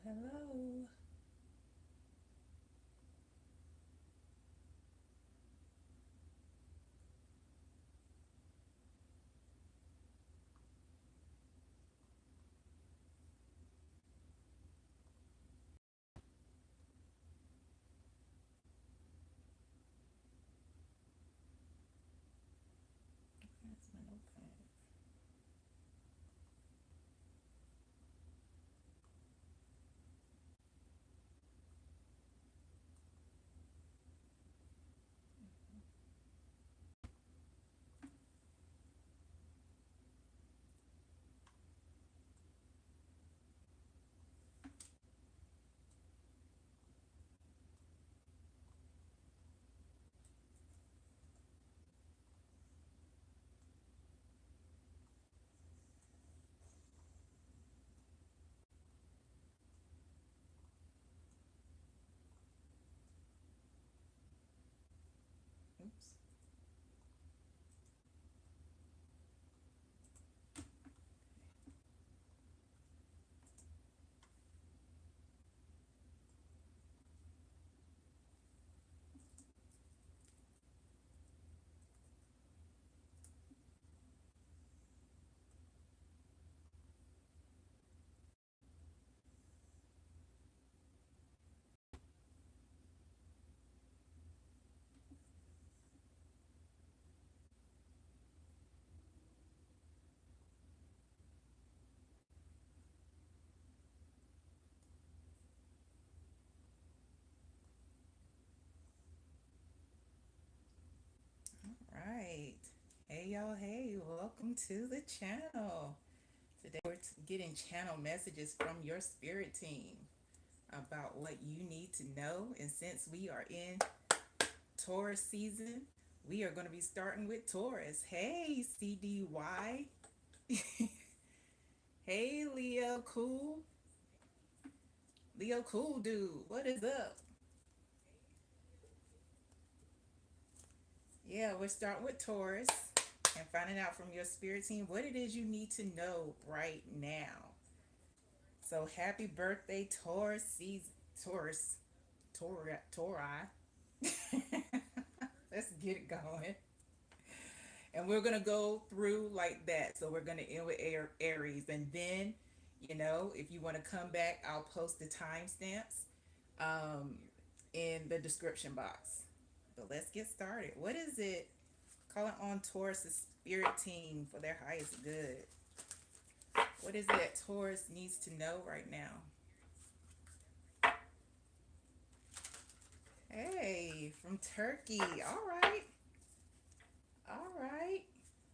Hello. That's my notepad. Oops. Right. Hey, y'all. Hey, welcome to the channel. Today we're getting channel messages from your spirit team about what you need to know. And since we are in Taurus season, we are going to be starting with Taurus. Hey, CDY. Hey, Leo Cool. Leo Cool Dude. What is up? Yeah, we're starting with Taurus and finding out from your spirit team what it is you need to know right now. So happy birthday, Taurus season, Taurus, Tauri. Let's get it going. And we're gonna go through like that. So we're gonna end with Aries, and then, if you want to come back, I'll post the timestamps um, in the description box. But let's get started. What is it? Calling on Taurus's spirit team for their highest good. What is it that Taurus needs to know right now? Hey, from Turkey. All right. All right.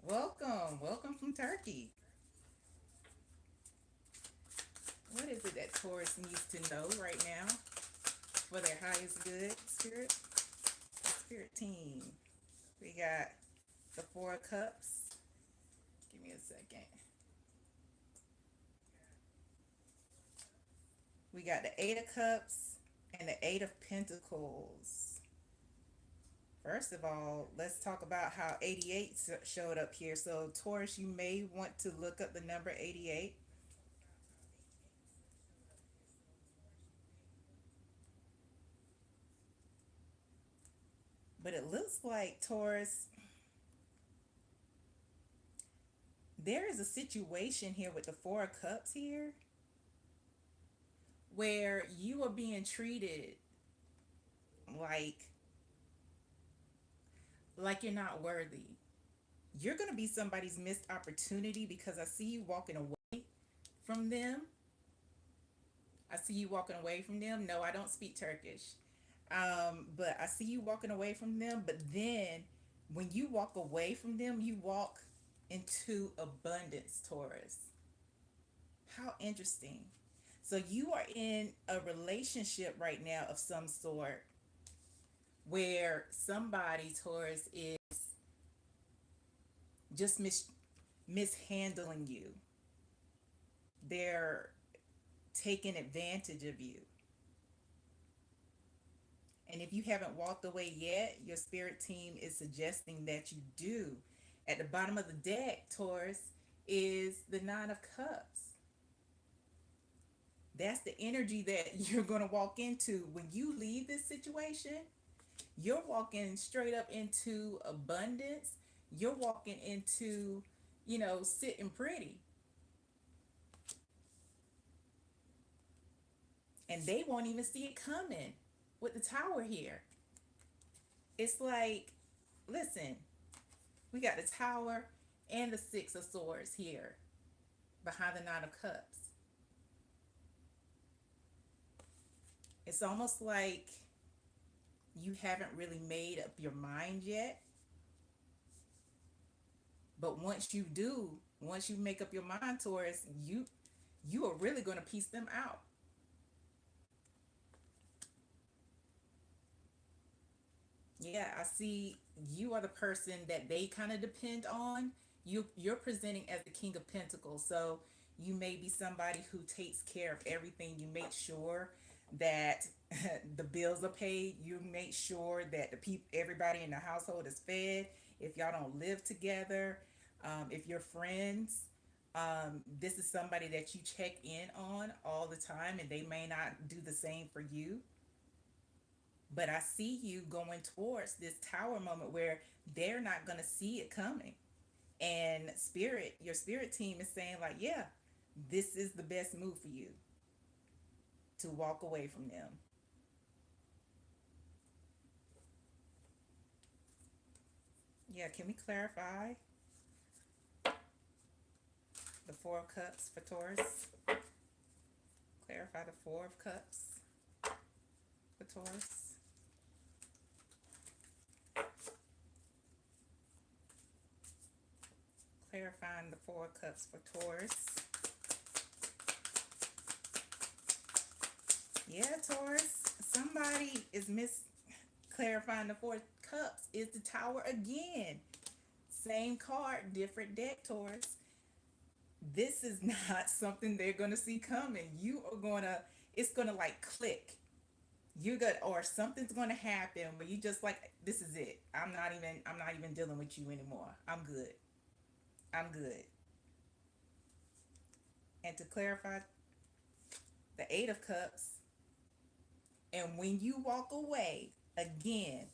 Welcome. Welcome from Turkey. What is it that Taurus needs to know right now for their highest good, spirit? Spirit team. We got the Four of Cups. Give me a second. We got the Eight of Cups and the Eight of Pentacles. First of all, let's talk about how 88 showed up here. So, Taurus, you may want to look up the number 88. But it looks like, Taurus, there is a situation here with the Four of Cups here where you are being treated like you're not worthy. You're going to be somebody's missed opportunity because I see you walking away from them. I see you walking away from them. No, I don't speak Turkish. But I see you walking away from them. But then when you walk away from them, you walk into abundance, Taurus. How interesting. So you are in a relationship right now of some sort where somebody, Taurus, is just mishandling you. They're taking advantage of you. And if you haven't walked away yet, your spirit team is suggesting that you do. At the bottom of the deck, Taurus, is the Nine of Cups. That's the energy that you're going to walk into when you leave this situation. You're walking straight up into abundance. You're walking into, sitting pretty. And they won't even see it coming with the tower here. It's like, listen, we got the tower and the six of swords here behind the nine of cups. It's almost like you haven't really made up your mind yet. But once you do, once you make up your mind, Taurus, you are really going to piece them out. Yeah, I see you are the person that they kind of depend on. You're presenting as the King of Pentacles. So you may be somebody who takes care of everything. You make sure that the bills are paid. You make sure that everybody in the household is fed. If y'all don't live together, if you're friends, this is somebody that you check in on all the time, and they may not do the same for you. But I see you going towards this tower moment where they're not going to see it coming. And your spirit team is saying, like, yeah, this is the best move for you, to walk away from them. Yeah, can we clarify the Four of Cups for Taurus? Clarify the Four of Cups for Taurus. Clarifying the Four of Cups for Taurus. Yeah, Taurus. Somebody is clarifying the Four of Cups. Is the Tower again. Same card, different deck, Taurus. This is not something they're going to see coming. It's going to like click. You're good, or something's going to happen where you just like, this is it. I'm not even dealing with you anymore. I'm good. I'm good. And to clarify, the Eight of Cups, and when you walk away, again,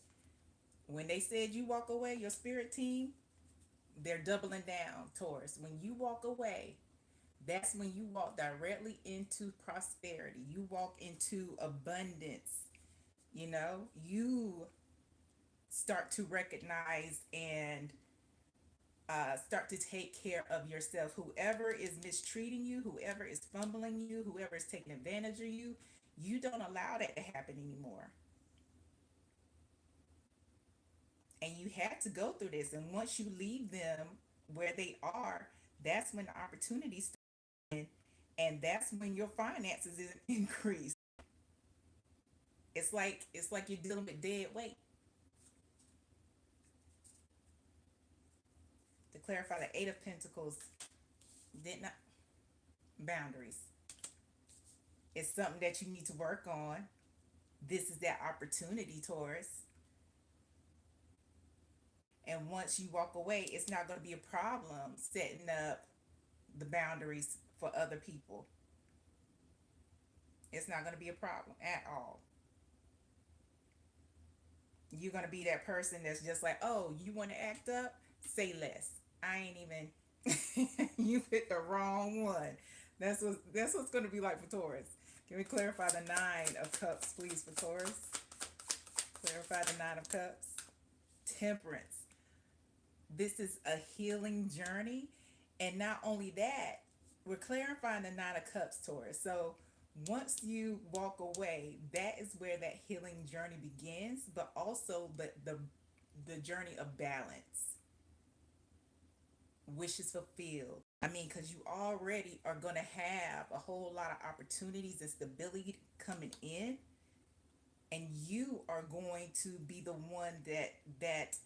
when they said you walk away, your spirit team, they're doubling down, Taurus. When you walk away, that's when you walk directly into prosperity. You walk into abundance. You start to recognize and start to take care of yourself. Whoever is mistreating you, whoever is fumbling you, whoever is taking advantage of you, you don't allow that to happen anymore. And you had to go through this. And once you leave them where they are, that's when the opportunities start. And that's when your finances increase. It's like you're dealing with dead weight. To clarify, the Eight of Pentacles did not boundaries. It's something that you need to work on. This is that opportunity, Taurus. And once you walk away, it's not going to be a problem setting up the boundaries for other people. It's not going to be a problem at all. You're going to be that person that's just like, oh, you want to act up? Say less. I ain't even, you hit the wrong one. That's what's going to be like for Taurus. Can we clarify the Nine of Cups, please, for Taurus? Clarify the Nine of Cups. Temperance. This is a healing journey. And not only that, we're clarifying the Nine of Cups, Taurus. So once you walk away, that is where that healing journey begins, but also the journey of balance. Wishes fulfilled. I mean, because you already are going to have a whole lot of opportunities and stability coming in, and you are going to be the one that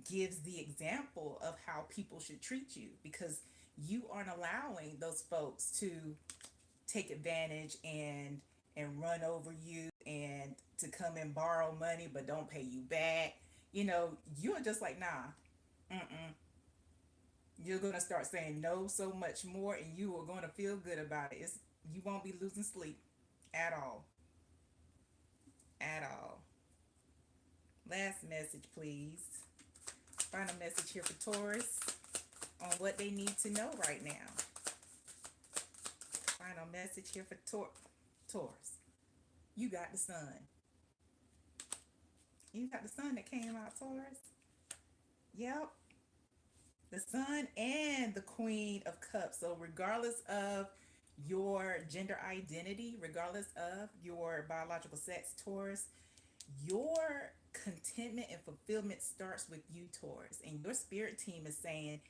gives the example of how people should treat you, because you aren't allowing those folks to take advantage and run over you, and to come and borrow money but don't pay you back. You're just like, nah. Mm-mm. You're going to start saying no so much more, and you are going to feel good about it. You won't be losing sleep. At all. At all. Last message, please. Final message here for Taurus on what they need to know right now. Final message here for Taurus. You got the sun. You got the sun that came out, Taurus. Yep. The sun and the Queen of Cups. So regardless of your gender identity, regardless of your biological sex, Taurus, your contentment and fulfillment starts with you, Taurus. And your spirit team is saying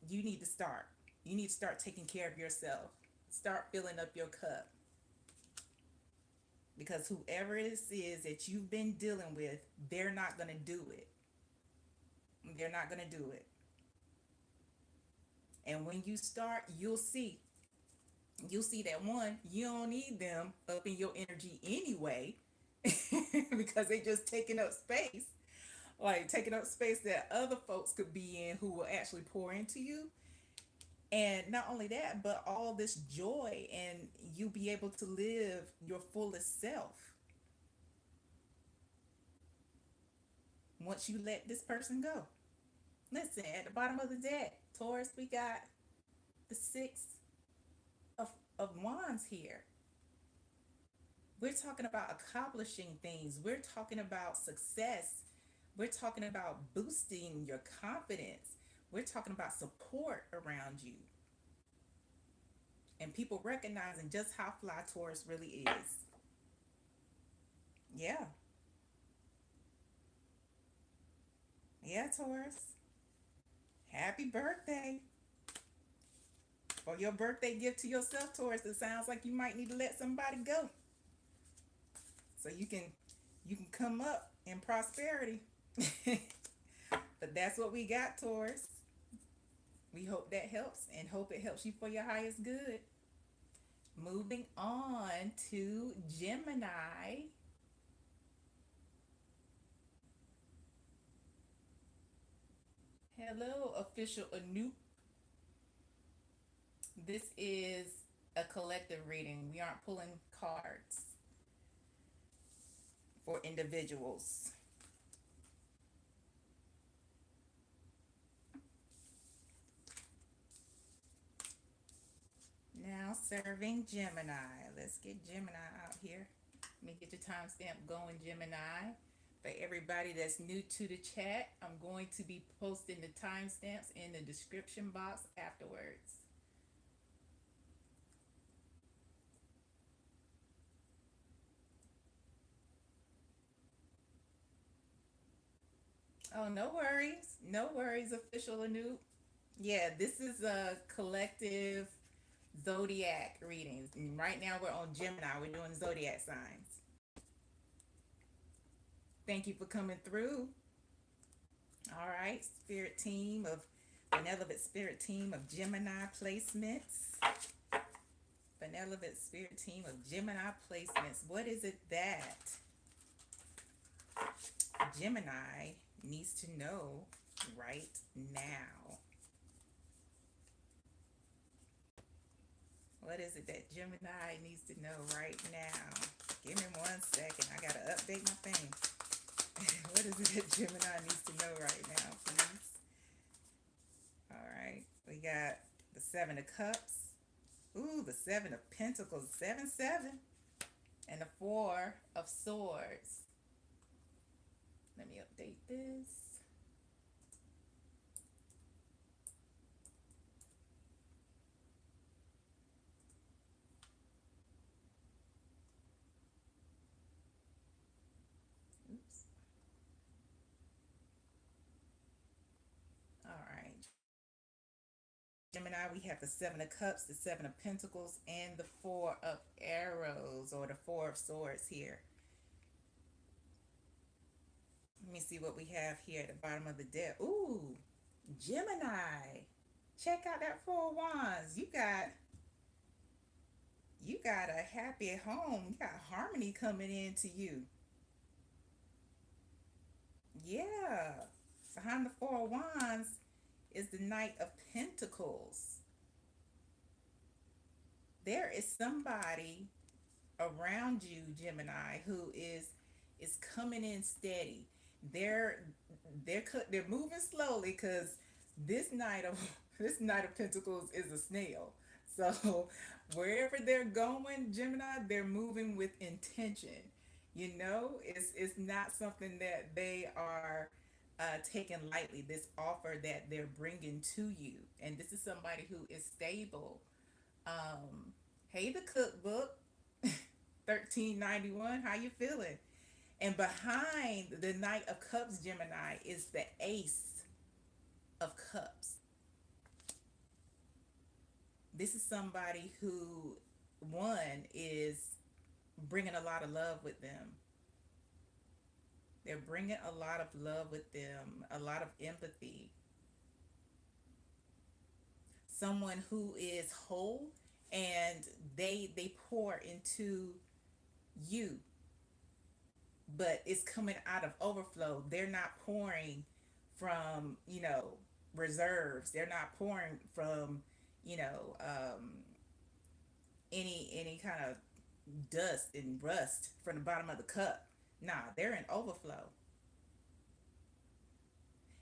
you need to start. You need to start taking care of yourself. Start filling up your cup. Because whoever this is that you've been dealing with, they're not going to do it. They're not going to do it. And when you start, you'll see. You'll see that one, you don't need them up in your energy anyway. Because they just taking up space. Like taking up space that other folks could be in who will actually pour into you. And not only that, but all this joy, and you be able to live your fullest self once you let this person go. Listen, at the bottom of the deck, Taurus, we got the Six of Wands here. We're talking about accomplishing things. We're talking about success. We're talking about boosting your confidence. We're talking about support around you. And people recognizing just how fly Taurus really is. Yeah. Yeah, Taurus. Happy birthday. For your birthday gift to yourself, Taurus, it sounds like you might need to let somebody go. So you can come up in prosperity. But that's what we got, Taurus. We hope that helps, and hope it helps you for your highest good. Moving on to Gemini. Hello, official Anoop. This is a collective reading. We aren't pulling cards for individuals. Now serving Gemini. Let's get Gemini out here. Let me get your timestamp going, Gemini. For everybody that's new to the chat, I'm going to be posting the timestamps in the description box afterwards. Oh, no worries. No worries, official Anoop. Yeah, this is a collective zodiac readings. And right now we're on Gemini. We're doing zodiac signs. Thank you for coming through. All right, spirit team of benevolent spirit team of Gemini placements. Benevolent spirit team of Gemini placements. What is it that Gemini needs to know right now? What is it that Gemini needs to know right now? Give me 1 second. I gotta update my thing. What is it that Gemini needs to know right now, please? All right. We got the Seven of Cups. Ooh, the Seven of Pentacles. 7-7. And the Four of Swords. Let me update this. Gemini, we have the Seven of Cups, the Seven of Pentacles, and the Four of Arrows, or the Four of Swords here. Let me see what we have here at the bottom of the deck. Ooh, Gemini. Check out that Four of Wands. You got a happy home. You got harmony coming into you. Yeah. Behind the Four of Wands is the Knight of Pentacles. There is somebody around you, Gemini, who is coming in steady. They're they're moving slowly because this knight of this knight of pentacles is a snail. So wherever they're going, Gemini, they're moving with intention. It's not something that they are taking lightly. This offer that they're bringing to you, and this is somebody who is stable. Hey, the cookbook, 1391. How you feeling? And behind the Knight of Cups, Gemini, is the Ace of Cups. This is somebody who, one, is bringing a lot of love with them. They're bringing a lot of love with them, a lot of empathy. Someone who is whole, and they pour into you, but it's coming out of overflow. They're not pouring from, reserves. They're not pouring from, you know, any kind of dust and rust from the bottom of the cup. Nah, they're in overflow.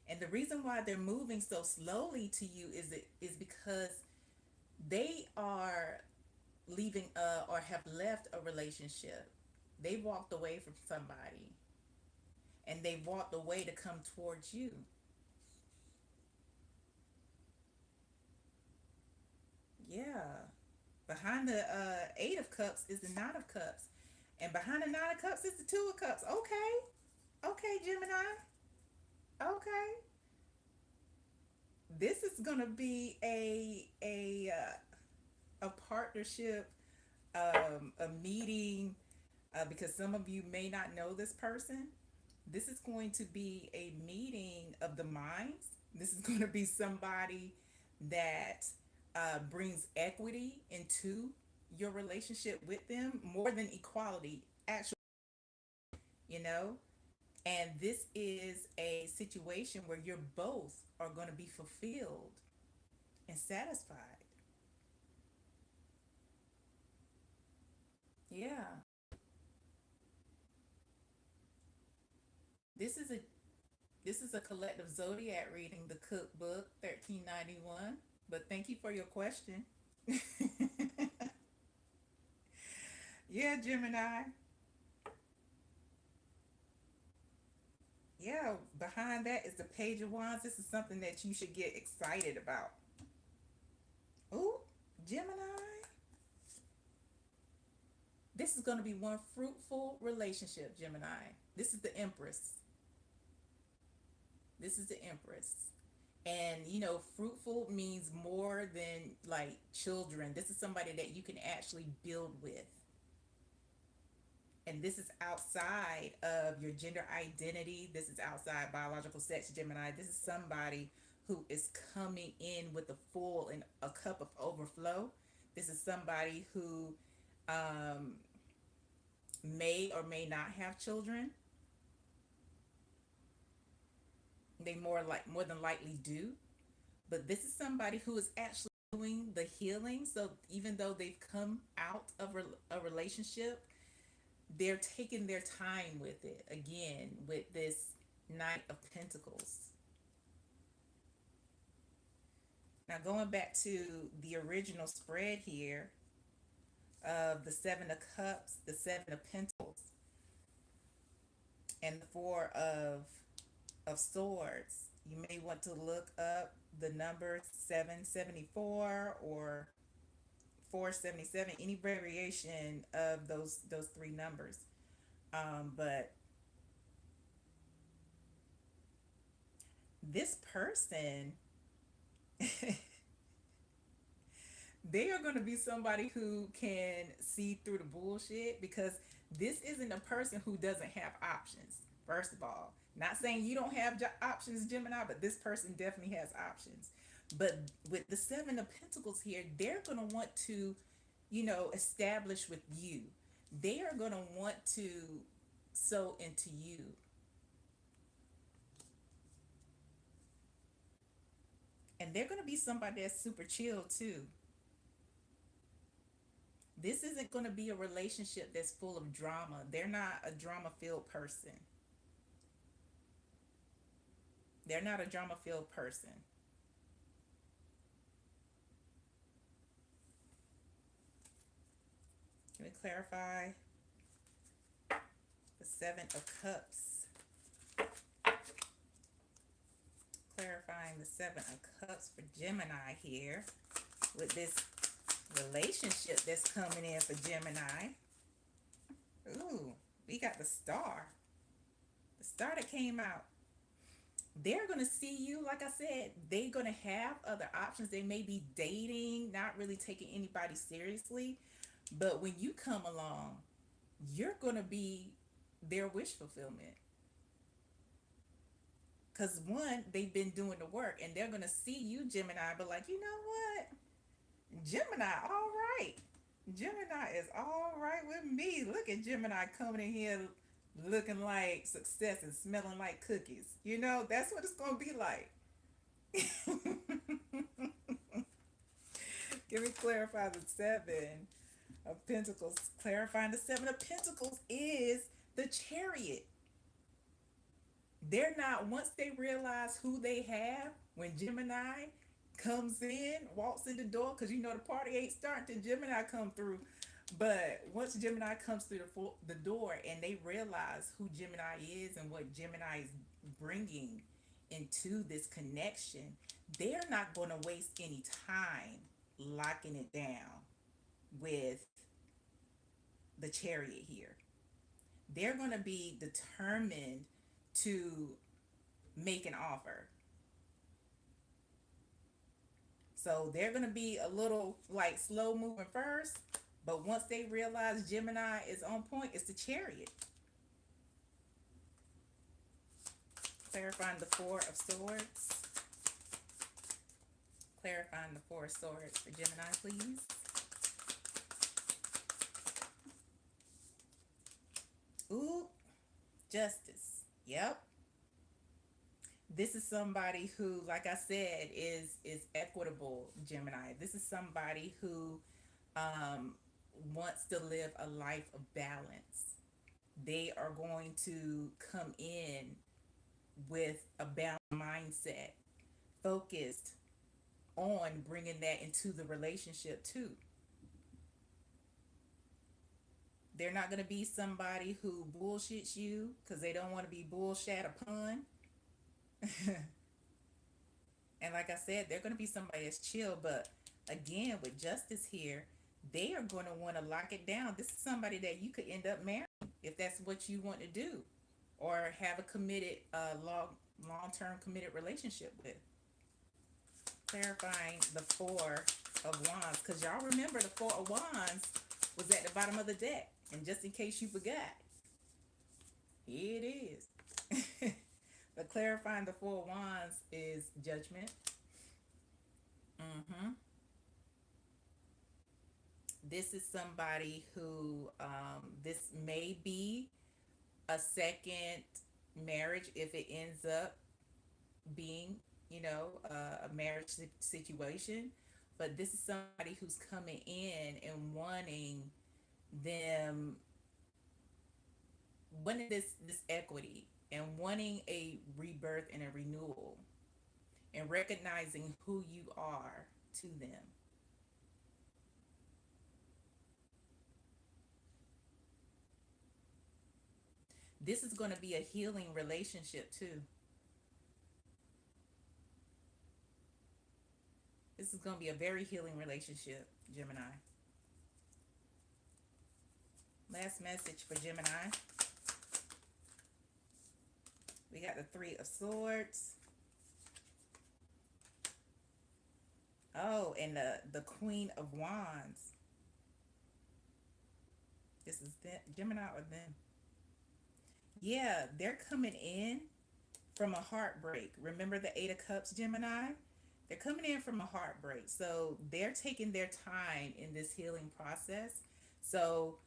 And the reason why they're moving so slowly to you is because they are leaving or have left a relationship. They walked away from somebody, and they walked away to come towards you. Yeah. Behind the Eight of Cups is the Nine of Cups. And behind the Nine of Cups is the Two of Cups. Okay. Okay, Gemini. Okay. This is gonna be a partnership, a meeting, because some of you may not know this person. This is going to be a meeting of the minds. This is going to be somebody that brings equity into your relationship with them, more than equality, actually, you know. And this is a situation where you're both are going to be fulfilled and satisfied. Yeah. This is a this is a collective zodiac reading, the cookbook 1391. But thank you for your question. Yeah, Gemini. Yeah, behind that is the Page of Wands. This is something that you should get excited about. Ooh, Gemini. This is going to be one fruitful relationship, Gemini. This is the Empress. This is the Empress. And fruitful means more than like children. This is somebody that you can actually build with. And this is outside of your gender identity. This is outside biological sex, Gemini. This is somebody who is coming in with a full and a cup of overflow. This is somebody who um, may or may not have children. They more than likely do. But this is somebody who is actually doing the healing. So even though they've come out of a relationship, they're taking their time with it, again, with this Knight of Pentacles. Now, going back to the original spread here of the Seven of Cups, the Seven of Pentacles, and the Four of Swords, you may want to look up the number 774 or 477, any variation of those three numbers. But this person, they are going to be somebody who can see through the bullshit, because this isn't a person who doesn't have options. First of all, not saying you don't have options, Gemini, but this person definitely has options. But with the Seven of Pentacles here, they're going to want to, establish with you. They are going to want to sow into you. And they're going to be somebody that's super chill too. This isn't going to be a relationship that's full of drama. They're not a drama filled person. They're not a drama filled person. Let me clarify the Seven of Cups. Clarifying the Seven of Cups for Gemini here with this relationship that's coming in for Gemini. Ooh, we got the Star. The Star that came out. They're going to see you, like I said, they're going to have other options. They may be dating, not really taking anybody seriously. But when you come along, you're going to be their wish fulfillment. Because one, they've been doing the work and they're going to see you, Gemini, but like, you know what? Gemini, all right. Gemini is all right with me. Look at Gemini coming in here looking like success and smelling like cookies. You know, that's what it's going to be like. Can we clarify the Seven of Pentacles? Clarifying the Seven of Pentacles is the Chariot. They're not, once they realize who they have, when Gemini comes in, walks in the door, because you know the party ain't starting till Gemini come through. But once Gemini comes through the door and they realize who Gemini is and what Gemini is bringing into this connection, they're not going to waste any time locking it down with the Chariot here. They're going to be determined to make an offer. So they're going to be a little like slow moving first, but once they realize Gemini is on point, it's the Chariot. Clarifying the Four of Swords. Clarifying the Four of Swords for Gemini, please. Ooh, Justice. Yep. This is somebody who, like I said, is equitable, Gemini. This is somebody who wants to live a life of balance. They are going to come in with a balanced mindset, focused on bringing that into the relationship too. They're not going to be somebody who bullshits you because they don't want to be bullshat upon. And like I said, they're going to be somebody that's chill. But again, with Justice here, they are going to want to lock it down. This is somebody that you could end up marrying if that's what you want to do, or have a committed, long-term committed relationship with. Clarifying the Four of Wands, because y'all remember the Four of Wands was at the bottom of the deck. And just in case you forgot, here it is. But clarifying the Four of Wands is Judgment. This is somebody who, this may be a second marriage if it ends up being, a marriage situation. But this is somebody who's coming in and wanting this equity and wanting a rebirth and a renewal and recognizing who you are to them. This is going to be a healing relationship too. This is going to be a very healing relationship, Gemini. Last message for Gemini. We got the Three of Swords. Oh, and the Queen of Wands. This is Gemini or them. Yeah, they're coming in from a heartbreak. Remember the Eight of Cups, Gemini? They're coming in from a heartbreak. So they're taking their time in this healing process. So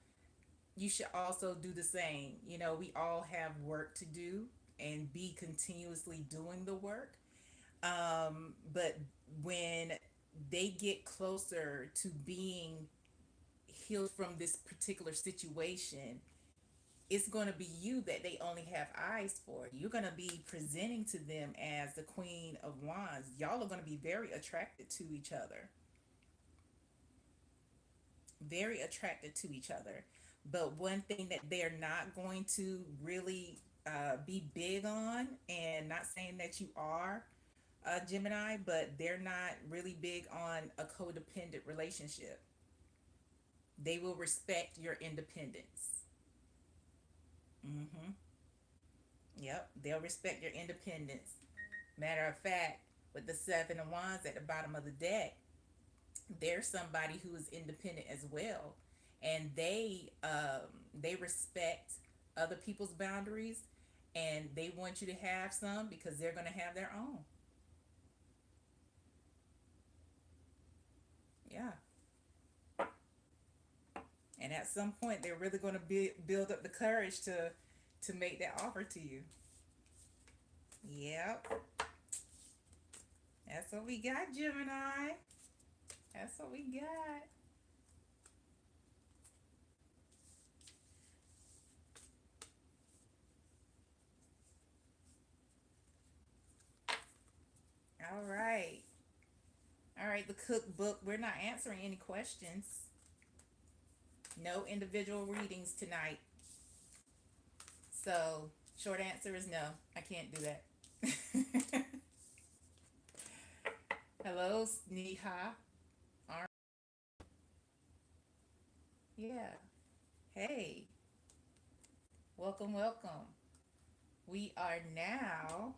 you should also do the same. We all have work to do and be continuously doing the work. But when they get closer to being healed from this particular situation, it's going to be you that they only have eyes for. You're going to be presenting to them as the Queen of Wands. Y'all are going to be very attracted to each other. Very attracted to each other. But one thing that they're not going to really be big on, and not saying that you are Gemini, but they're not really big on a codependent relationship. They will respect your independence. Mm-hmm. Yep, they'll respect your independence. Matter of fact, with the Seven of Wands at the bottom of the deck, there's somebody who is independent as well, and they respect other people's boundaries, and they want you to have some because they're going to have their own. Yeah, and at some point they're really going to build up the courage to make that offer to you. Yep, that's what we got, Gemini. That's what we got. All right. All right, the cookbook. We're not answering any questions. No individual readings tonight. So, short answer is no. I can't do that. Hello, Sneha. Yeah. Hey. Welcome, welcome. We are now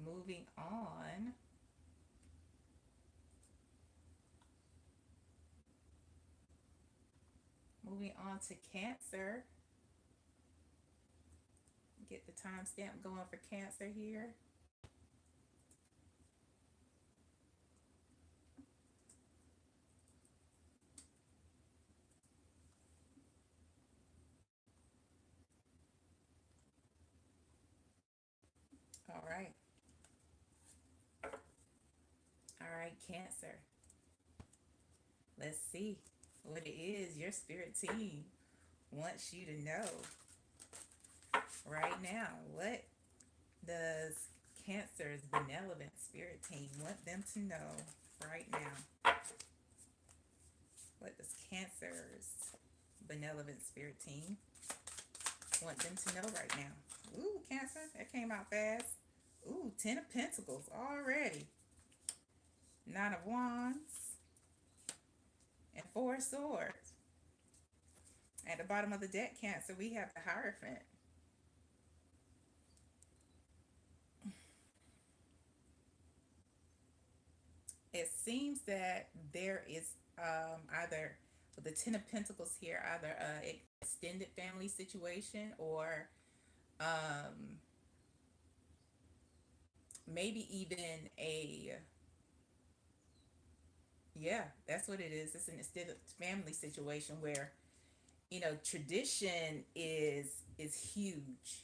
moving on. Moving on to Cancer. Get the timestamp going for Cancer here. All right. All right, Cancer. Let's see what it is your spirit team wants you to know right now. What does Cancer's benevolent spirit team want them to know right now? What does Cancer's benevolent spirit team want them to know right now? Ooh, Cancer, that came out fast. Ooh, Ten of Pentacles already. Nine of Wands and Four of Swords. At the bottom of the deck, Cancer, we have the Hierophant. It seems that there is either, with the Ten of Pentacles here, either an extended family situation, or um, maybe even a, yeah, that's what it is. It's an extended family situation where, tradition is huge,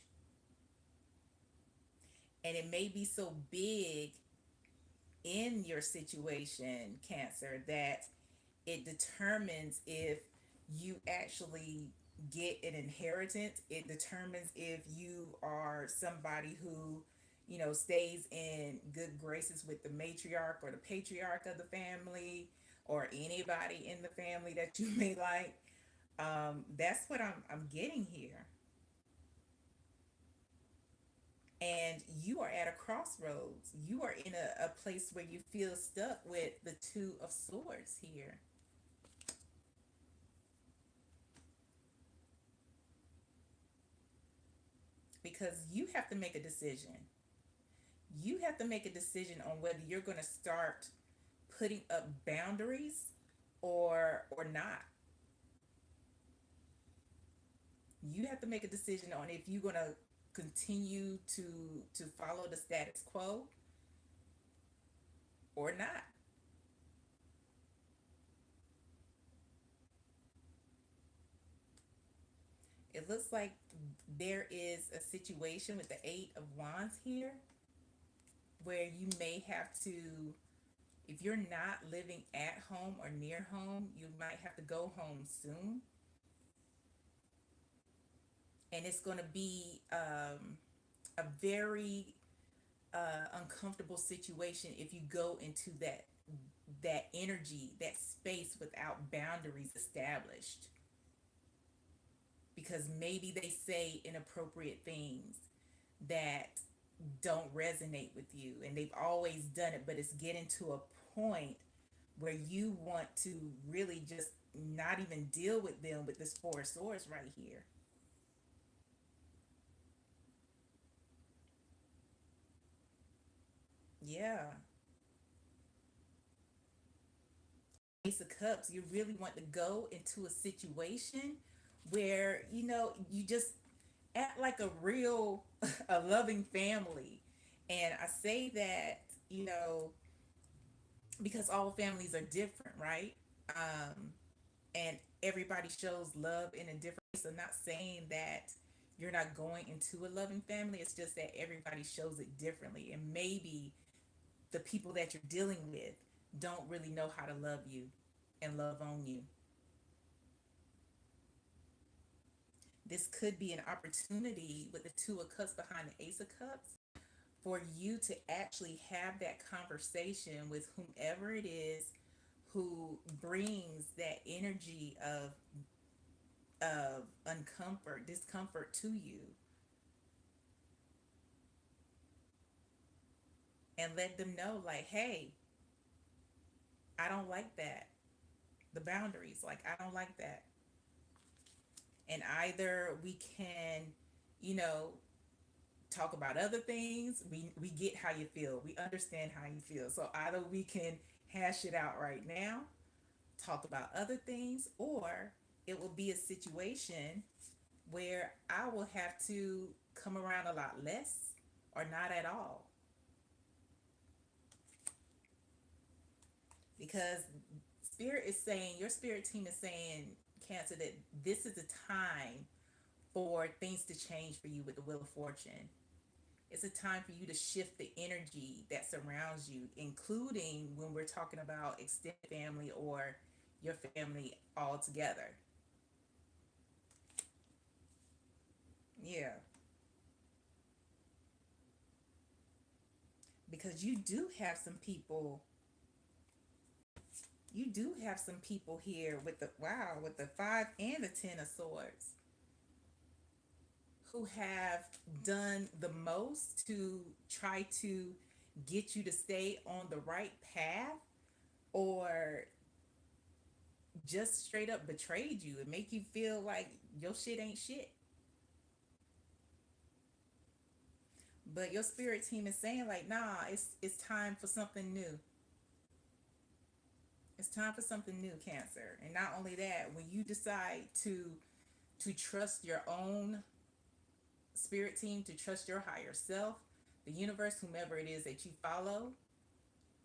and it may be so big in your situation, Cancer, that it determines if you actually get an inheritance. It determines if you are somebody who, stays in good graces with the matriarch or the patriarch of the family, or anybody in the family that you may like. That's what I'm getting here. And you are at a crossroads. You are in a place where you feel stuck with the Two of Swords here. Because you have to make a decision. You have to make a decision on whether you're going to start putting up boundaries or not. You have to make a decision on if you're going to continue to follow the status quo or not. It looks like there is a situation with the Eight of Wands here where you may have to If you're not living at home or near home, you might have to go home soon. And it's going to be a very uncomfortable situation if you go into that energy, that space without boundaries established. Because maybe they say inappropriate things that don't resonate with you, and they've always done it, but it's getting to a point where you want to really just not even deal with them with this Four of Swords right here. Yeah. Ace of Cups, you really want to go into a situation where, you just act like a real, a loving family. And I say that, you know, because all families are different, right? Um, and everybody shows love in a different way. So, not saying that you're not going into a loving family, it's just that everybody shows it differently. And maybe the people that you're dealing with don't really know how to love you and love on you. This could be an opportunity with the Two of Cups behind the Ace of Cups for you to actually have that conversation with whomever it is who brings that energy of uncomfort, discomfort to you, and let them know, like, hey, I don't like that. The boundaries, like, I don't like that. And either we can, you know, talk about other things. We get how you feel. We understand how you feel. So either we can hash it out right now, talk about other things, or it will be a situation where I will have to come around a lot less or not at all. Because spirit is saying, your spirit team is saying, Cancer, that this is a time for things to change for you with the Wheel of Fortune. It's a time for you to shift the energy that surrounds you, including when we're talking about extended family or your family all together. Yeah, because you do have some people here with the, wow, with the five and the 10 of Swords, who have done the most to try to get you to stay on the right path, or just straight up betrayed you and make you feel like your shit ain't shit. But your spirit team is saying, like, nah, it's time for something new. It's time for something new, Cancer. And not only that, when you decide to trust your own spirit team, to trust your higher self, the universe, whomever it is that you follow,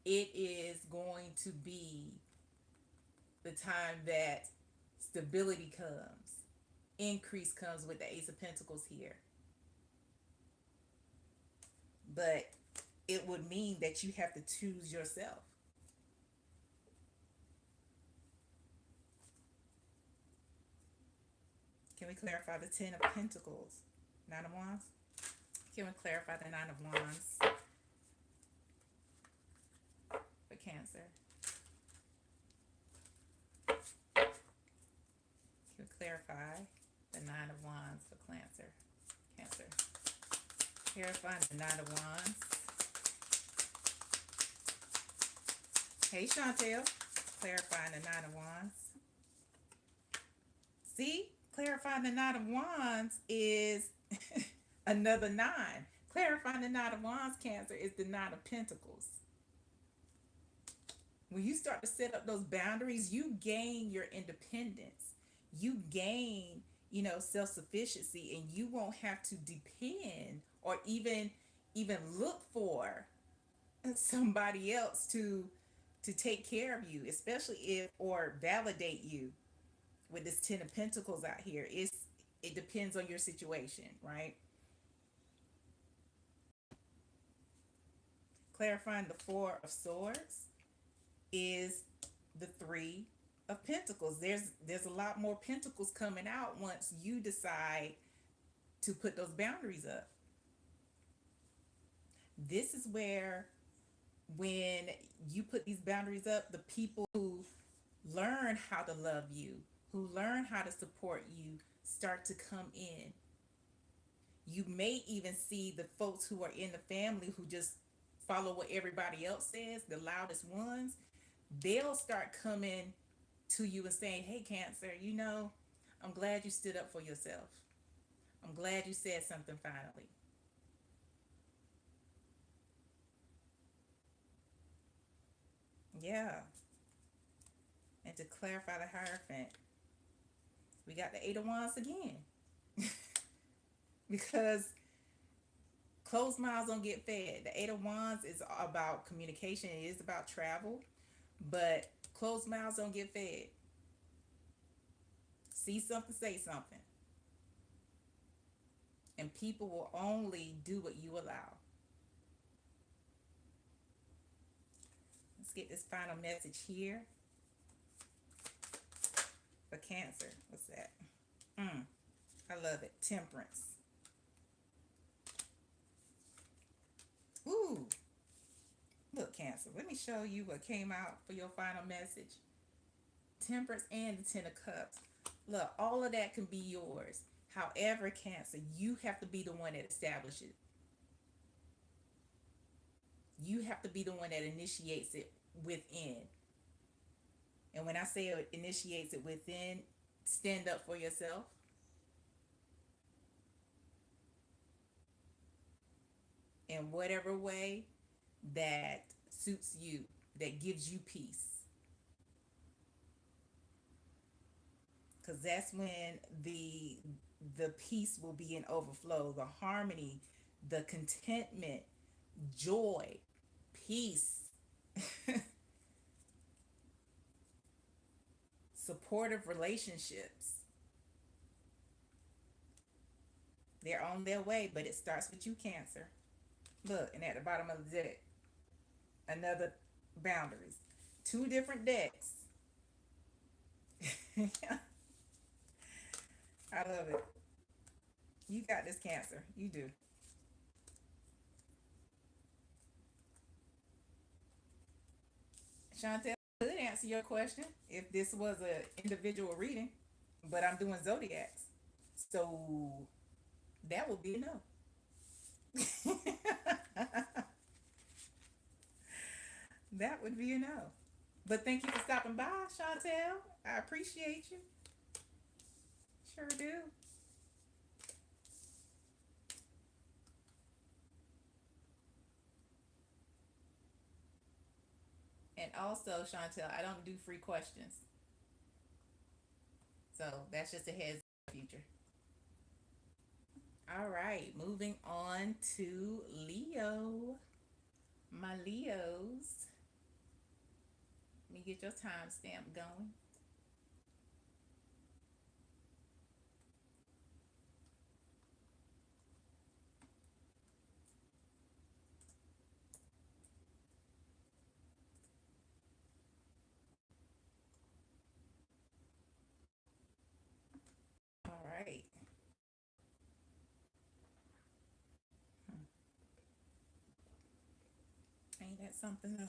it is going to be the time that stability comes, increase comes with the Ace of Pentacles here. But it would mean that you have to choose yourself. Can we clarify the 10 of Pentacles? 9 of Wands? Can we clarify the 9 of Wands for Cancer? Can we clarify the 9 of Wands for Cancer? Cancer. Clarifying the 9 of Wands. Hey, Chantel. Clarifying the 9 of Wands. See? Clarifying the 9 of Wands is another 9. Clarifying the 9 of Wands, Cancer, is the 9 of Pentacles. When you start to set up those boundaries, you gain your independence. You gain, self-sufficiency, and you won't have to depend or even look for somebody else to take care of you, especially if, or validate you. With this 10 of Pentacles out here, it depends on your situation, right? Clarifying the 4 of Swords. is the Three of Pentacles. There's a lot more pentacles coming out once you decide to put those boundaries up. This is where, when you put these boundaries up, the people who learn how to love you, who learn how to support you, start to come in. You may even see the folks who are in the family who just follow what everybody else says, the loudest ones. They'll start coming to you and saying, hey, Cancer, I'm glad you stood up for yourself. I'm glad you said something finally. Yeah. And to clarify the Hierophant, we got the Eight of Wands again. Because closed mouths don't get fed. The Eight of Wands is about communication. It is about travel. But closed mouths don't get fed. See something, say something. And people will only do what you allow. Let's get this final message here for Cancer. What's that? I love it. Temperance. Ooh. Look, Cancer, let me show you what came out for your final message. Temperance and the Ten of Cups. Look, all of that can be yours. However, Cancer, you have to be the one that establishes it. You have to be the one that initiates it within. And when I say it initiates it within, stand up for yourself. In whatever way that suits you, that gives you peace. Because that's when the peace will be in overflow, the harmony, the contentment, joy, peace, supportive relationships. They're on their way, but it starts with you, Cancer. Look, and at the bottom of the deck, another boundaries. Two different decks. I love it. You got this, Cancer. You do. Chantel, I could answer your question if this was an individual reading, but I'm doing zodiacs. So that would be a no. That would be a no. But thank you for stopping by, Chantel. I appreciate you. Sure do. And also, Chantel, I don't do free questions. So that's just a heads up future. All right, moving on to Leo. My Leos. Let me get your timestamp going. All right. Ain't that something though?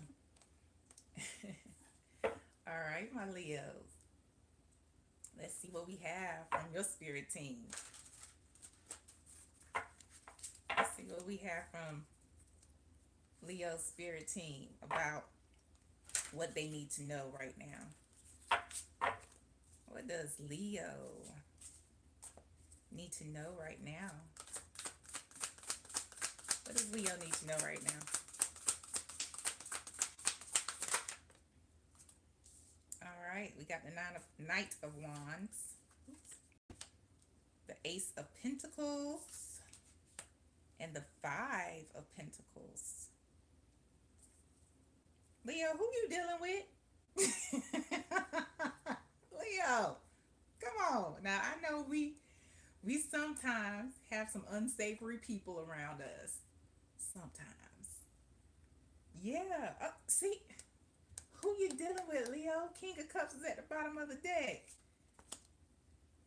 All right, my Leos. Let's see what we have from your spirit team. Let's see what we have from Leo's spirit team about what they need to know right now. What does Leo need to know right now? What does Leo need to know right now? All right, we got the Knight of Wands, the Ace of Pentacles, and the Five of Pentacles. Leo, who you dealing with? Leo, come on. Now, I know we sometimes have some unsavory people around us. Sometimes. Yeah. See, Who you dealing with, Leo? King of Cups is at the bottom of the deck.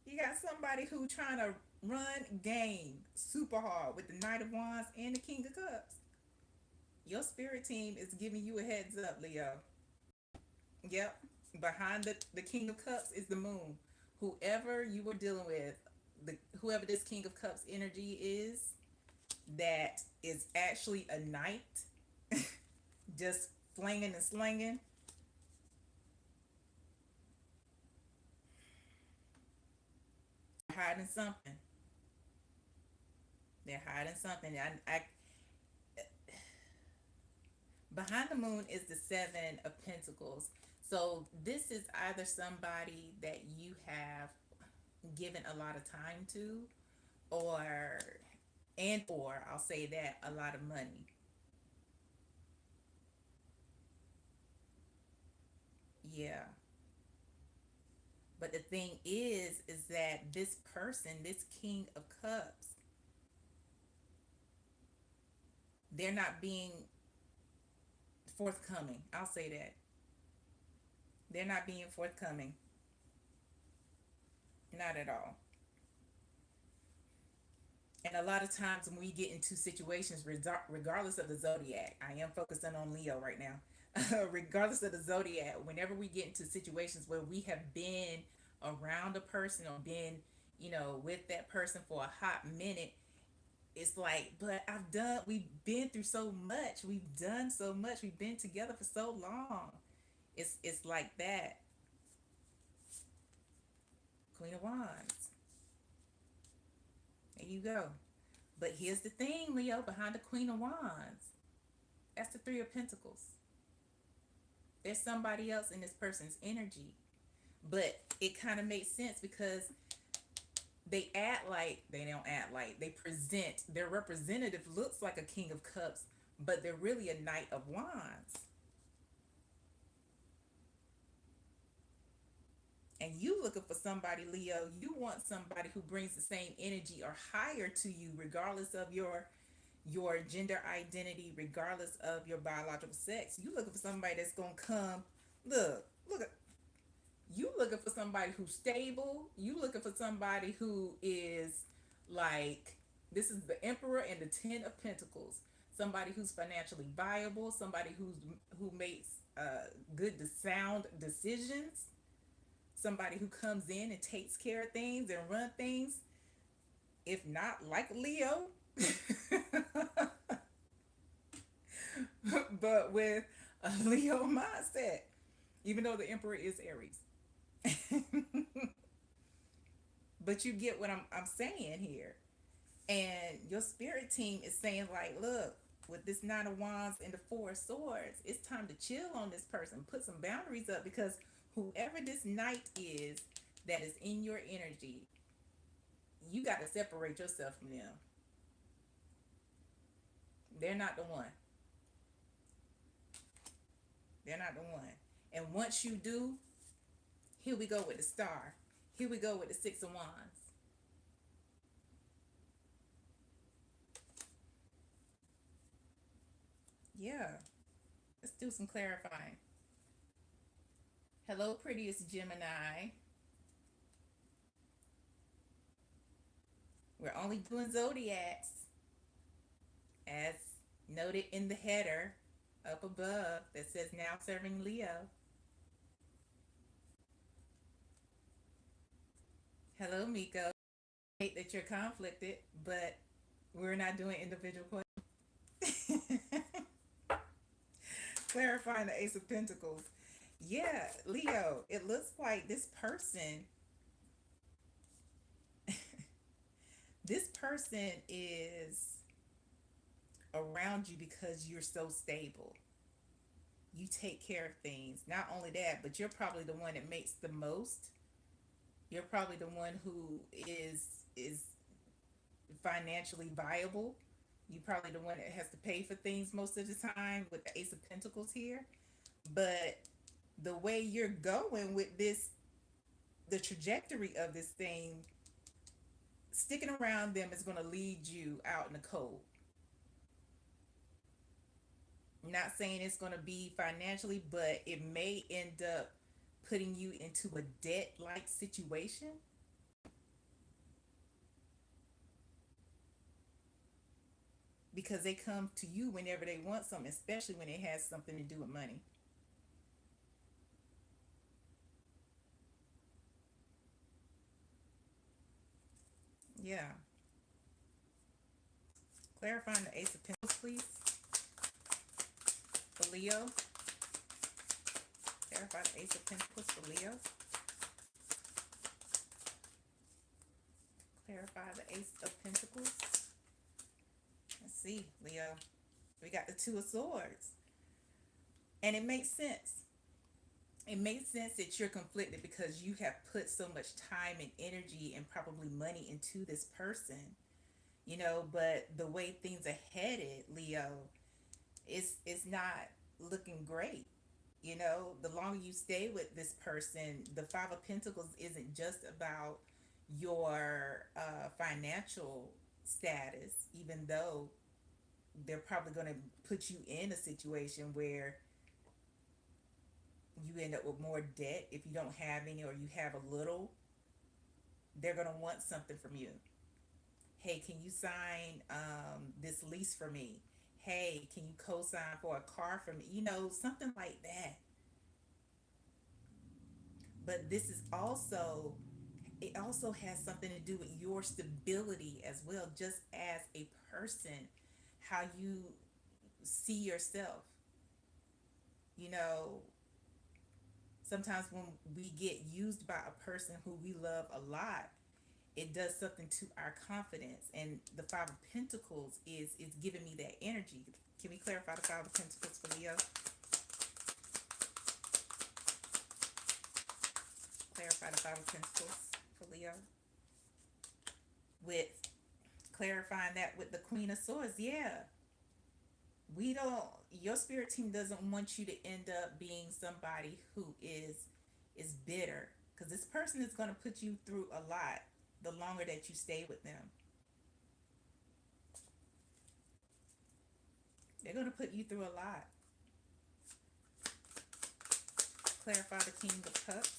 You got somebody who trying to run game super hard with the Knight of Wands and the King of Cups. Your spirit team is giving you a heads up, Leo. Yep. Behind the King of Cups is the moon. Whoever you were dealing with, whoever this King of Cups energy is, that is actually a knight, just flinging and slinging. Hiding something. They're hiding something. Behind the moon is the Seven of Pentacles. So this is either somebody that you have given a lot of time to, or I'll say that, a lot of money. Yeah. But the thing is that this person, this King of Cups, they're not being forthcoming. I'll say that. They're not being forthcoming. Not at all. And a lot of times when we get into situations, regardless of the zodiac, I am focusing on Leo right now. Regardless of the zodiac, whenever we get into situations where we have been around a person or been, with that person for a hot minute, it's like, but we've been through so much, we've done so much, we've been together for so long. It's like that. Queen of Wands. There you go. But here's the thing, Leo, behind the Queen of Wands, that's the Three of Pentacles. There's somebody else in this person's energy. But it kind of makes sense because they don't act like, they present, their representative looks like a King of Cups, but they're really a Knight of Wands. And you looking for somebody, Leo, you want somebody who brings the same energy or higher to you, regardless of your gender identity, regardless of your biological sex. You looking for somebody that's gonna come. Look at you, looking for somebody who's stable. You looking for somebody who is like, this is the Emperor and the Ten of Pentacles. Somebody who's financially viable. Somebody who makes good sound decisions. Somebody who comes in and takes care of things and run things. If not like Leo, but with a Leo mindset, even though the Emperor is Aries. But you get what I'm saying here. And your spirit team is saying, like, look, with this Nine of Wands and the Four of Swords, it's time to chill on this person. Put some boundaries up, because whoever this knight is that is in your energy, you got to separate yourself from them. They're not the one. They're not the one. And once you do, here we go with the Star. Here we go with the Six of Wands. Yeah. Let's do some clarifying. Hello, prettiest Gemini. We're only doing zodiacs, as noted in the header up above that says now serving Leo. Hello, Miko. I hate that you're conflicted, but we're not doing individual questions. Clarifying the Ace of Pentacles. Yeah, Leo, it looks like this person, this person is around you because you're so stable. You take care of things. Not only that, but you're probably the one that makes the most. You're probably the one who is financially viable. You're probably the one that has to pay for things most of the time with the Ace of Pentacles here. But the way you're going with this, the trajectory of this thing, sticking around them is going to lead you out in the cold. Not saying it's going to be financially, but it may end up putting you into a debt like situation because they come to you whenever they want something, especially when it has something to do with money. Yeah. Clarifying the Ace of Pentacles, please. For Leo. Clarify the Ace of Pentacles for Leo. Clarify the Ace of Pentacles. Let's see, Leo. We got the Two of Swords. And it makes sense. It makes sense that you're conflicted because you have put so much time and energy and probably money into this person, but the way things are headed, Leo, it's not looking great. The longer you stay with this person, the Five of Pentacles isn't just about your financial status, even though they're probably going to put you in a situation where you end up with more debt if you don't have any or you have a little. They're going to want something from you. Hey, can you sign this lease for me? Hey, can you co-sign for a car for me? Something like that. But this is also, it also has something to do with your stability as well, just as a person, how you see yourself. You know, Sometimes when we get used by a person who we love a lot, it does something to our confidence. And the Five of Pentacles is giving me that energy. Can we clarify the Five of Pentacles for Leo? Clarify the Five of Pentacles for Leo. With clarifying that with the Queen of Swords, yeah. We don't, your spirit team doesn't want you to end up being somebody who is bitter, because this person is going to put you through a lot the longer that you stay with them. They're going to put you through a lot. Clarify the King of Cups.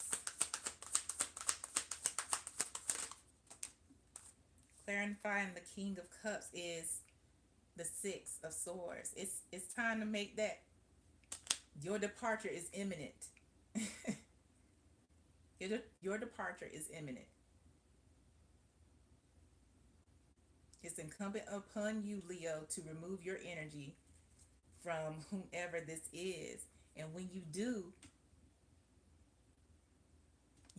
Clarifying the King of Cups is the Six of Swords. It's time to make that, your departure is imminent. Your departure is imminent. It's incumbent upon you, Leo, to remove your energy from whomever this is. And when you do,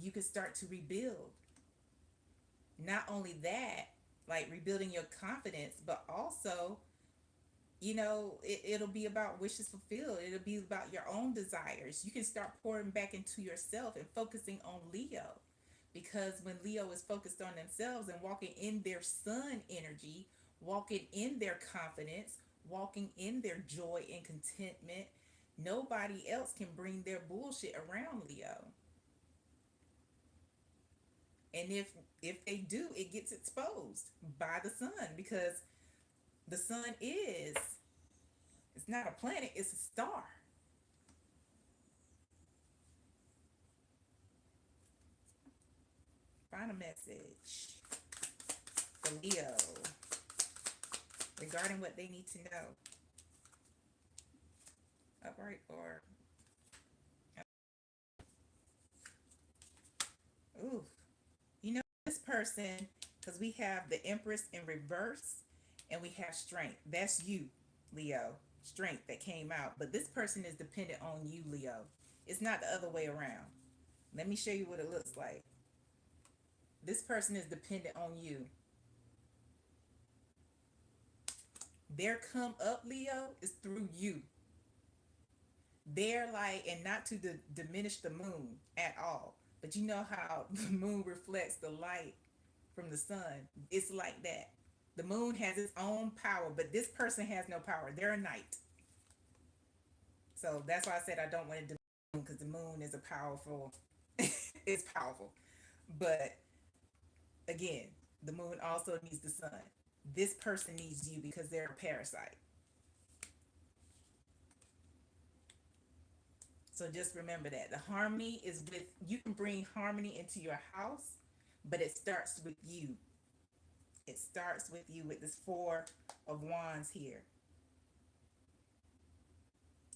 you can start to rebuild. Not only that, like rebuilding your confidence, but also, it'll be about wishes fulfilled. It'll be about your own desires. You can start pouring back into yourself and focusing on Leo. Because when Leo is focused on themselves and walking in their sun energy, walking in their confidence, walking in their joy and contentment, nobody else can bring their bullshit around Leo. And if they do, it gets exposed by the sun, because the sun is, it's not a planet, it's a star. Final message for Leo regarding what they need to know. Upright or, ooh, this person, because we have the Empress in reverse and we have strength. That's you, Leo. Strength that came out. But this person is dependent on you, Leo. It's not the other way around. Let me show you what it looks like. This person is dependent on you. Their come up, Leo, is through you. They're like, and not to diminish the moon at all, but you know how the moon reflects the light from the sun. It's like that. The moon has its own power, but this person has no power. They're a knight. So that's why I said I don't want to diminish the moon, because the moon is a powerful, it's powerful. But again, the moon also needs the sun. This person needs you because they're a parasite. So just remember that the harmony is with you. Can bring harmony into your house, but it starts with you. It starts with you with this Four of Wands here.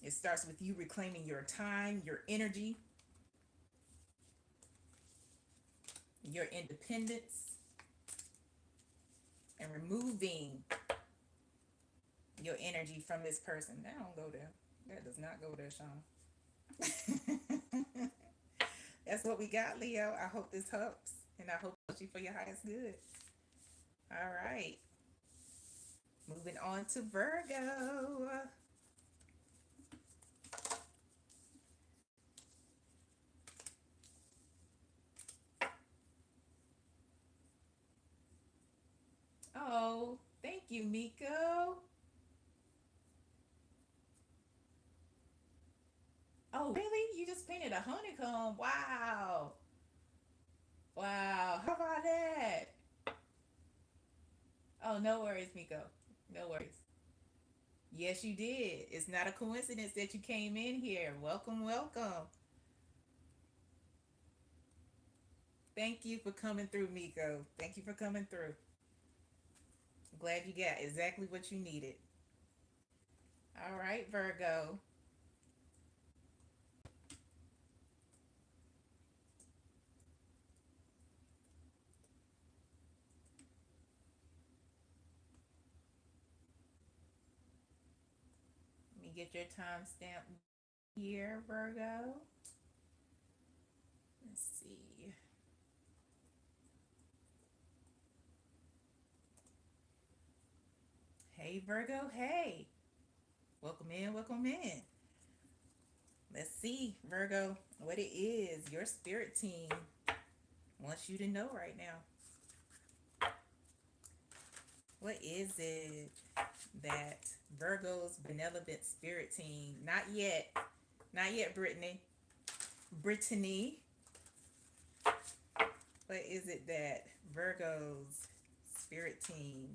It starts with you reclaiming your time, your energy, your independence, and removing your energy from this person. That don't go there. That does not go there, Sean. That's what we got, Leo. I hope this helps, and I hope you for your highest good. All right. Moving on to Virgo. Oh, thank you, Miko. Oh, really? You just painted a honeycomb. Wow. Wow. How about that? Oh, no worries, Miko. No worries. Yes, you did. It's not a coincidence that you came in here. Welcome, welcome. Thank you for coming through, Miko. Thank you for coming through. Glad you got exactly what you needed. All right, Virgo. Let me get your timestamp here, Virgo. Let's see. Hey, Virgo. Hey. Welcome in, welcome in. Let's see, Virgo, what it is your spirit team wants you to know right now. What is it that Virgo's benevolent spirit team, not yet, Brittany, what is it that Virgo's spirit team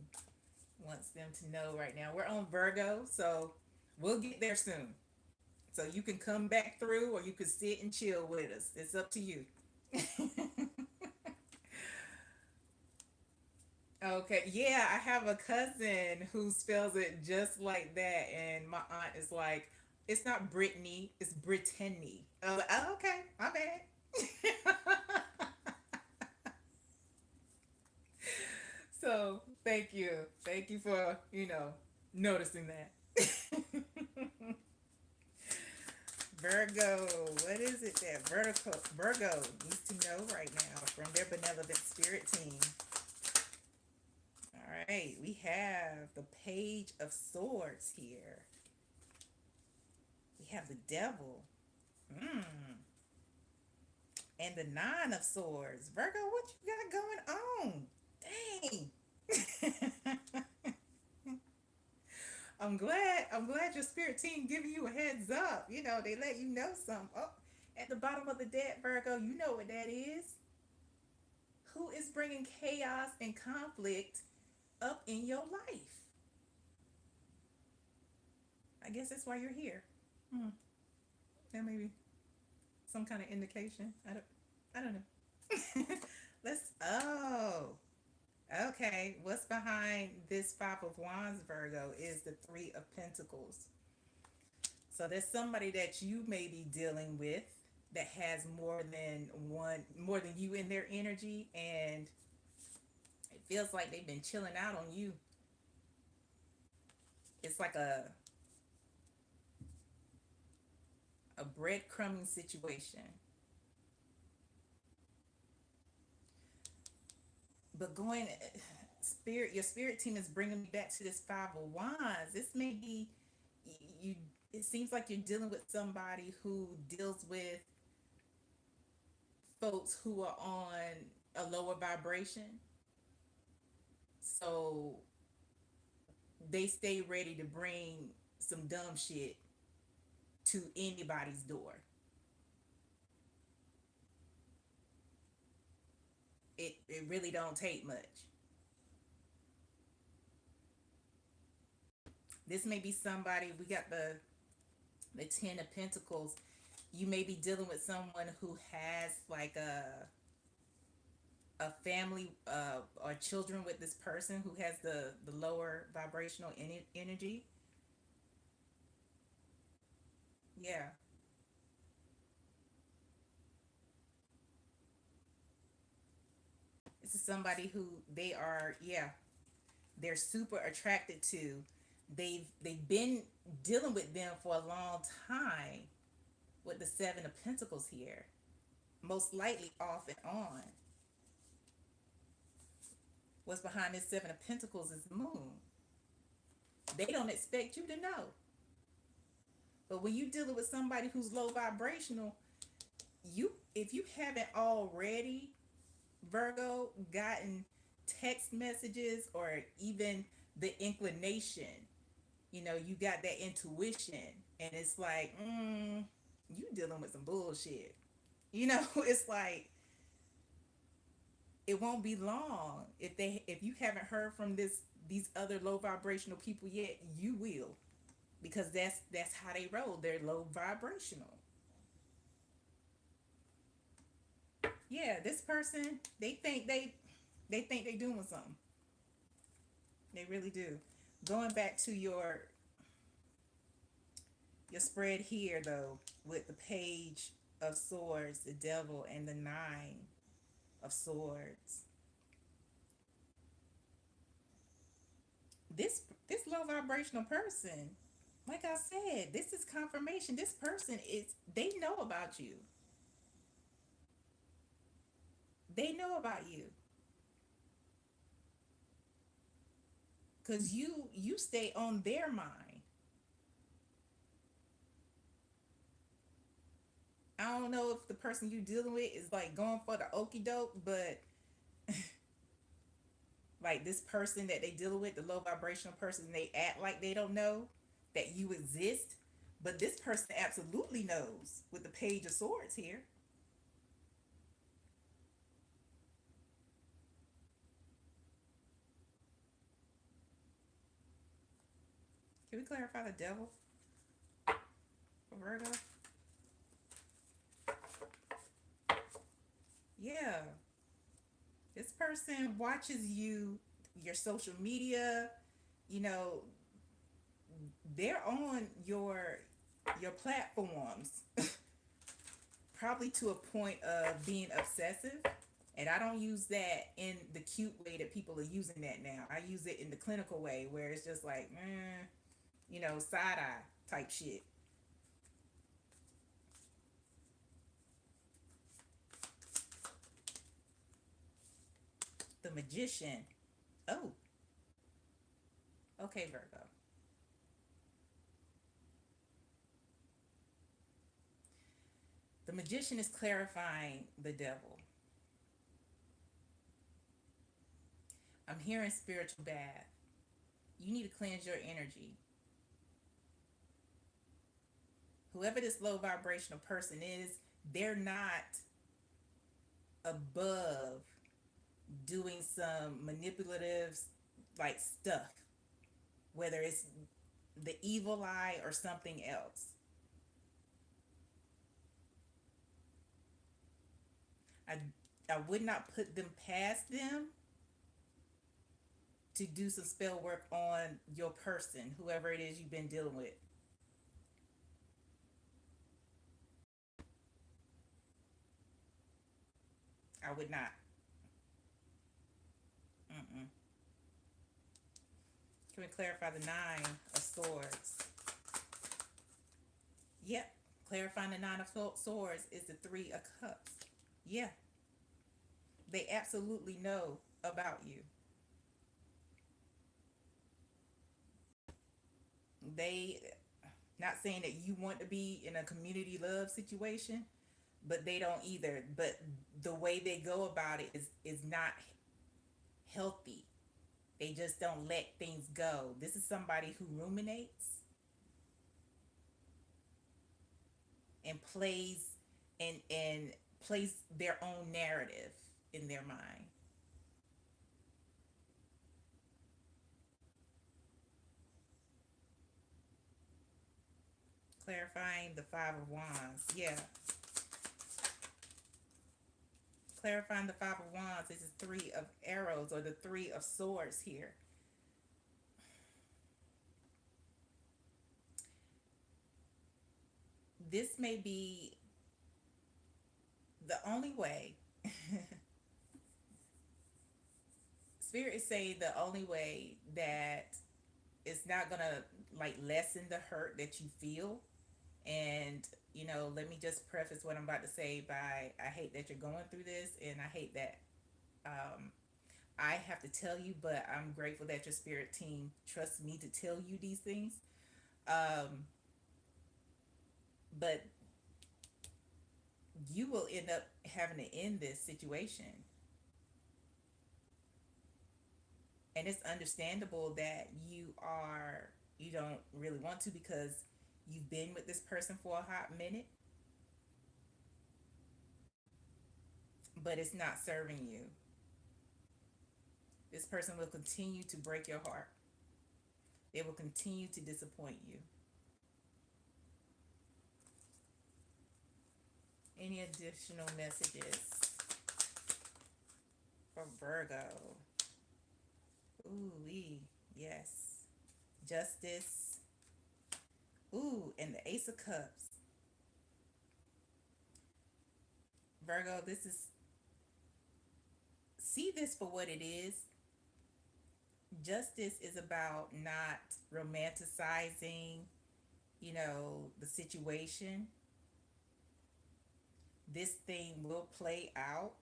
wants them to know right now? We're on Virgo, so we'll get there soon. So you can come back through or you can sit and chill with us. It's up to you. Okay, yeah, I have a cousin who spells it just like that, and my aunt is like, it's not Brittany, it's Brittany. Oh, okay, my bad. So thank you for noticing that. Virgo, what is it that Virgo needs to know right now from their benevolent spirit team? All right, we have the Page of Swords here. We have the Devil. Mm. And the Nine of Swords. Virgo, what you got going on? Dang. I'm glad your spirit team giving you a heads up. They let you know something. Oh, at the bottom of the deck, Virgo, you know what that is. Who is bringing chaos and conflict up in your life? I guess that's why you're here. Hmm. That may be some kind of indication. I don't know. Okay. What's behind this Five of Wands, Virgo, is the Three of Pentacles. So there's somebody that you may be dealing with that has more than you in their energy, and it feels like they've been chilling out on you. It's like a breadcrumbing situation. But your spirit team is bringing me back to this Five of Wands. This may be you. It seems like you're dealing with somebody who deals with folks who are on a lower vibration. So they stay ready to bring some dumb shit to anybody's door. It really don't take much. This may be somebody. We got the Ten of Pentacles. You may be dealing with someone who has like a family or children with this person who has the lower vibrational energy. Yeah, this is somebody who they are, yeah, they're super attracted to. They've been dealing with them for a long time with the 7 of Pentacles here, most likely off and on. What's behind this 7 of Pentacles is the moon. They don't expect you to know. But when you're dealing with somebody who's low vibrational, you if you haven't already, Virgo, gotten text messages or even the inclination, you got that intuition, and it's like, you dealing with some bullshit. It's like it won't be long if you haven't heard from these other low vibrational people yet, you will, because that's how they roll. They're low vibrational. Yeah, this person, they think they doing something. They really do. Going back to your spread here though, with the Page of Swords, the Devil, and the Nine of Swords. This low vibrational person, like I said, this is confirmation. This person is they know about you. They know about you. Cause you stay on their mind. I don't know if the person you dealing with is like going for the okey doke, but like this person that they dealing with, the low vibrational person, they act like they don't know that you exist. But this person absolutely knows with the Page of Swords here. Can we clarify the Devil for Virgo? Yeah. This person watches your social media, you know, they're on your platforms probably to a point of being obsessive. And I don't use that in the cute way that people are using that now. I use it in the clinical way where it's just like, side eye type shit. The Magician. Oh, okay, Virgo. The Magician is clarifying the Devil. I'm hearing spiritual bath. You need to cleanse your energy. Whoever this low vibrational person is, they're not above doing some manipulative like stuff, whether it's the evil eye or something else. I I would not put them past them to do some spell work on your person, whoever it is you've been dealing with. I would not. Mm-mm. Can we clarify the Nine of Swords? Yep. Clarifying the Nine of Swords is the Three of Cups. Yeah. They absolutely know about you. They, not saying that you want to be in a community love situation, but they don't either. But the way they go about it is not healthy. They just don't let things go. This is somebody who ruminates and and plays their own narrative in their mind. Clarifying the Five of Wands. Yeah. Clarifying the Five of Wands is the Three of Arrows or the Three of Swords here. This may be the only way. Spirit is saying the only way that it's not gonna like lessen the hurt that you feel. And let me just preface what I'm about to say by I hate that you're going through this, and I hate that um, I have to tell you, but I'm grateful that your spirit team trusts me to tell you these things. Um, but you will end up having to end this situation. And it's understandable that you don't really want to, because you've been with this person for a hot minute, but it's not serving you. This person will continue to break your heart. They will continue to disappoint you. Any additional messages for Virgo? Ooh, yes. Justice. Ooh, and the Ace of Cups. Virgo, see this for what it is. Justice is about not romanticizing, the situation. This thing will play out,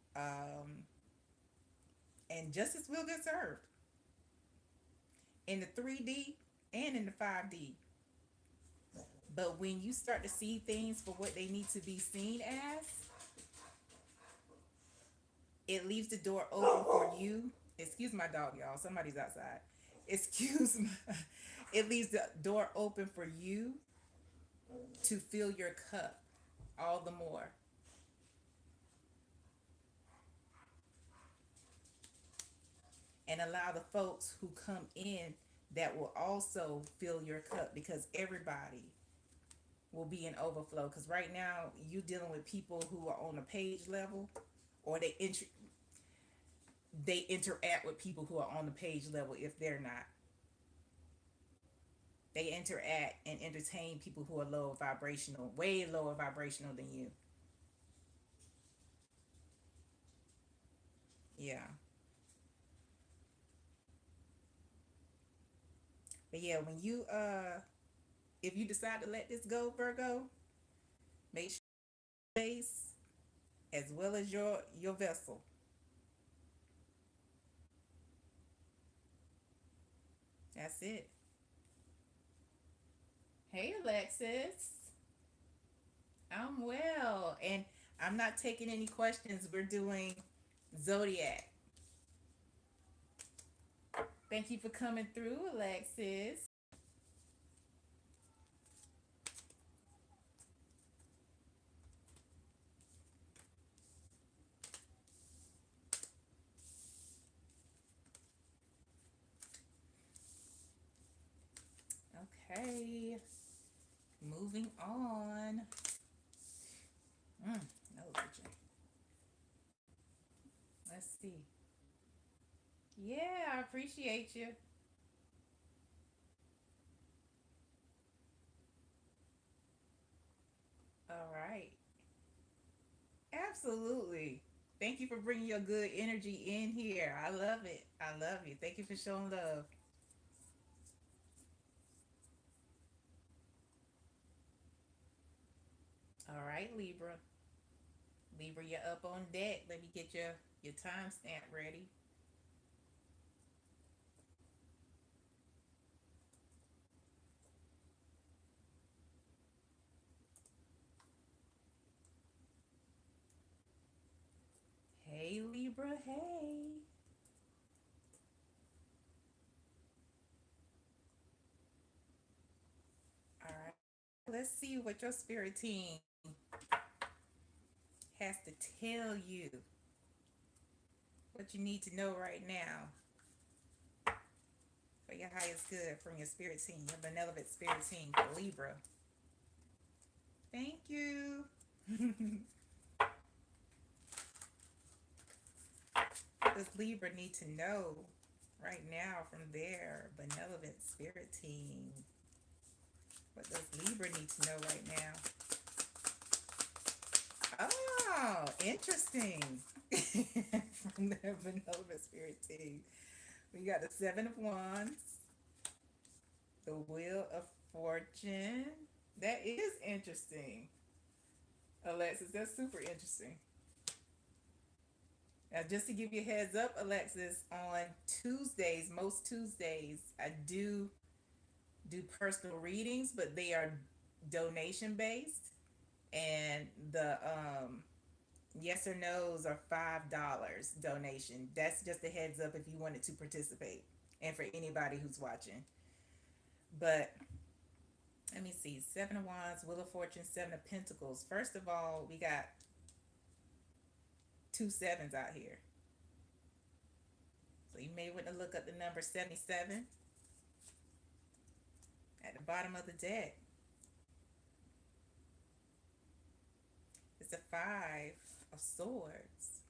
and justice will get served in the 3D and in the 5D. But when you start to see things for what they need to be seen as, it leaves the door open for you. Excuse my dog, y'all. Somebody's outside. Excuse me. It leaves the door open for you to fill your cup all the more. And allow the folks who come in that will also fill your cup, because everybody will be in overflow. Because right now you're dealing with people who are on a page level, or they interact with people who are on the page level. If they're not, they interact and entertain people who are low vibrational, way lower vibrational than you. Yeah. But yeah, when you if you decide to let this go, Virgo, make sure space as well as your vessel. That's it. Hey, Alexis. I'm well, and I'm not taking any questions. We're doing zodiac. Thank you for coming through, Alexis. Okay, moving on. Nose itching. Let's see. Yeah, I appreciate you. All right. Absolutely. Thank you for bringing your good energy in here. I love it. I love you. Thank you for showing love. All right, Libra. Libra, you're up on deck. Let me get your timestamp ready. Hey, Libra. Hey. All right. Let's see what your spirit team has to tell you. What you need to know right now for your highest good from your spirit team, your benevolent spirit team for Libra. Thank you. Does Libra need to know right now from their benevolent spirit team? What does Libra need to know right now? Oh, interesting. From their benevolent spirit team. We got the Seven of Wands, the Wheel of Fortune. That is interesting. Alexis, that's super interesting. Now, just to give you a heads up, Alexis, on Tuesdays, most Tuesdays, I do personal readings, but they are donation based, and the yes or no's are $5 donation. That's just a heads up if you wanted to participate, and for anybody who's watching. But let me see, Seven of Wands, Wheel of Fortune, Seven of Pentacles. First of all, we got two sevens out here. So you may want to look up the number 77 at the bottom of the deck. It's a Five of Swords.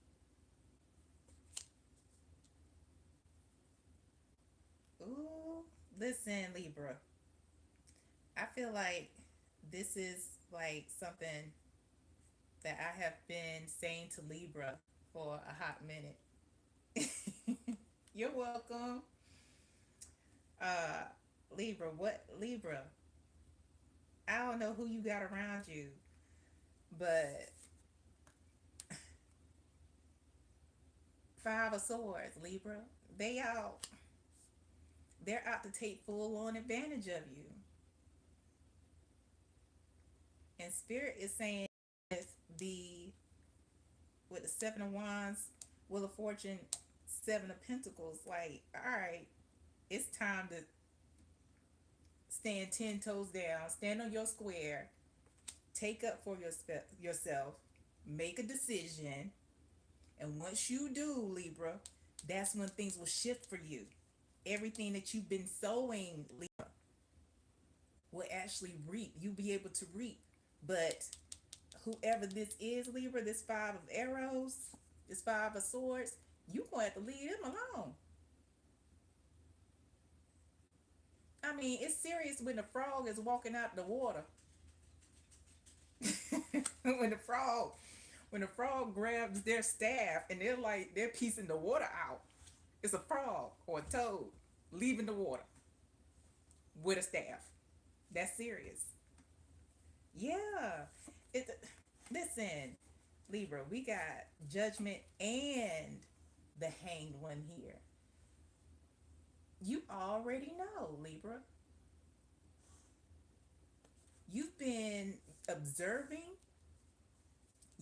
Ooh, listen, Libra. I feel like this is like something that I have been saying to Libra for a hot minute. You're welcome. Uh, Libra? I don't know who you got around you, but Five of Swords, Libra. They out. They're out to take full on advantage of you. And Spirit is saying the with the Seven of Wands, Wheel of Fortune, Seven of Pentacles, like, all right, it's time to stand 10 toes down, stand on your square, take up for yourself, make a decision, and once you do, Libra, that's when things will shift for you. Everything that you've been sowing, Libra, will actually reap. You'll be able to reap. But whoever this is, Libra, this Five of Arrows, this Five of Swords, you're going to have to leave them alone. I mean, it's serious when the frog is walking out the water. when the frog when the frog grabs their staff and they're piecing the water out. It's a frog or a toad leaving the water with a staff. That's serious. Yeah. It listen, Libra, we got Judgment and the Hanged One here. You already know, Libra. You've been observing.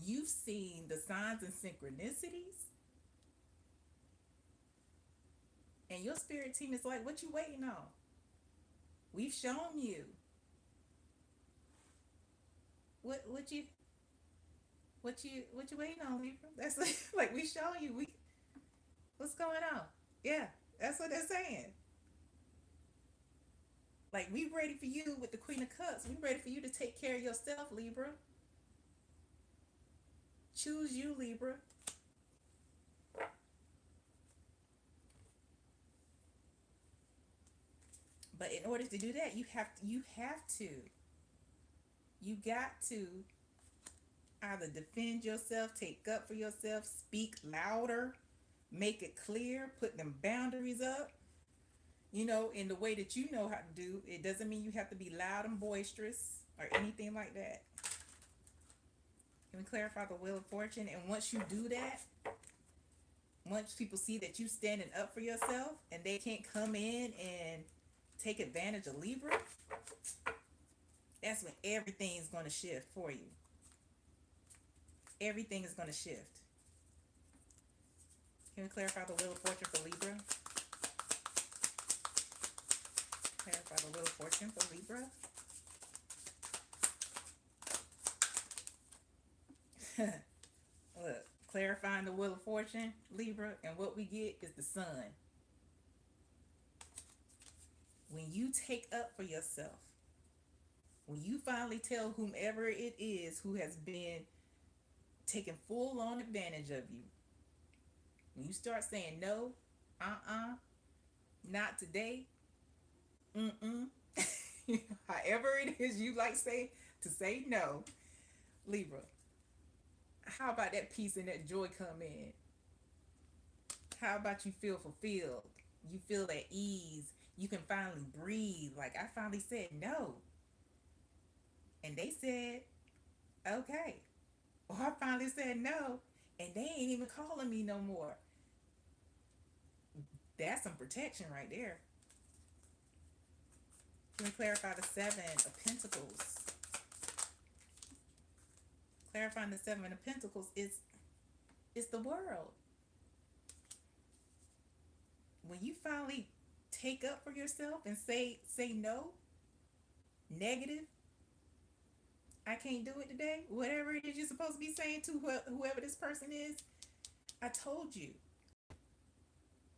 You've seen the signs and synchronicities. And your spirit team is like, what you waiting on? We've shown you. What you waiting on, Libra? That's like we show you. What's going on? Yeah, that's what they're saying. Like, we ready for you with the Queen of Cups. We ready for you to take care of yourself, Libra. Choose you, Libra. But in order to do that, you got to either defend yourself, take up for yourself, speak louder, make it clear, put them boundaries up. In the way that you know how to do. It doesn't mean you have to be loud and boisterous or anything like that. Can we clarify the Wheel of Fortune? And once you do that, once people see that you standing up for yourself and they can't come in and take advantage of Libra, that's when everything's going to shift for you. Everything is going to shift. Can we clarify the Wheel of Fortune for Libra? Clarify the Wheel of Fortune for Libra. Look, clarifying the Wheel of Fortune, Libra, and what we get is the Sun. When you take up for yourself, When you finally tell whomever it is who has been taking full on advantage of you, when you start saying no, uh-uh, not today, mm-mm, however it is you like say to say no, Libra, how about that peace and that joy come in? How about you feel fulfilled? You feel at ease. You can finally breathe. Like, I finally said no. And they said, okay. Or I finally said no. And they ain't even calling me no more. That's some protection right there. Can we clarify the Seven of Pentacles? Clarifying the Seven of Pentacles is the world. When you finally take up for yourself and say no, negative, I can't do it today, whatever it is you're supposed to be saying to whoever this person is, I told you.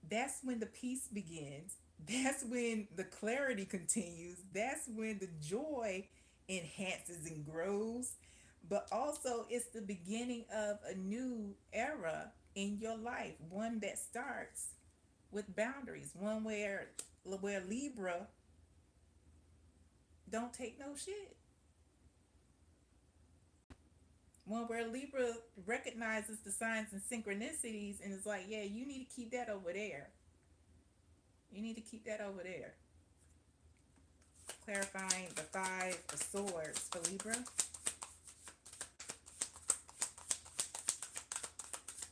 That's when the peace begins. That's when the clarity continues. That's when the joy enhances and grows. But also, it's the beginning of a new era in your life, one that starts with boundaries, one where Libra don't take no shit. One where Libra recognizes the signs and synchronicities and is like, yeah, you need to keep that over there. You need to keep that over there. Clarifying the Five of Swords for Libra.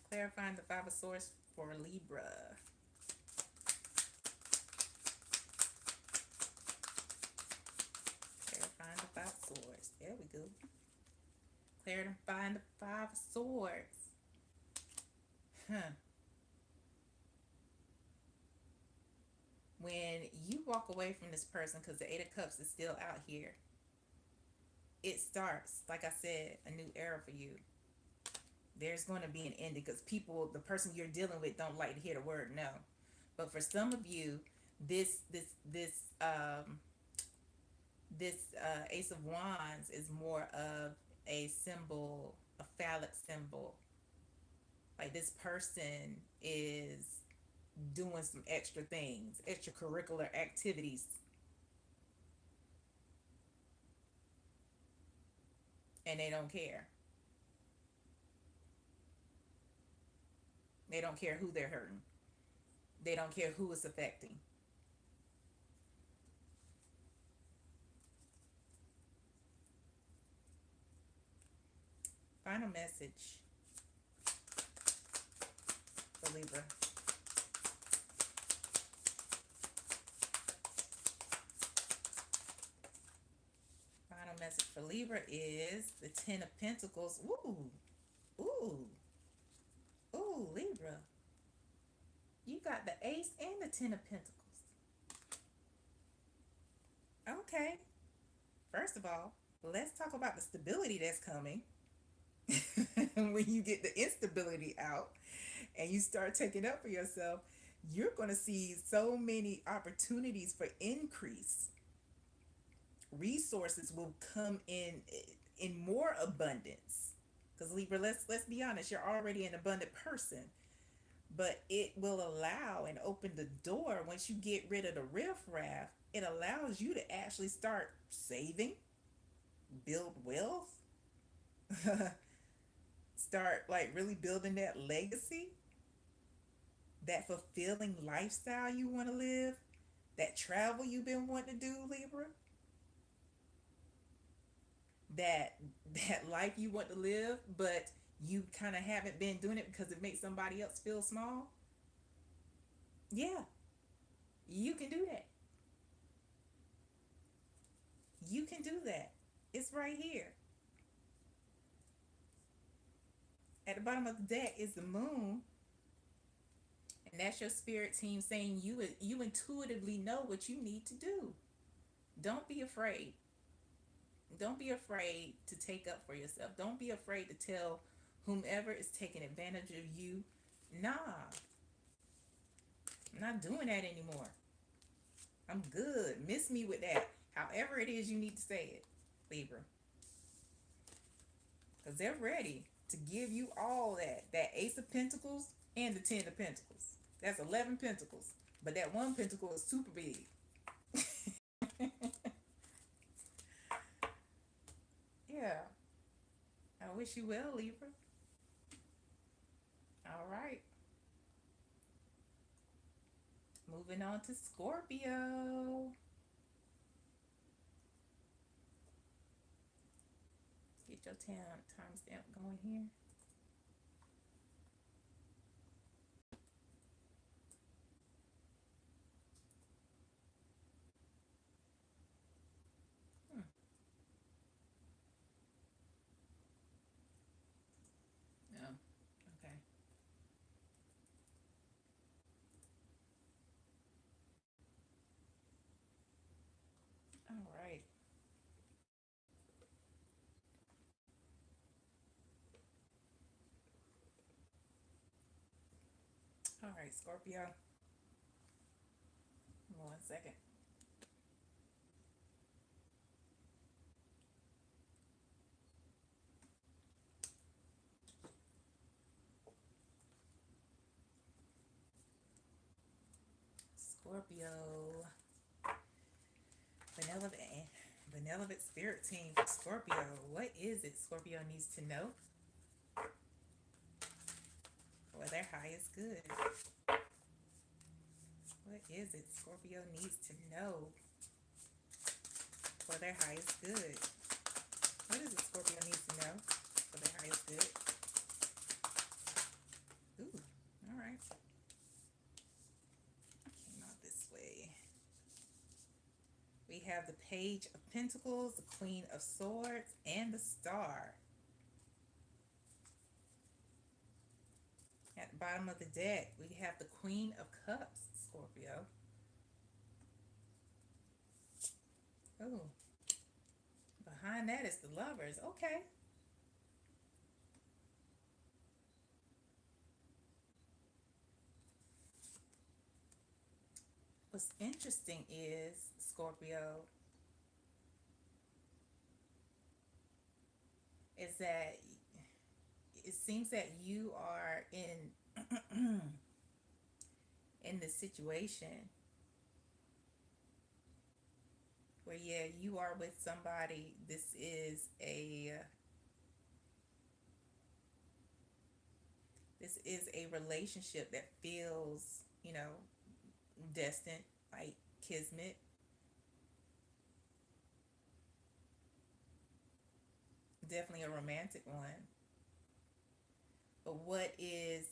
Clarifying the Five of Swords for Libra. Clarifying the Five of Swords. There we go. Clarifying the Five of Swords. When you walk away from this person, because the Eight of Cups is still out here, it starts, like I said, a new era for you. There's going to be an ending, because the person you're dealing with don't like to hear the word no. But for some of you, this Ace of Wands is more of a symbol, a phallic symbol. Like, this person is doing some extra things, extracurricular activities, and they don't care. They don't care who they're hurting. They don't care who it's affecting. Final message for Libra. Final message for Libra is the Ten of Pentacles. Ooh, ooh, ooh, Libra. You got the Ace and the Ten of Pentacles. Okay. First of all, let's talk about the stability that's coming. When you get the instability out and you start taking up for yourself, you're going to see so many opportunities for increase. Resources will come in more abundance, because Libra, let's be honest, you're already an abundant person, but it will allow and open the door. Once you get rid of the riffraff, it allows you to actually start saving, build wealth, start like really building that legacy, that fulfilling lifestyle you want to live, that travel you've been wanting to do, Libra, that life you want to live, but you kind of haven't been doing it because it makes somebody else feel small. Yeah, you can do that. You can do that. It's right here. At the bottom of the deck is the moon, and that's your spirit team saying you intuitively know what you need to do. Don't be afraid. Don't be afraid to take up for yourself. Don't be afraid to tell whomever is taking advantage of you, nah, I'm not doing that anymore. I'm good. Miss me with that. However it is you need to say it. Libra, because they're ready to give you all that Ace of Pentacles and the Ten of Pentacles. That's 11 pentacles, but that one pentacle is super big. Yeah, I wish you well, Libra. All right, moving on to Scorpio. Get your timestamp going here. Hmm. No. Okay. All right. All right, Scorpio. 1 second. Scorpio. Benevolent, benevolent spirit team for Scorpio. What is it Scorpio needs to know for their highest good? What is it Scorpio needs to know for their highest good? What is it Scorpio needs to know for their highest good? Ooh, all right. Came out this way. We have the Page of Pentacles, the Queen of Swords, and the Star. At the bottom of the deck, we have the Queen of Cups, Scorpio. Oh, behind that is the Lovers. Okay. What's interesting is, Scorpio, is that it seems that you are in this situation where, yeah, you are with somebody. This is a relationship that feels, destined, like kismet. Definitely a romantic one. But what is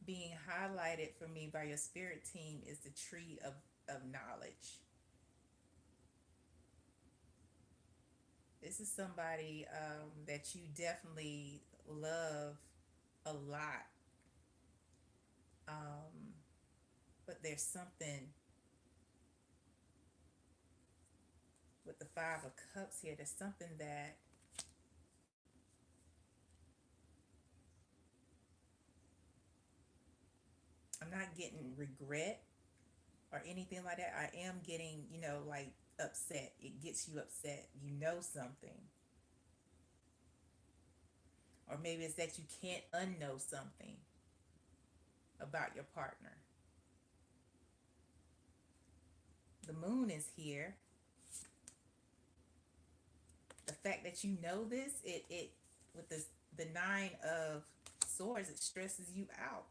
being highlighted for me by your spirit team is the tree of knowledge. This is somebody that you definitely love a lot. Um, but there's something with the Five of Cups here. There's something that I'm not getting regret or anything like that. I am getting, like upset. It gets you upset. You know something. Or maybe it's that you can't unknow something about your partner. The moon is here. The fact that you know this, it with this the nine of swords, it stresses you out.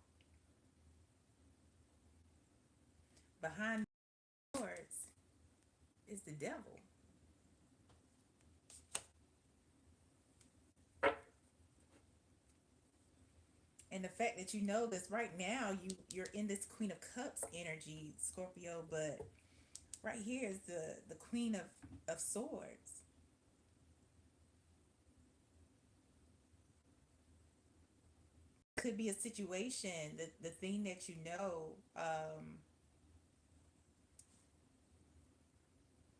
Behind the swords is the devil. And the fact that you know this right now, you're in this Queen of Cups energy, Scorpio, but right here is the Queen of Swords. Could be a situation that the thing that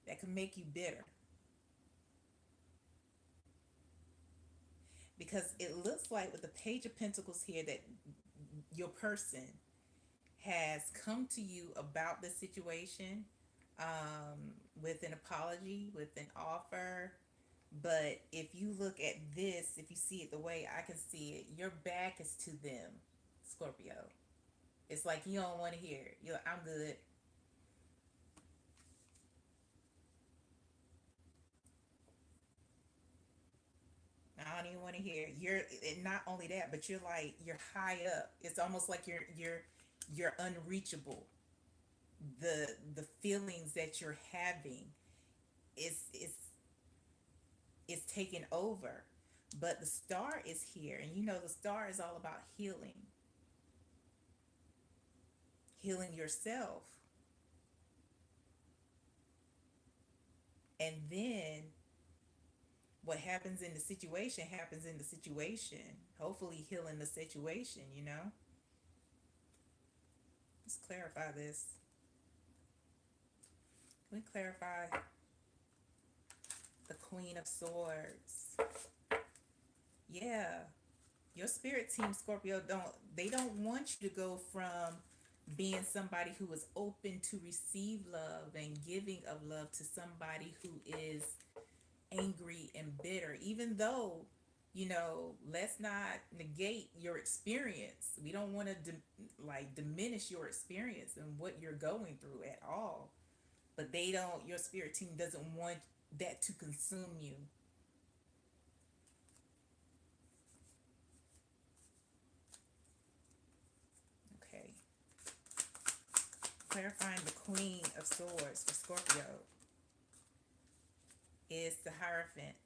that can make you bitter, because it looks like with the Page of Pentacles here that your person has come to you about the situation, with an apology, with an offer. But if you look at this, if you see it the way I can see it, your back is to them, Scorpio. It's like you don't want to hear it. You're like, I'm good. I don't even want to hear it. You're and not only that, but you're like you're high up. It's almost like you're unreachable. The feelings that you're having is is taken over. But the star is here, and you know the star is all about healing, healing yourself, and then what happens in the situation happens in the situation. Hopefully, healing the situation. Let's clarify this. Can we clarify the Queen of Swords? Yeah, your spirit team, Scorpio, don't want you to go from being somebody who is open to receive love and giving of love to somebody who is angry and bitter, even though let's not negate your experience. We don't want to diminish your experience and what you're going through at all. But your spirit team doesn't want that to consume you. Okay, clarifying the Queen of Swords for Scorpio is the Hierophant.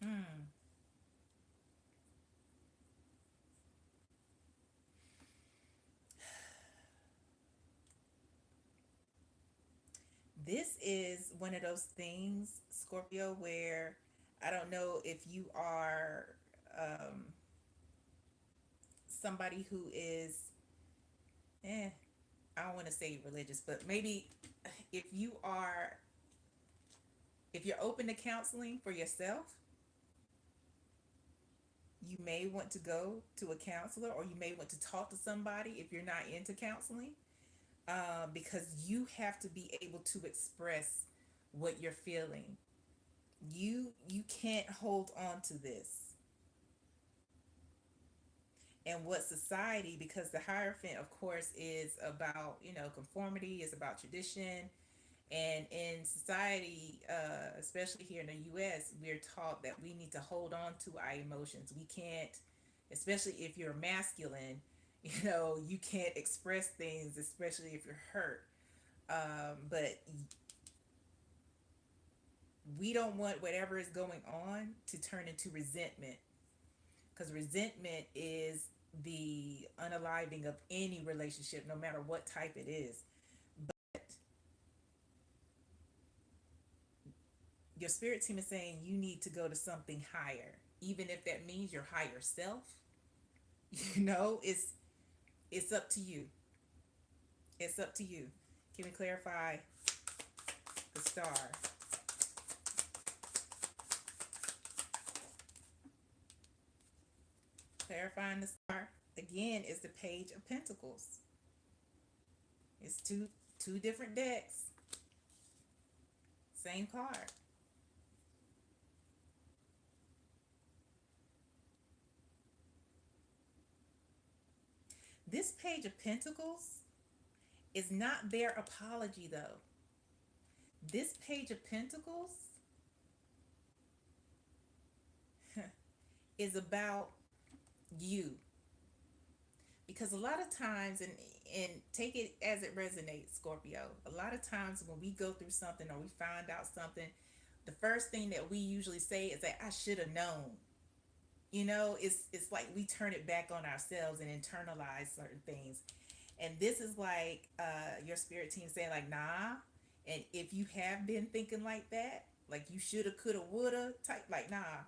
Hmm. This is one of those things, Scorpio, where I don't know if you are um, somebody who is, eh, I don't want to say religious, but maybe if you are, if you're open to counseling for yourself, you may want to go to a counselor, or you may want to talk to somebody if you're not into counseling, because you have to be able to express what you're feeling. You can't hold on to this. And what society, because the Hierophant, of course, is about conformity, is about tradition. And in society, especially here in the U.S., we're taught that we need to hold on to our emotions. We can't, especially if you're masculine, you can't express things, especially if you're hurt. But we don't want whatever is going on to turn into resentment, because resentment is the unaliving of any relationship, no matter what type it is. But your spirit team is saying you need to go to something higher, even if that means your higher self. It's up to you. It's up to you. Can we clarify the star? Clarifying the star again is the Page of Pentacles. It's two different decks, same card. This Page of Pentacles is not their apology, though. This Page of Pentacles is about you. Because a lot of times, and take it as it resonates, Scorpio, a lot of times when we go through something or we find out something, the first thing that we usually say is that I should have known. It's like we turn it back on ourselves and internalize certain things. And this is like your spirit team saying like, nah. And if you have been thinking like that, like you shoulda, coulda, woulda type, like, nah,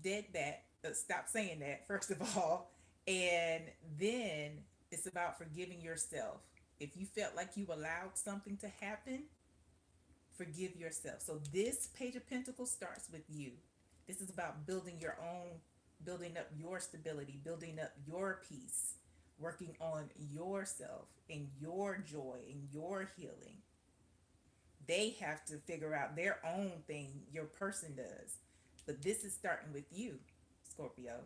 dead that. Stop saying that, first of all. And then it's about forgiving yourself. If you felt like you allowed something to happen, forgive yourself. So this Page of Pentacles starts with you. This is about building your own, building up your stability, building up your peace, working on yourself and your joy and your healing. They have to figure out their own thing. Your person does. But this is starting with you, Scorpio.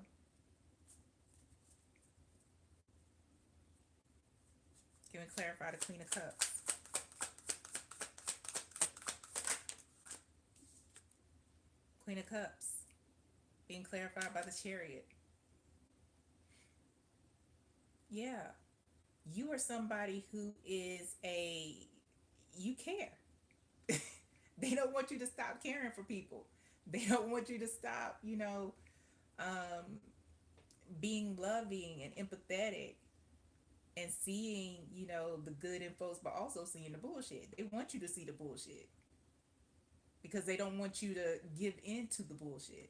Can we clarify the Queen of Cups? Queen of Cups being clarified by the Chariot. Yeah, you are somebody who is a, you care. They don't want you to stop caring for people. They don't want you to stop, um, being loving and empathetic and seeing, the good in folks, but also seeing the bullshit. They want you to see the bullshit because they don't want you to give in to the bullshit.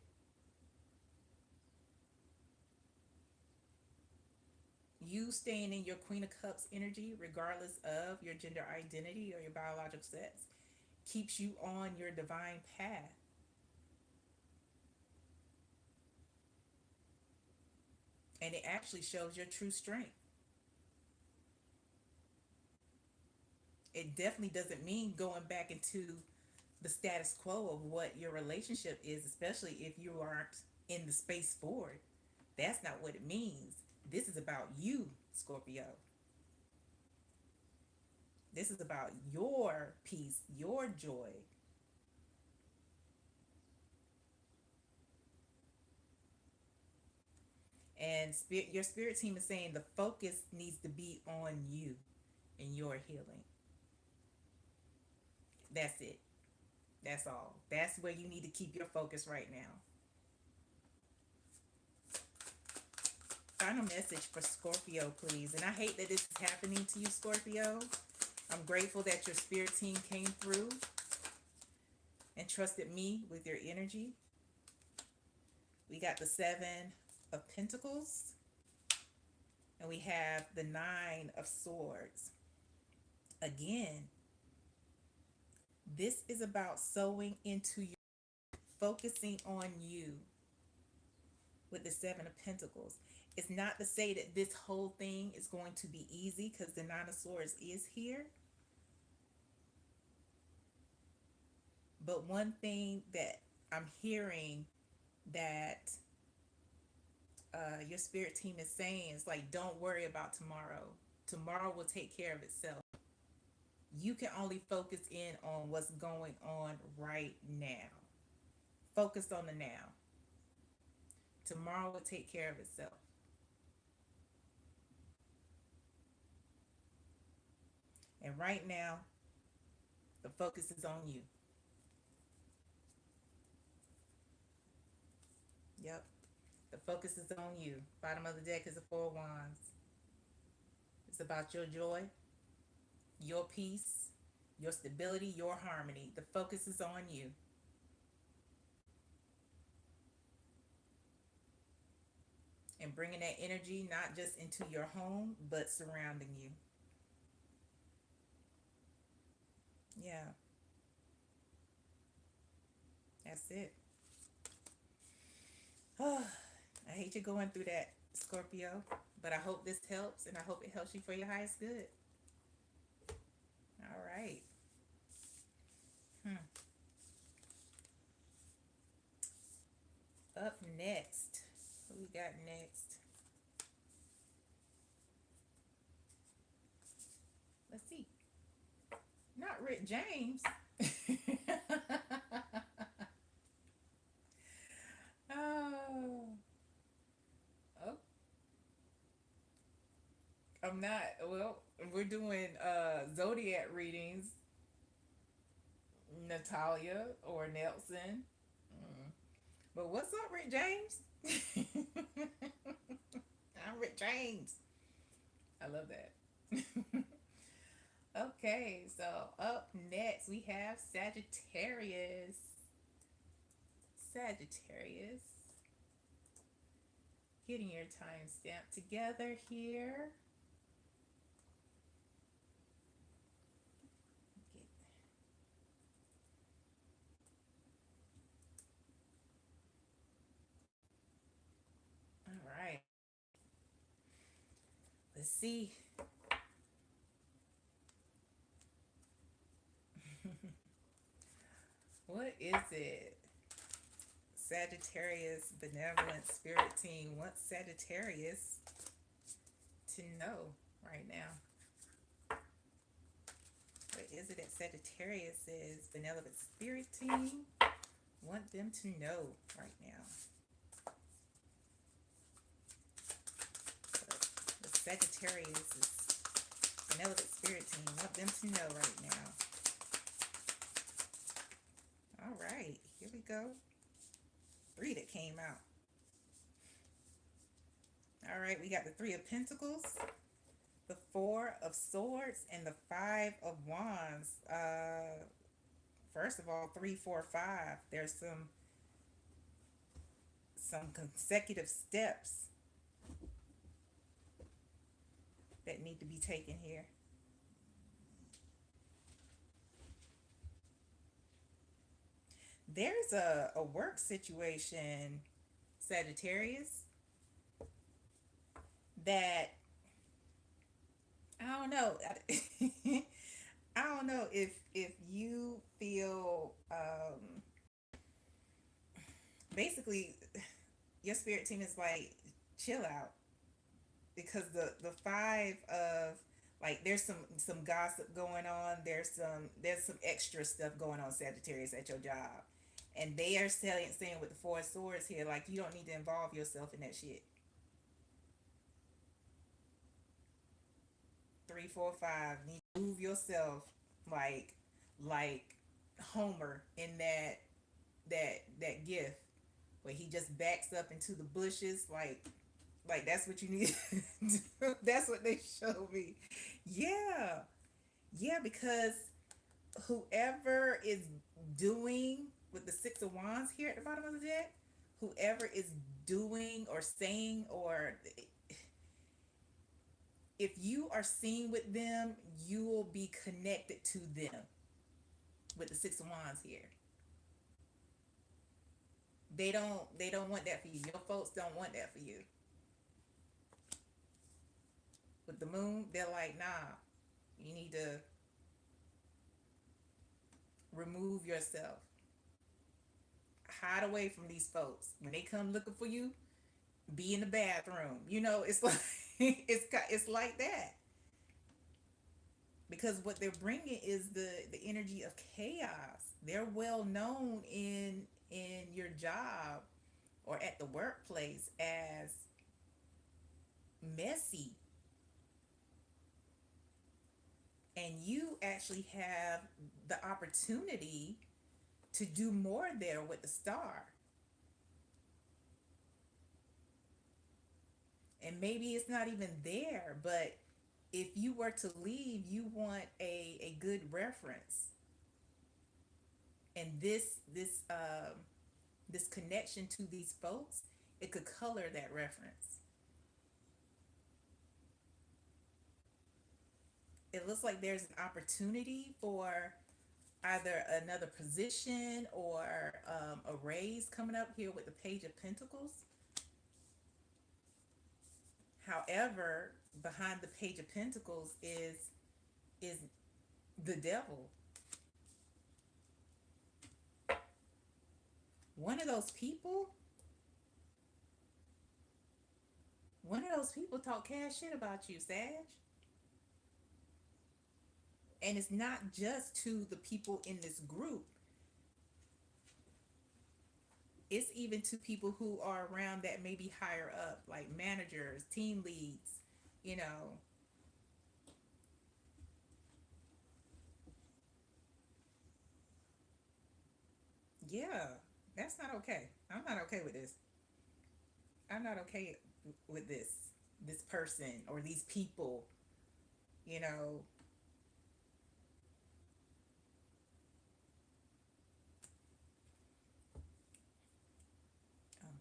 You staying in your Queen of Cups energy, regardless of your gender identity or your biological sex, keeps you on your divine path. And it actually shows your true strength. It definitely doesn't mean going back into the status quo of what your relationship is, especially if you aren't in the space for it. That's not what it means. This is about you, Scorpio. This is about your peace, your joy. And your spirit team is saying the focus needs to be on you and your healing. That's it. That's all. That's where you need to keep your focus right now. Final message for Scorpio, please. And I hate that this is happening to you, Scorpio. I'm grateful that your spirit team came through and trusted me with your energy. We got the Seven of Pentacles, and we have the Nine of Swords. Again, this is about sowing into you, focusing on you with the Seven of Pentacles. It's not to say that this whole thing is going to be easy because the Nine of Swords is here. But one thing that I'm hearing that your spirit team is saying is like, don't worry about tomorrow. Tomorrow will take care of itself. You can only focus in on what's going on right now. Focus on the now. Tomorrow will take care of itself. And right now, the focus is on you. Yep. The focus is on you. Bottom of the deck is the Four of Wands. It's about your joy, your peace, your stability, your harmony. The focus is on you. And bringing that energy not just into your home, but surrounding you. Yeah, that's it. Oh, I hate you going through that, Scorpio, but I hope this helps and I hope it helps you for your highest good. All right. Hmm. Up next, who we got next? Let's see. Not Rick James. Oh, oh, I'm not. Well, we're doing zodiac readings. Natalia or Nelson. Mm. But what's up, Rick James? I'm Rick James. I love that. Okay, so up next we have Sagittarius. Sagittarius. Getting your timestamp together here. All right. Let's see. What is it? Sagittarius benevolent spirit team wants Sagittarius to know right now. What is it that Sagittarius' benevolent spirit team want them to know right now? The Sagittarius' benevolent spirit team want them to know right now. All right, here we go. 3 that came out. All right, we got the 3 of Pentacles, the 4 of Swords, and the 5 of Wands. First of all, 3, 4, 5. There's some consecutive steps that need to be taken here. There's a work situation, Sagittarius, that I don't know. I don't know if you feel basically your spirit team is like chill out, because the 5 of, like, there's some gossip going on. There's some extra stuff going on, Sagittarius, at your job, and they are saying with the 4 of Swords here, like, you don't need to involve yourself in that shit. 3, 4, 5. Need to move yourself like Homer in that gift where he just backs up into the bushes, like that's what you need to do. That's what they showed me. Yeah. Yeah, because whoever is doing, with the 6 of Wands here at the bottom of the deck, whoever is doing or saying, or if you are seen with them, you will be connected to them with the 6 of Wands here. They don't want that for you. Your folks don't want that for you. With the Moon, they're like, nah, you need to remove yourself. Hide away from these folks. When they come looking for you, be in the bathroom. It's like it's like that. Because what they're bringing is the energy of chaos. They're well known in your job or at the workplace as messy. And you actually have the opportunity to do more there with the Star. And maybe it's not even there, but if you were to leave, you want a good reference. And this connection to these folks, it could color that reference. It looks like there's an opportunity for either another position or a raise coming up here with the Page of Pentacles. However, behind the Page of Pentacles is the Devil. One of those people talk cash shit about you, Sag. And it's not just to the people in this group. It's even to people who are around that may be higher up, like managers, team leads, Yeah, that's not okay. I'm not okay with this. I'm not okay with this person or these people, you know. Um,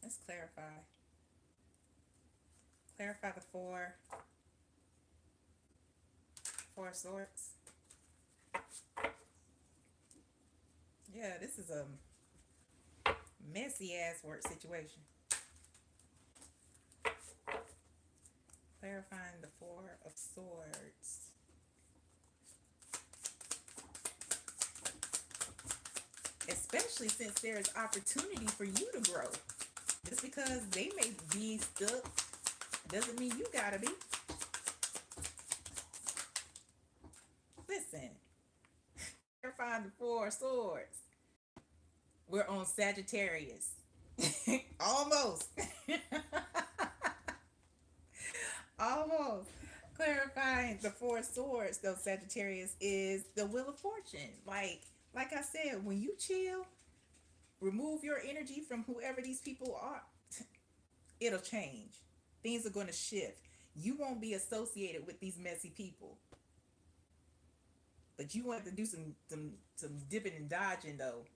let's clarify. Clarify the four swords. Yeah, this is a messy ass work situation. Clarifying the 4 of Swords. especially since there is opportunity for you to grow. Just because they may be stuck doesn't mean you gotta be. Listen, clarifying the Four of Swords. We're on Sagittarius. Almost. Almost. Clarifying the Four of Swords, though, Sagittarius, is the Wheel of Fortune. Like I said, when you chill, remove your energy from whoever these people are, it'll change. Things are going to shift. You won't be associated with these messy people. But you want to do some dipping and dodging, though.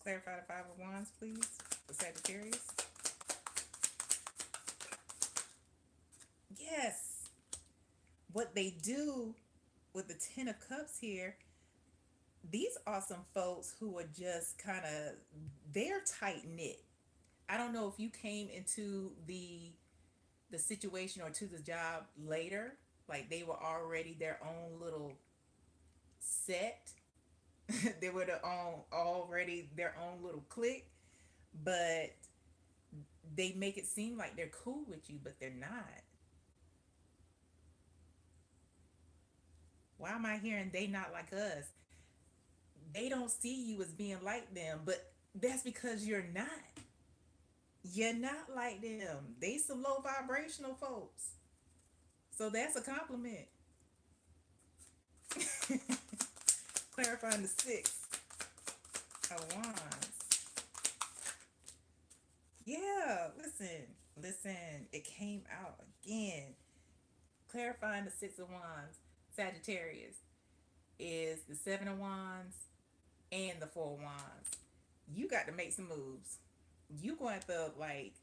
Clarify the Five of Wands, please, for Sagittarius. Yes. What they do with the Ten of Cups here, these are some folks who are just kind of, they're tight knit. I don't know if you came into the situation or to the job later, like they were already their own little set. They were already their own little clique, but they make it seem like they're cool with you, but they're not. Why am I hearing they not like us? They don't see you as being like them, but that's because you're not. You're not like them. They some low vibrational folks. So that's a compliment. Clarifying the Six of Wands. Yeah, listen. It came out again. Clarifying the Six of Wands, Sagittarius, is the Seven of Wands and the Four of Wands. You got to make some moves. You going to like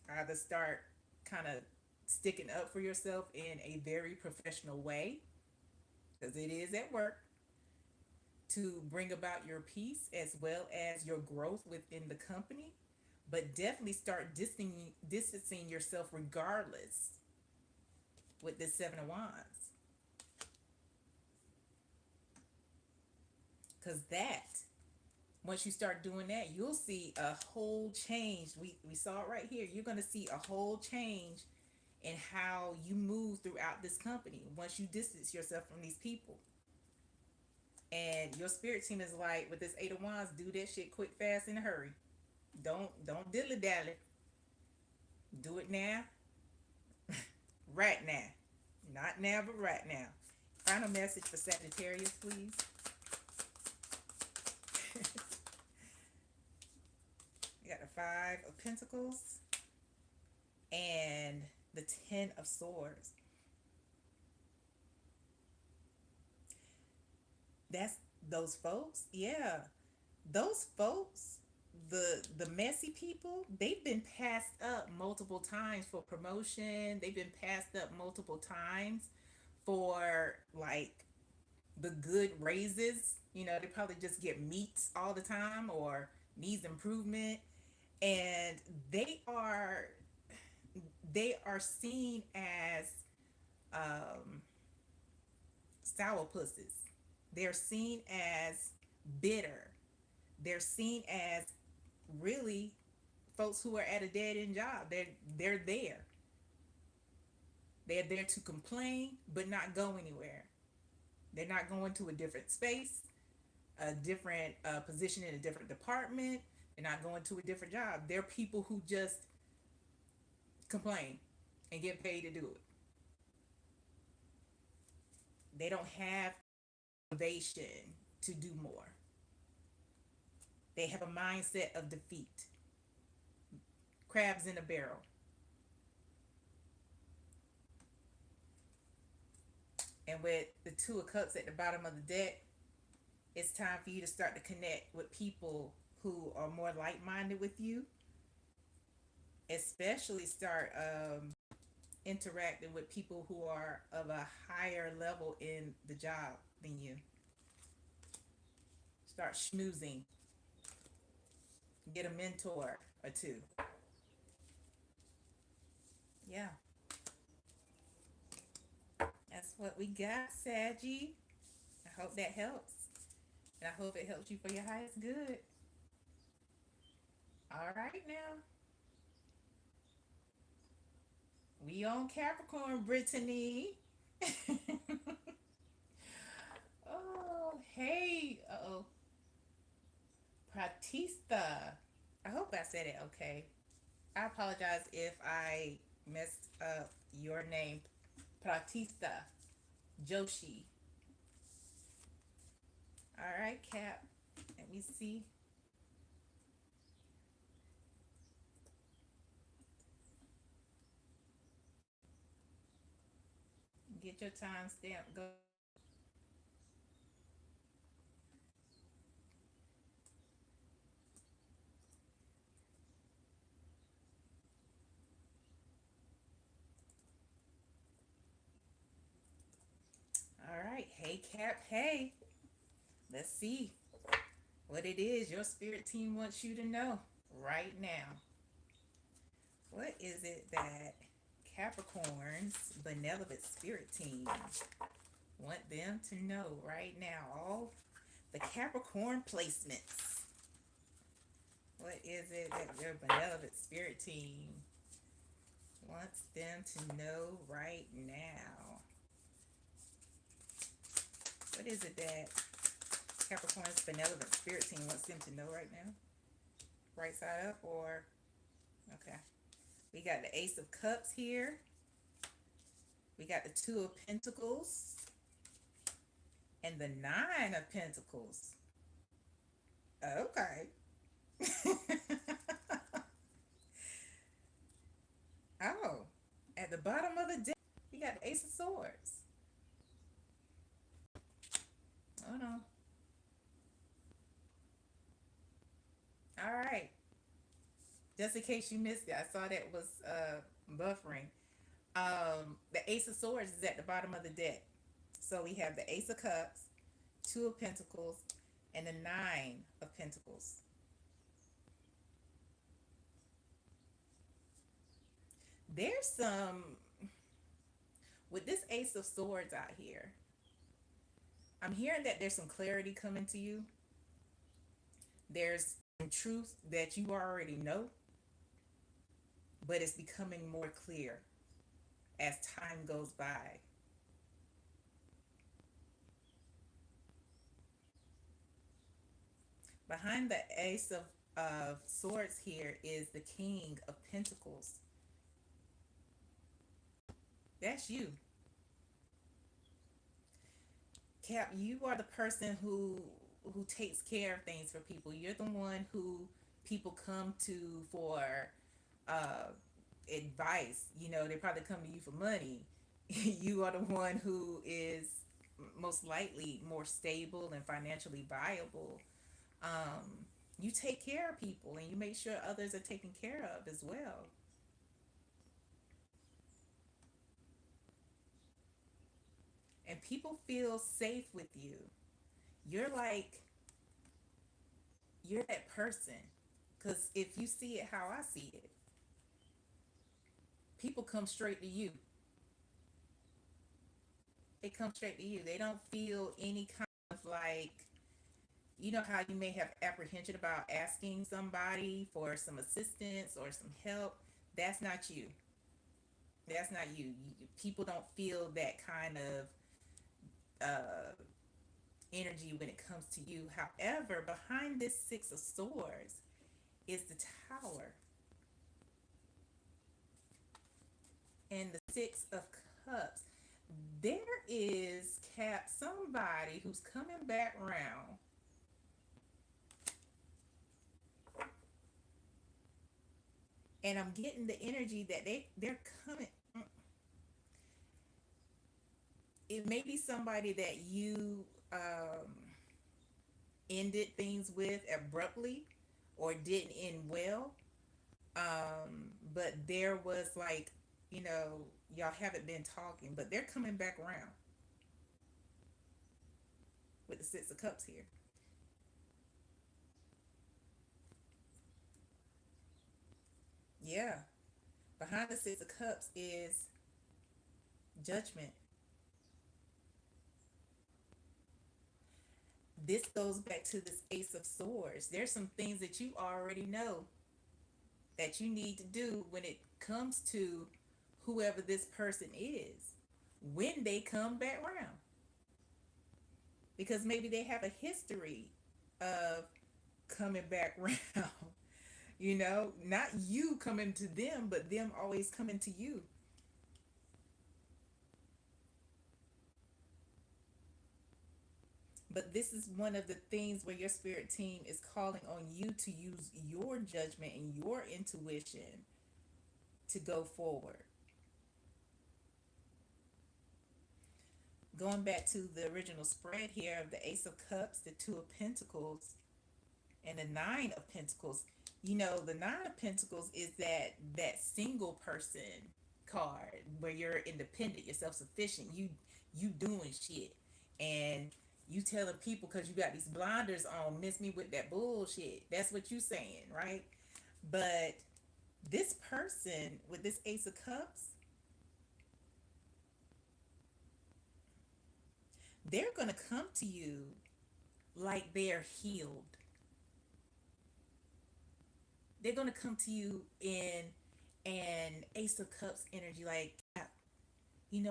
either start kind of sticking up for yourself in a very professional way, because it is at work, to bring about your peace as well as your growth within the company, but definitely start distancing yourself regardless with this Seven of Wands. Because once you start doing that, you'll see a whole change. We saw it right here. You're going to see a whole change in how you move throughout this company once you distance yourself from these people. And your spirit team is like, with this Eight of Wands, do that shit quick, fast, in a hurry. Don't dilly dally. Do it now. Right now. Not now, but right now. Final message for Sagittarius, please. We got the Five of Pentacles and the Ten of Swords. That's those folks. Yeah. Those folks, the messy people, they've been passed up multiple times for promotion. They've been passed up multiple times for like the good raises. They probably just get meets all the time or needs improvement. And they are seen as sour pussies. They're seen as bitter. They're seen as really folks who are at a dead end job. They're there. They're there to complain but not go anywhere. They're not going to a different space, a different position in a different department. They're not going to a different job. They're people who just complain and get paid to do it. They don't have motivation to do more. They have a mindset of defeat. Crabs in a barrel. And with the Two of Cups at the bottom of the deck, it's time for you to start to connect with people who are more like-minded with you. Especially start interacting with people who are of a higher level in the job than you. Start schmoozing. Get a mentor or two. Yeah. That's what we got, Saggy. I I hope that helps. And I hope it helps you for your highest good. All right, now. We on Capricorn, Brittany. Oh, hey. Uh-oh. Pratista. I hope I said it okay. I apologize if I messed up your name. Pratista. Joshi. All right, Cap. Let me see. Get your timestamp. Go. All right. Hey, Cap. Hey. Let's see what it is your spirit team wants you to know right now. What is it that Capricorn's benevolent spirit team want them to know right now? All the Capricorn placements. What is it that their benevolent spirit team wants them to know right now? What is it that Capricorn's benevolent spirit team wants them to know right now? Right side up or okay. We got the Ace of Cups here. We got the Two of Pentacles and the Nine of Pentacles. Okay. Oh, at the bottom of the deck, we got the Ace of Swords. Oh no. All right. Just in case you missed it, I saw that was buffering. The Ace of Swords is at the bottom of the deck. So we have the Ace of Cups, Two of Pentacles, and the Nine of Pentacles. There's some, with this Ace of Swords out here, I'm hearing that there's some clarity coming to you. There's some truth that you already know, but it's becoming more clear as time goes by. Behind the Ace of Swords here is the King of Pentacles. That's you. Cap, you are the person who takes care of things for people. You're the one who people come to for uh, advice. You know, they probably come to you for money. You are the one who is most likely more stable and financially viable. You take care of people and you make sure others are taken care of as well. And people feel safe with you. You're like, you're that person. Because if you see it how I see it, people come straight to you. They come straight to you. They don't feel any kind of like, you know how you may have apprehension about asking somebody for some assistance or some help. That's not you. That's not you. People don't feel that kind of energy when it comes to you. However, behind this Six of Swords is the Tower and the Six of Cups. There is Cap, somebody who's coming back around. And I'm getting the energy that they're coming. It may be somebody that you ended things with abruptly or didn't end well. But there was like, you know, y'all haven't been talking, but they're coming back around with the Six of Cups here. Yeah. Behind the Six of Cups is Judgment. This goes back to this Ace of Swords. There's some things that you already know that you need to do when it comes to whoever this person is when they come back around. Because maybe they have a history of coming back around. Not you coming to them, but them always coming to you. But this is one of the things where your spirit team is calling on you to use your judgment and your intuition to go forward. Going back to the original spread here of the Ace of Cups, the Two of Pentacles, and the Nine of Pentacles. The Nine of Pentacles is that single person card where you're independent, you're self-sufficient, you doing shit, and you telling people because you got these blinders on, miss me with that bullshit. That's what you saying, right? But this person with this Ace of Cups, they're going to come to you like they're healed. They're going to come to you in an Ace of Cups energy, like,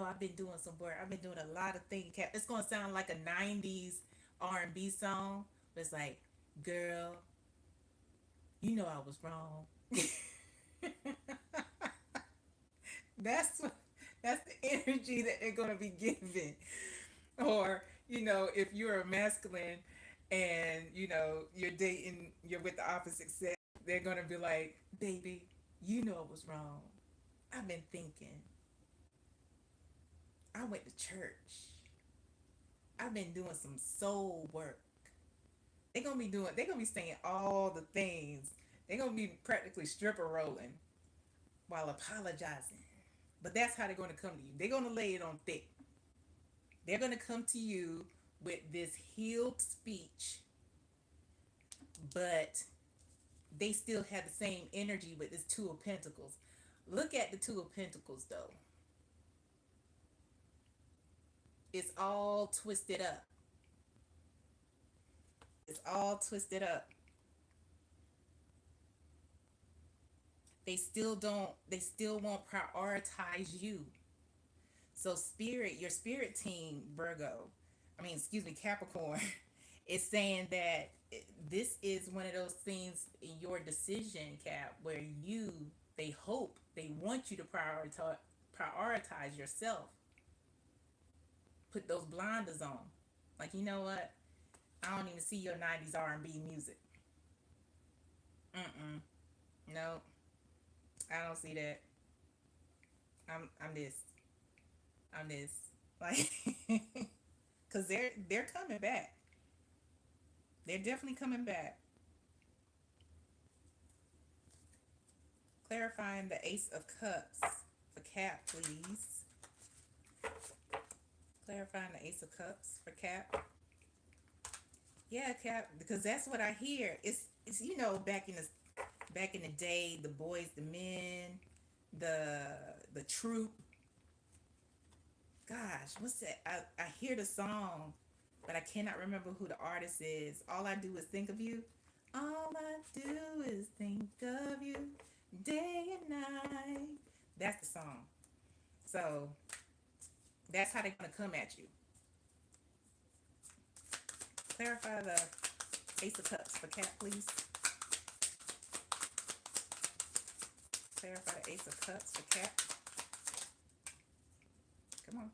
I've been doing some work. I've been doing a lot of things. It's going to sound like a 90s R&B song, but it's like, girl, I was wrong. That's the energy that they're going to be giving. Or, if you're a masculine and, you're with the opposite sex, they're going to be like, baby, I was wrong. I've been thinking. I went to church. I've been doing some soul work. They're gonna be saying all the things. They're gonna be practically stripper rolling while apologizing. But that's how they're gonna come to you. They're gonna lay it on thick. They're gonna come to you with this healed speech, but they still have the same energy with this Two of Pentacles. Look at the Two of Pentacles though. It's all twisted up. It's all twisted up. They still won't prioritize you. So your spirit team, Virgo, excuse me, Capricorn, is saying that this is one of those things in your decision, Cap, where they want you to prioritize yourself. Put those blinders on. Like, you know what? I don't even see your 90s R&B music. Mm-mm. No, I don't see that. I'm this. I'm this. Like, because they're coming back. They're definitely coming back. Clarifying the Ace of Cups for Cap, please. Clarifying the Ace of Cups for Cap. Yeah, Cap, because that's what I hear. It's back in the day, the Boys, the Men, the Troop. Gosh, what's that? I hear the song, but I cannot remember who the artist is. All I do is think of you. All I do is think of you day and night. That's the song. So that's how they're gonna come at you. Clarify the Ace of Cups for Cat, please. Clarify the Ace of Cups for Cat. Come on.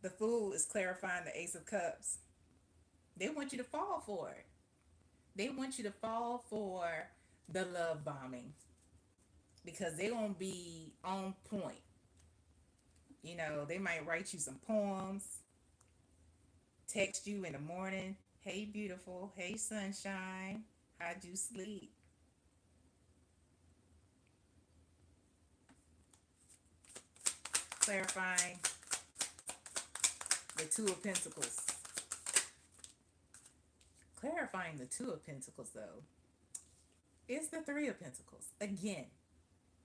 The Fool is clarifying the Ace of Cups. They want you to fall for it. They want you to fall for the love bombing because they're going to be on point. They might write you some poems, text you in the morning, hey beautiful, hey sunshine, how'd you sleep? Clarifying the Two of Pentacles. Clarifying the Two of Pentacles, though, is the Three of Pentacles. Again,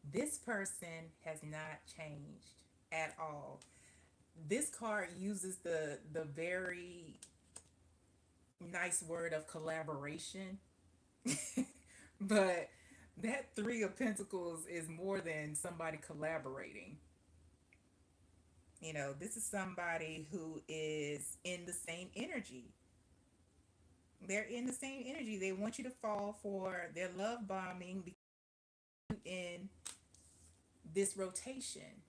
this person has not changed at all. this card uses the very nice word of collaboration, but that Three of Pentacles is more than somebody collaborating. This is somebody who is in the same energy. They're in the same energy. They want you to fall for their love bombing because in this rotation.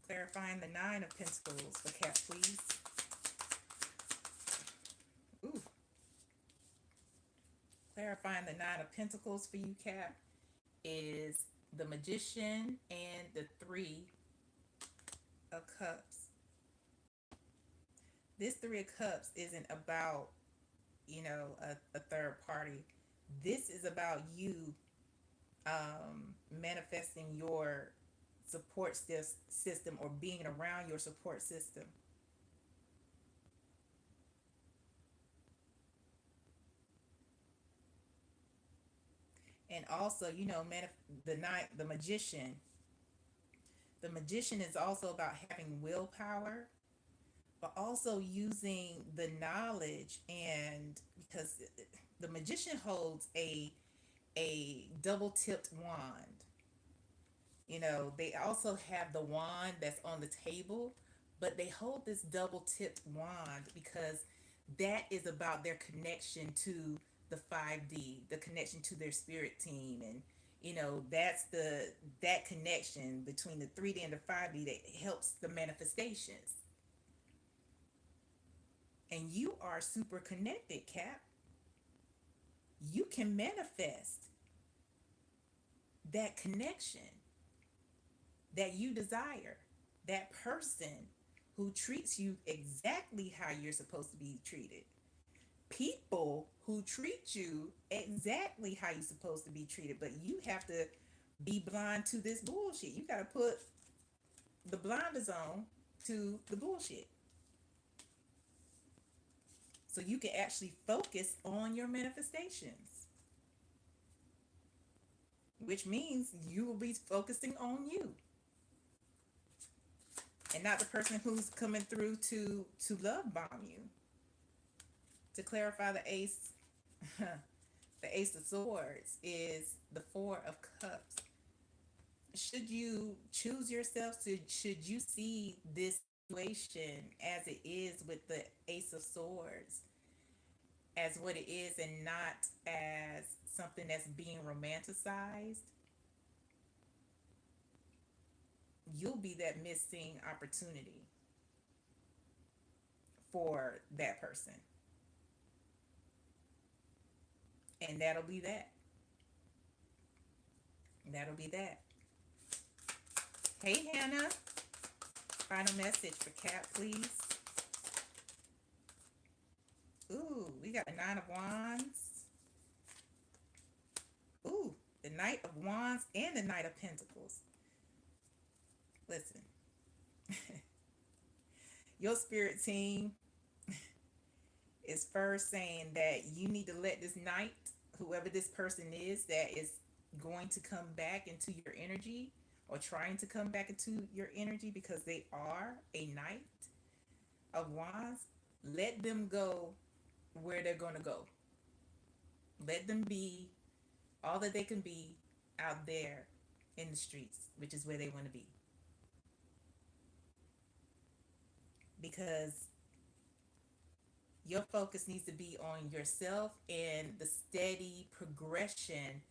Clarifying the Nine of Pentacles for Cat, please. Ooh. Clarifying the Nine of Pentacles for you, Cap, is the Magician and the Three of Cups. This Three of Cups isn't about, a third party. This is about you manifesting your support system or being around your support system. And also, the magician. The magician is also about having willpower, but also using the knowledge, and because the magician holds a double tipped wand. They also have the wand that's on the table, but they hold this double tipped wand because that is about their connection to the 5D, the connection to their spirit team. And that's that connection between the 3D and the 5D that helps the manifestations. And you are super connected, Cap. You can manifest that connection that you desire, that person who treats you exactly how you're supposed to be treated, people who treat you exactly how you're supposed to be treated, but you have to be blind to this bullshit. You got to put the blinders on to the bullshit so you can actually focus on your manifestations, which means you will be focusing on you and not the person who's coming through to love bomb you. To clarify the ace, the Ace of Swords is the Four of Cups. Should you choose yourself, should you see this situation as it is with the Ace of Swords, as what it is and not as something that's being romanticized, you'll be that missing opportunity for that person. And that'll be that. That'll be that. Hey, Hannah. Final message for Cap, please. Ooh, we got the Nine of Wands. Ooh, the Knight of Wands and the Knight of Pentacles. Listen. Your spirit team is first saying that you need to let this knight, whoever this person is that is going to come back into your energy or trying to come back into your energy, because they are a Knight of Wands, let them go where they're going to go. Let them be all that they can be out there in the streets, which is where they want to be. Because your focus needs to be on yourself and the steady progression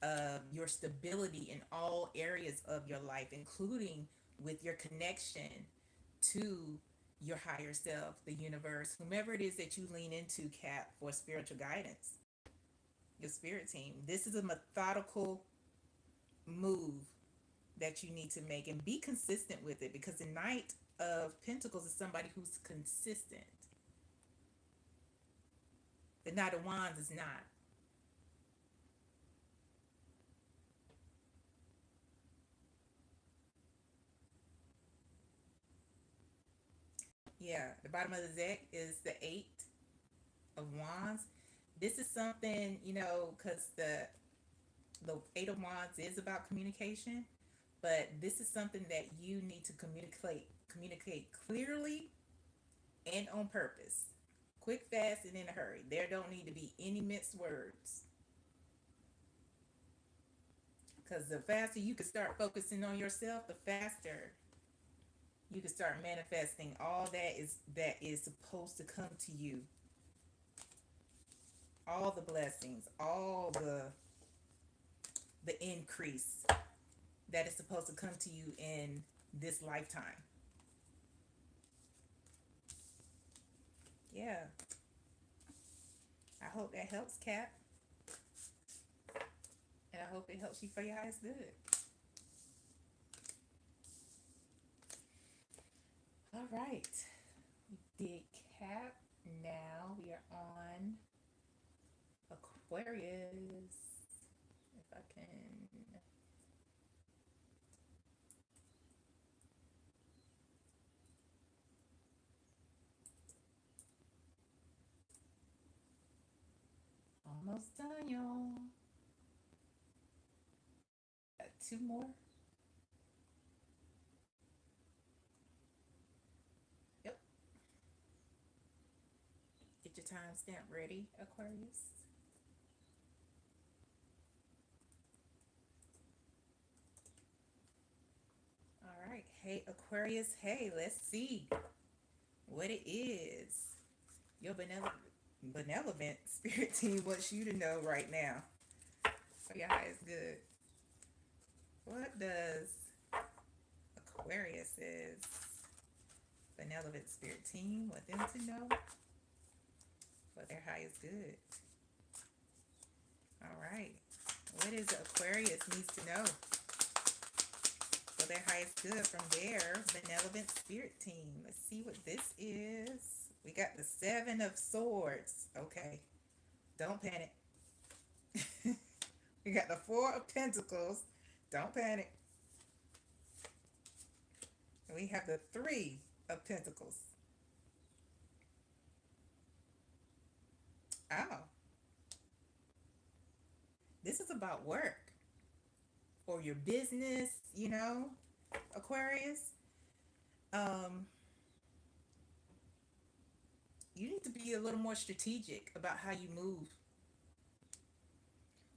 of your stability in all areas of your life, including with your connection to your higher self, the universe, whomever it is that you lean into, Cap, for spiritual guidance. Your spirit team. This is a methodical move that you need to make, and be consistent with it, because the Knight of Pentacles is somebody who's consistent. The Knight of Wands is not. Yeah, the bottom of the deck is the Eight of Wands. This is something, because the Eight of Wands is about communication, But this is something that you need to communicate clearly and on purpose. Quick, fast, and in a hurry. There don't need to be any mixed words. Because the faster you can start focusing on yourself, the faster you can start manifesting all that is supposed to come to you. All the blessings, all the increase that is supposed to come to you in this lifetime. Yeah. I hope that helps, Cap. And I hope it helps you for your highest good. All right. We did Cap. Now we are on Aquarius. If I can. Almost done, y'all. Got two more. Yep. Get your timestamp ready, Aquarius. All right. Hey, Aquarius. Hey, let's see what it is. Your benevolent spirit team wants you to know right now. For your highest good. What does Aquarius's benevolent spirit team want them to know for their highest good? All right. What is Aquarius needs to know for their highest good from their benevolent spirit team? Let's see what this is. We got the Seven of Swords. Okay. Don't panic. We got the Four of Pentacles. Don't panic. And we have the Three of Pentacles. Oh. This is about work or your business, Aquarius. Um, you need to be a little more strategic about how you move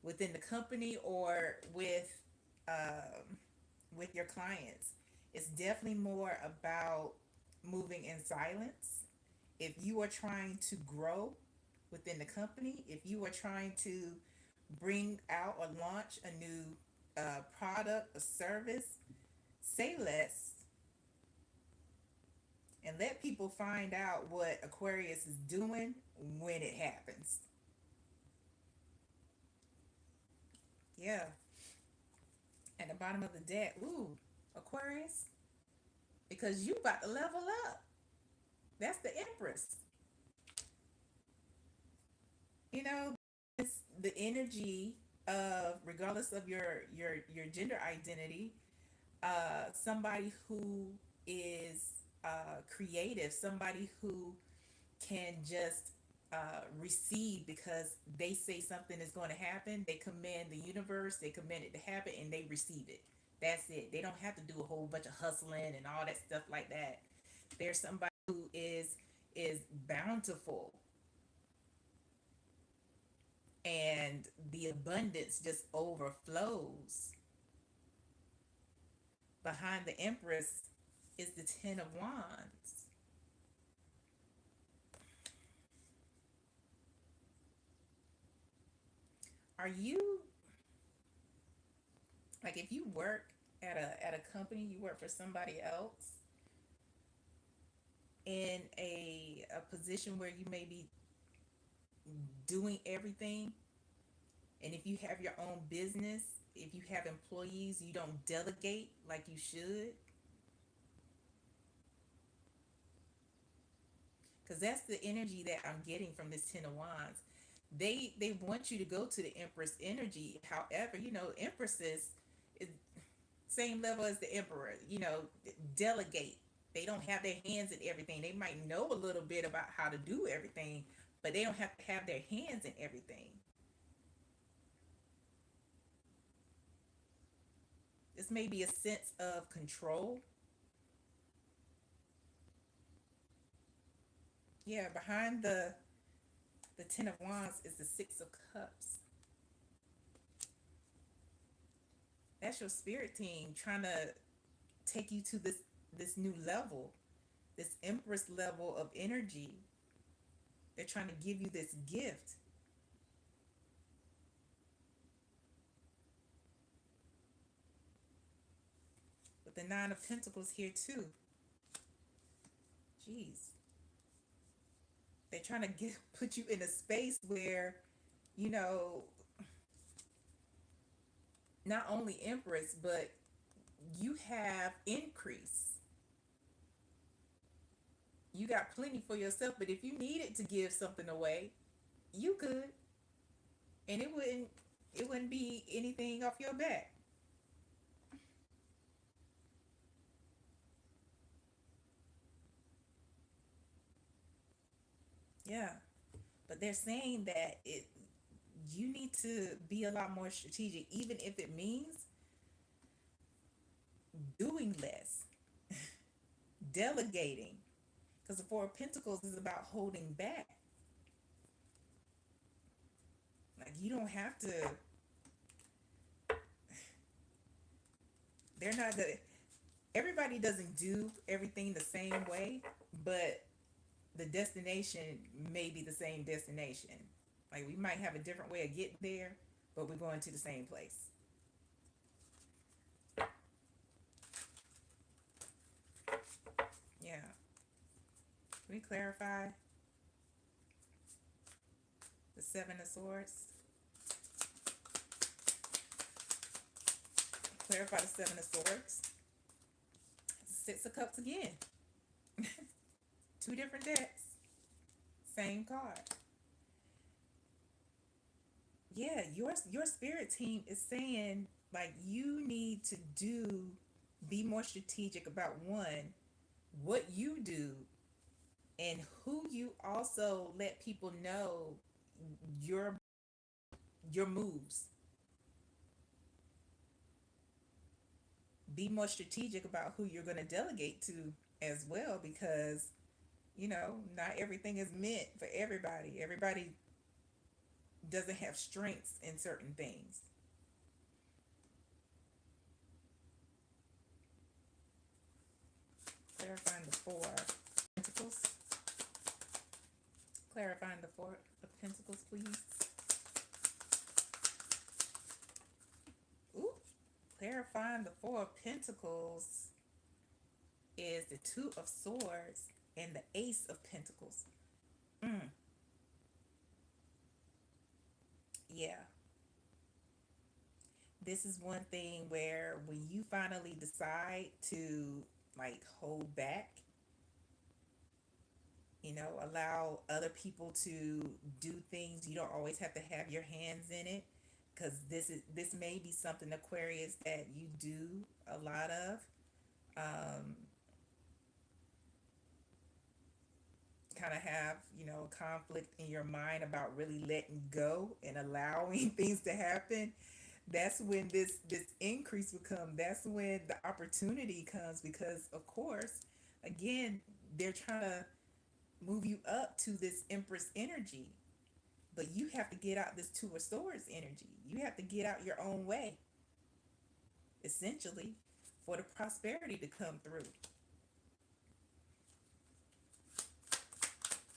within the company or with your clients. It's definitely more about moving in silence. If you are trying to grow within the company, if you are trying to bring out or launch a new product or service, say less and let people find out what Aquarius is doing when it happens. Yeah. At the bottom of the deck, ooh, Aquarius, because you about to level up. That's the Empress. You know, it's the energy of, regardless of your gender identity, somebody who is creative, somebody who can just receive because they say something is going to happen. They command the universe, they command it to happen, and they receive it. That's it. They don't have to do a whole bunch of hustling and all that stuff like that. There's somebody who is bountiful, and the abundance just overflows. Behind the Empress is the Ten of Wands. Are you, like, if you work at a company, you work for somebody else in a position where you may be doing everything, and if you have your own business, if you have employees, you don't delegate like you should, because that's the energy that I'm getting from this Ten of Wands. They want you to go to the Empress energy. However, Empresses is same level as the Emperor. Delegate. They don't have their hands in everything. They might know a little bit about how to do everything, but they don't have to have their hands in everything. This may be a sense of control. Yeah, behind the Ten of Wands is the Six of Cups. That's your spirit team trying to take you to this new level, this Empress level of energy. They're trying to give you this gift. With the Nine of Pentacles here too. Jeez. They're trying to put you in a space where, you know, not only Empress, but you have increase. You got plenty for yourself, but if you needed to give something away, you could. And it wouldn't be anything off your back. Yeah. But they're saying that you need to be a lot more strategic, even if it means doing less, delegating. Because the Four of Pentacles is about holding back. Like you don't have to. They're not the. Everybody doesn't do everything the same way, but the destination may be the same destination. Like we might have a different way of getting there, but we're going to the same place. Yeah. Can we clarify the Seven of Swords? Clarify the Seven of Swords. Six of Cups again. Two different decks. Same card. Yeah, your spirit team is saying like you need to be more strategic about one, what you do and who you also let people know your your moves. Be more strategic about who you're going to delegate to as well, because not everything is meant for everybody. Everybody doesn't have strengths in certain things. Clarifying the Four of Pentacles. Clarifying the Four of Pentacles, please. Ooh. Clarifying the Four of Pentacles is the Two of Swords and the Ace of Pentacles. Yeah. This is one thing where when you finally decide to like hold back, allow other people to do things, you don't always have to have your hands in it, because this may be something, Aquarius, that you do a lot of. Kind of have conflict in your mind about really letting go and allowing things to happen. That's when this increase will come. That's when the opportunity comes, because of course, again, they're trying to move you up to this Empress energy, but you have to get out this Two of Swords energy. You have to get out your own way, essentially, for the prosperity to come through,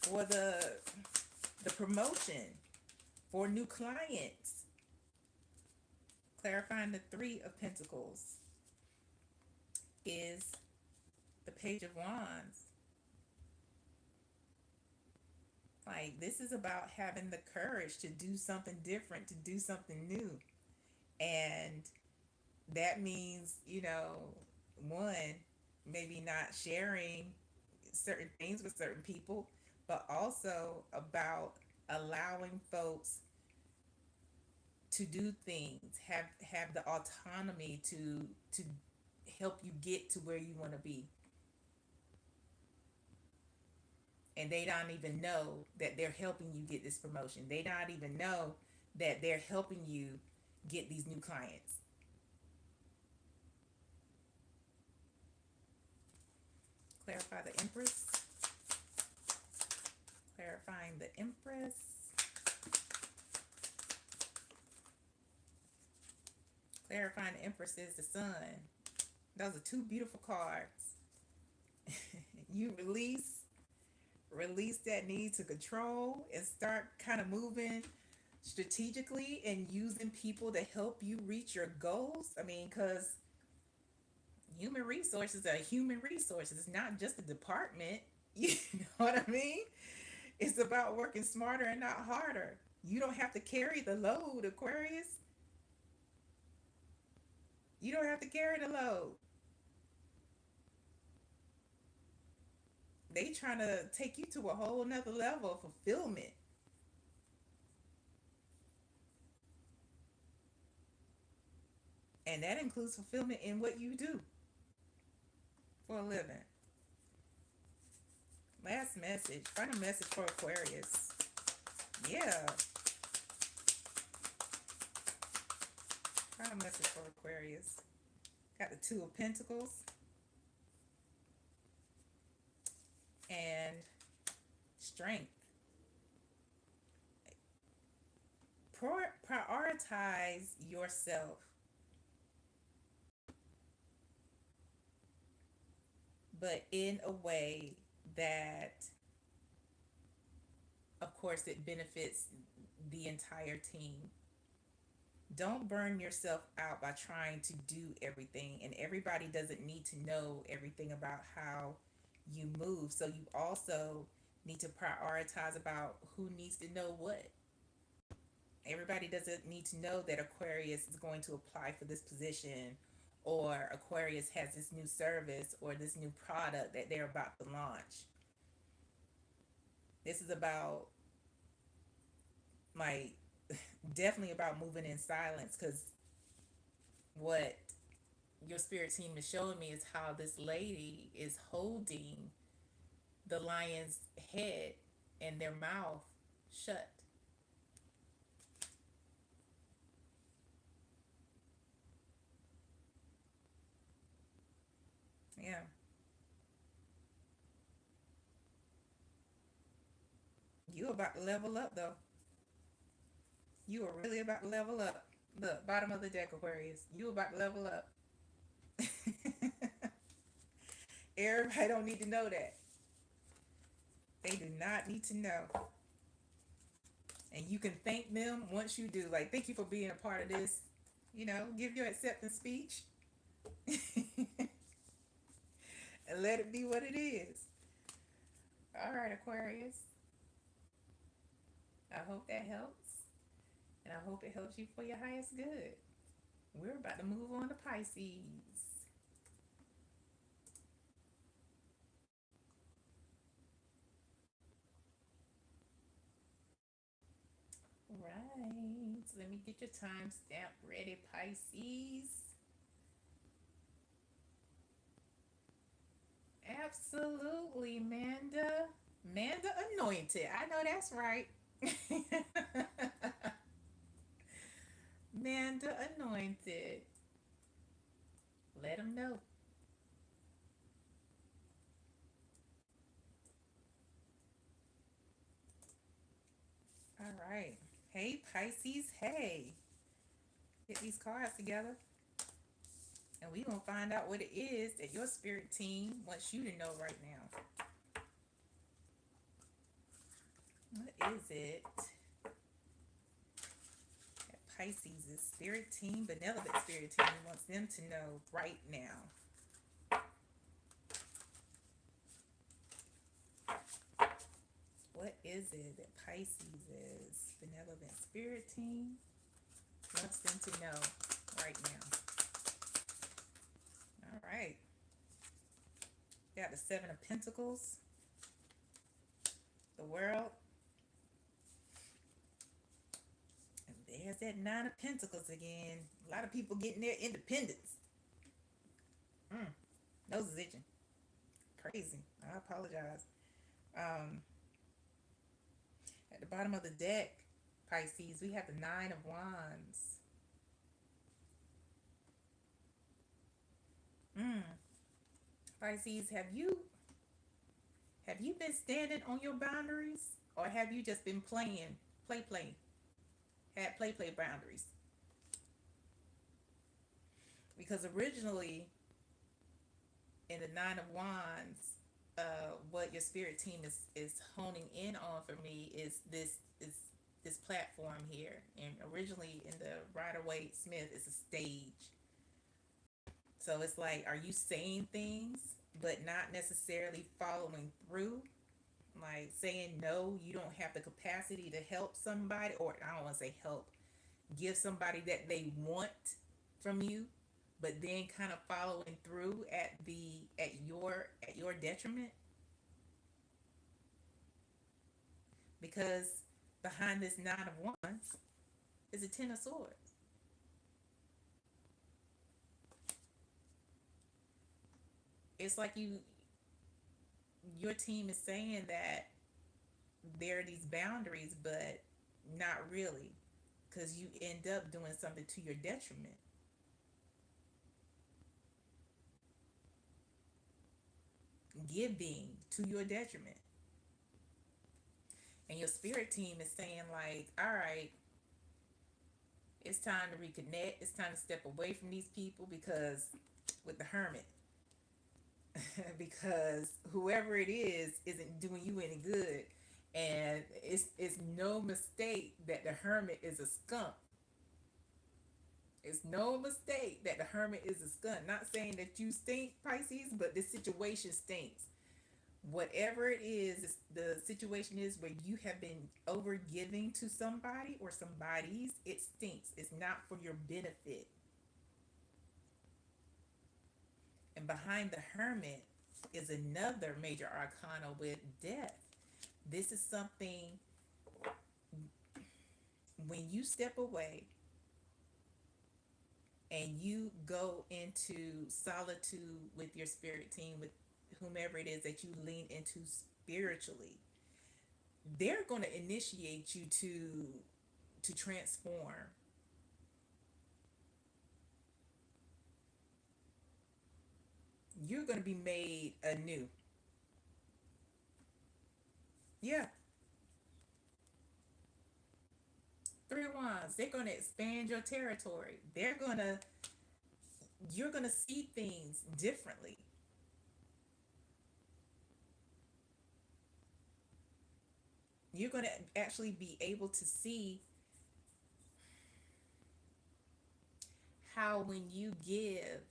for the promotion, for new clients. Clarifying the Three of Pentacles is the Page of Wands. Like, this is about having the courage to do something different, to do something new. And that means, one, maybe not sharing certain things with certain people, but also about allowing folks to do things, have the autonomy to help you get to where you want to be. And they don't even know that they're helping you get this promotion. They don't even know that they're helping you get these new clients. Clarify the Empress. Clarifying the Empress. Clarifying the Empress is the Sun. Those are two beautiful cards. You release that need to control and start kind of moving strategically and using people to help you reach your goals. I mean, because human resources are human resources. It's not just a department. You know what I mean? It's about working smarter and not harder. You don't have to carry the load, Aquarius. You don't have to carry the load. They trying to take you to a whole nother level of fulfillment. And that includes fulfillment in what you do for a living. Last message. Final message for Aquarius. Yeah. Final message for Aquarius. Got the Two of Pentacles. And strength. Prioritize yourself. But in a way that, of course, it benefits the entire team. Don't burn yourself out by trying to do everything, and everybody doesn't need to know everything about how you move. So you also need to prioritize about who needs to know what. Everybody doesn't need to know that Aquarius is going to apply for this position, or Aquarius has this new service or this new product that they're about to launch. This is about, like, definitely about moving in silence, because what your spirit team is showing me is how this lady is holding the lion's head and their mouth shut. Yeah. You about to level up, though. You are really about to level up. Look, bottom of the deck, Aquarius. You about to level up. Everybody don't need to know that. They do not need to know. And you can thank them once you do. Like, thank you for being a part of this. You know, give your acceptance speech. And let it be what it is. All right, Aquarius. I hope that helps. And I hope it helps you for your highest good. We're about to move on to Pisces. Right. Let me get your time stamp ready, Pisces. Absolutely, Manda. Manda Anointed. I know that's right. Manda Anointed. Let them know. All right. Hey, Pisces. Hey. Get these cards together. And we're going to find out what it is that your spirit team wants you to know right now. What is it that Pisces' spirit team, benevolent spirit team, wants them to know right now? What is it that Pisces' benevolent spirit team wants them to know right now? All right. Got the Seven of Pentacles, the World, and there's that Nine of Pentacles again. A lot of people getting their independence. Nose is itching. Crazy. I apologize. At the bottom of the deck, Pisces, we have the Nine of Wands. Pisces, have you Have you been standing on your boundaries, or have you just been playing, play, had play boundaries? Because originally in the Nine of Wands, what your spirit team is honing in on for me is this platform here. And originally in the Rider Waite Smith is a stage. So it's like, are you saying things but not necessarily following through? Like saying no, you don't have the capacity to help somebody, or I don't want to say help, give somebody that they want from you, but then kind of following through at your detriment, because behind this Nine of Wands is a Ten of Swords. It's like your team is saying that there are these boundaries, but not really, because you end up doing something to your detriment, giving to your detriment. And your spirit team is saying, like, all right, it's time to reconnect. It's time to step away from these people, because with the Hermit, because whoever it is isn't doing you any good. And it's no mistake that the Hermit is a skunk. It's no mistake that the Hermit is a skunk. Not saying that you stink, Pisces, but this situation stinks. Whatever it is, the situation is where you have been over giving to somebody or somebody's, it stinks. It's not for your benefit. And behind the Hermit is another major arcana with death. This is something, when you step away and you go into solitude with your spirit team, with whomever it is that you lean into spiritually, they're going to initiate you to transform. You're going to be made anew. Yeah. Three of Wands, they're going to expand your territory. You're going to see things differently. You're going to actually be able to see how, when you give,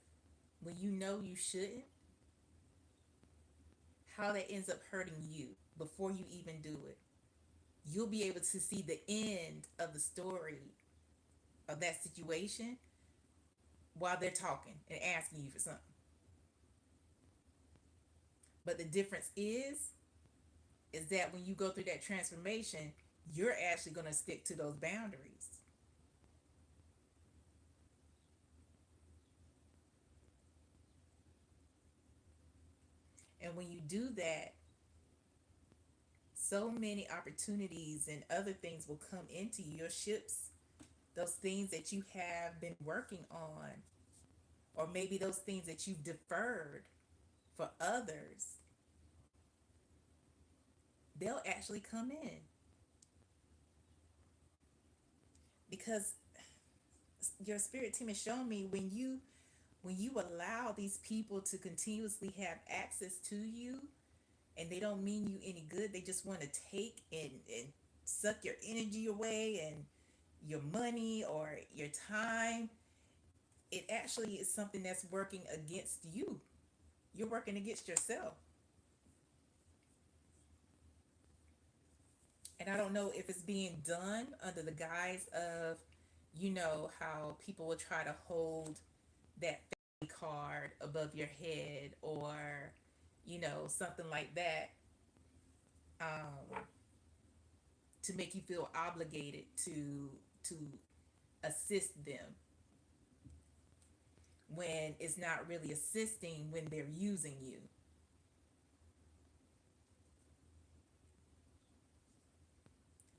when you know you shouldn't, how that ends up hurting you before you even do it. You'll be able to see the end of the story of that situation while they're talking and asking you for something. But the difference is that when you go through that transformation, you're actually going to stick to those boundaries. And when you do that, so many opportunities and other things will come into your ships, those things that you have been working on, or maybe those things that you've deferred for others, they'll actually come in, because your spirit team has shown me, when you allow these people to continuously have access to you, and they don't mean you any good, they just want to take and suck your energy away and your money or your time, it actually is something that's working against you. You're working against yourself. And I don't know if it's being done under the guise of, how people will try to hold that family card above your head, or, something like that, um, to make you feel obligated to assist them, when it's not really assisting, when they're using you.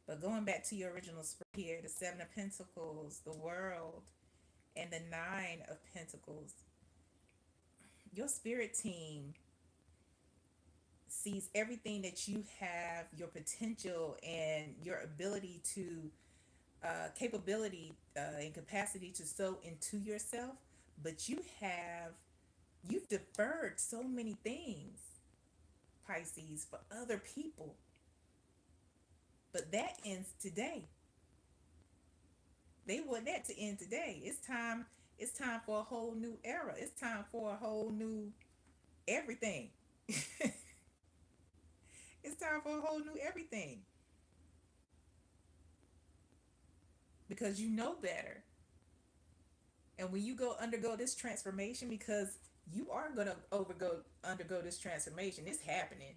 But going back to your original spread here, the Seven of Pentacles, the World, and the Nine of Pentacles, your spirit team sees everything that you have, your potential and your ability to capability and capacity to sow into yourself, but you've deferred so many things, Pisces, for other people. But that ends today. They want that to end today. It's time for a whole new era. It's time for a whole new everything. It's time for a whole new everything. Because you know better. And when you go undergo this transformation, because you are gonna undergo this transformation, it's happening.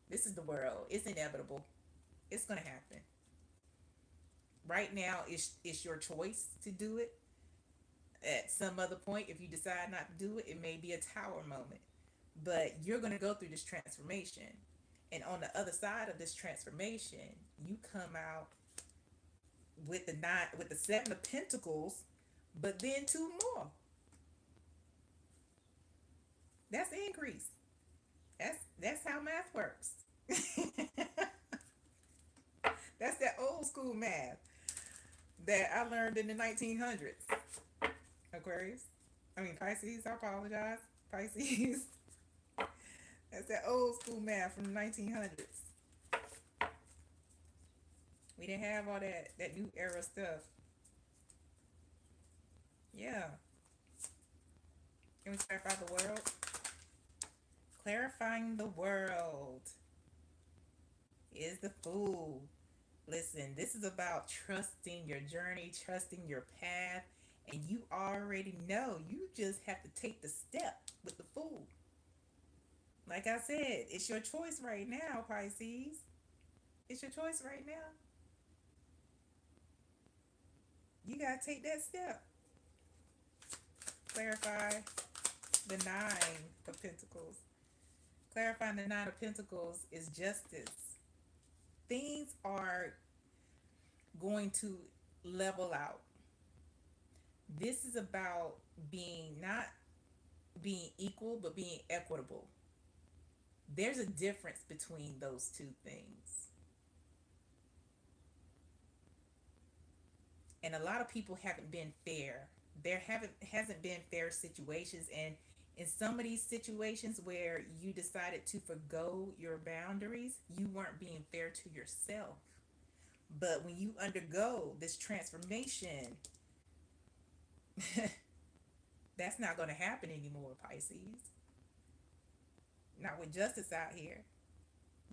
This is the world. It's inevitable. It's gonna happen. Right now, it's your choice to do it. At some other point, if you decide not to do it, it may be a tower moment. But you're gonna go through this transformation, and on the other side of this transformation, you come out with the seven of pentacles, but then two more. That's increase. That's how math works. That's that old school math that I learned in the 1900s. Aquarius. I mean Pisces, I apologize. Pisces. That's that old school math from the 1900s. We didn't have all that new era stuff. Yeah. Can we clarify the world? Clarifying the world is the Fool. Listen, this is about trusting your journey, trusting your path, and you already know. You just have to take the step with the Fool. Like I said, it's your choice right now, Pisces. It's your choice right now. You gotta take that step. Clarify the Nine of Pentacles. Clarifying the Nine of Pentacles is justice. Things are going to level out. This is about not being equal, but being equitable. There's a difference between those two things. And a lot of people haven't been fair. There hasn't been fair situations, and in some of these situations where you decided to forgo your boundaries, you weren't being fair to yourself. But when you undergo this transformation, that's not going to happen anymore, Pisces. Not with justice out here.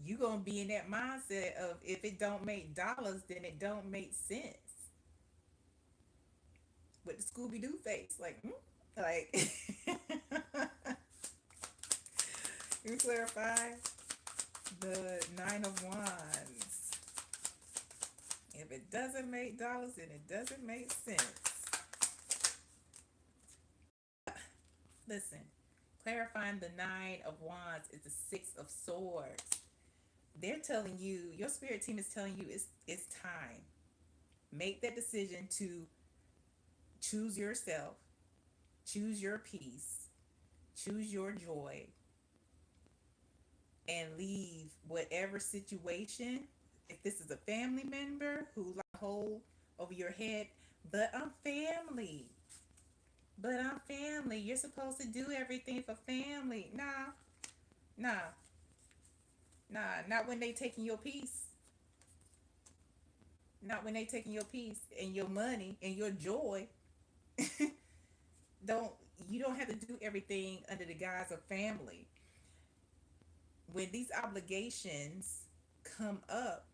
You going to be in that mindset of, if it don't make dollars, then it don't make sense. With the Scooby-Doo face, like, like, you clarify the Nine of Wands. If it doesn't make dollars, then it doesn't make sense. Listen, clarifying the Nine of Wands is the Six of Swords. They're telling you, your spirit team is telling you, it's time. Make that decision to choose yourself, choose your peace, choose your joy, and leave whatever situation. If this is a family member who like hold over your head, but I'm family. But I'm family. You're supposed to do everything for family. Nah, not when they taking your peace. Not when they taking your peace and your money and your joy. don't you don't have to do everything under the guise of family. When these obligations come up,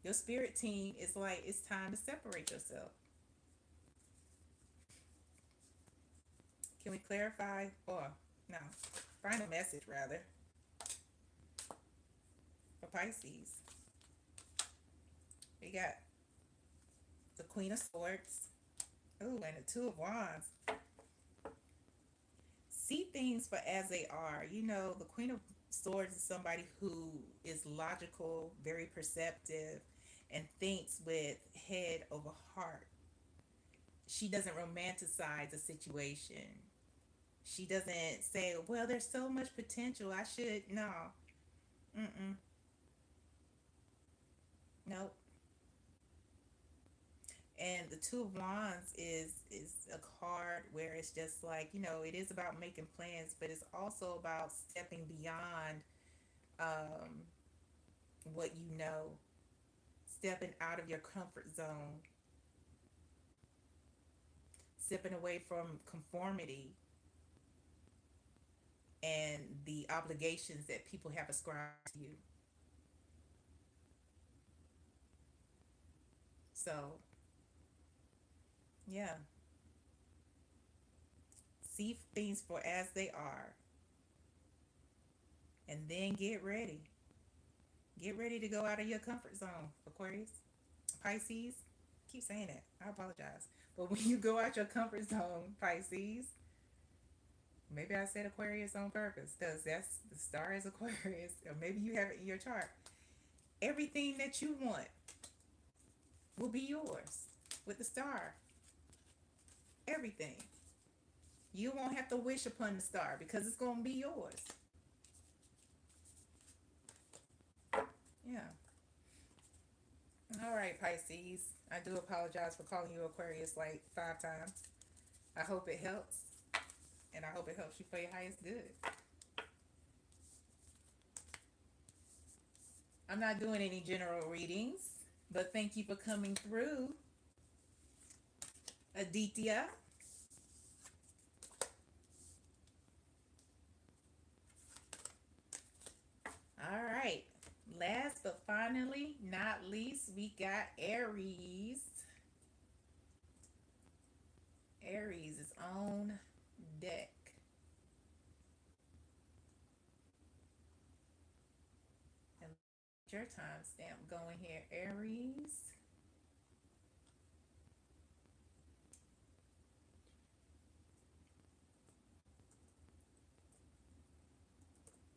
your spirit team is like, it's time to separate yourself. Can we clarify, or no, find a message rather, for Pisces? We got the Queen of Swords. Ooh, and the Two of Wands. See things for as they are. You know, the Queen of Swords is somebody who is logical, very perceptive, and thinks with head over heart. She doesn't romanticize a situation. She doesn't say, well, there's so much potential. I should, no. Mm-mm. Nope. And the Two of Wands is a card where it's just like, it is about making plans, but it's also about stepping beyond um, what you know, stepping out of your comfort zone, stepping away from conformity and the obligations that people have ascribed to you. So, yeah, see things for as they are, and then get ready. Get ready to go out of your comfort zone, Aquarius. Pisces, keep saying that. I apologize. But when you go out your comfort zone, Pisces, maybe I said Aquarius on purpose because that's the star is Aquarius, or maybe you have it in your chart. Everything that you want will be yours with the star. Everything. You won't have to wish upon the star because it's going to be yours. Yeah. All right, Pisces. I do apologize for calling you Aquarius like 5 times. I hope it helps, and I hope it helps you for your highest good. I'm not doing any general readings, but thank you for coming through, Aditya. All right. Last but finally, not least, we got Aries. Aries is on deck. And your timestamp going here, Aries.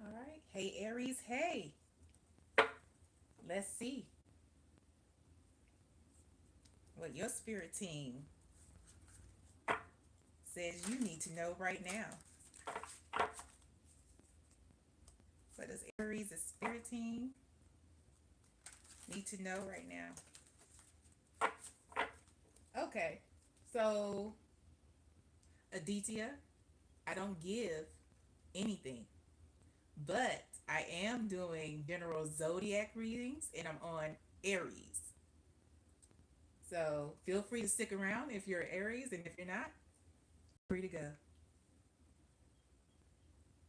All right. Hey, Aries. Hey. Let's see what your spirit team says you need to know right now. What does Aries' spirit team need to know right now? Okay. So, Aditya, I don't give anything, but I am doing general zodiac readings and I'm on Aries. So feel free to stick around if you're Aries, and if you're not, free to go.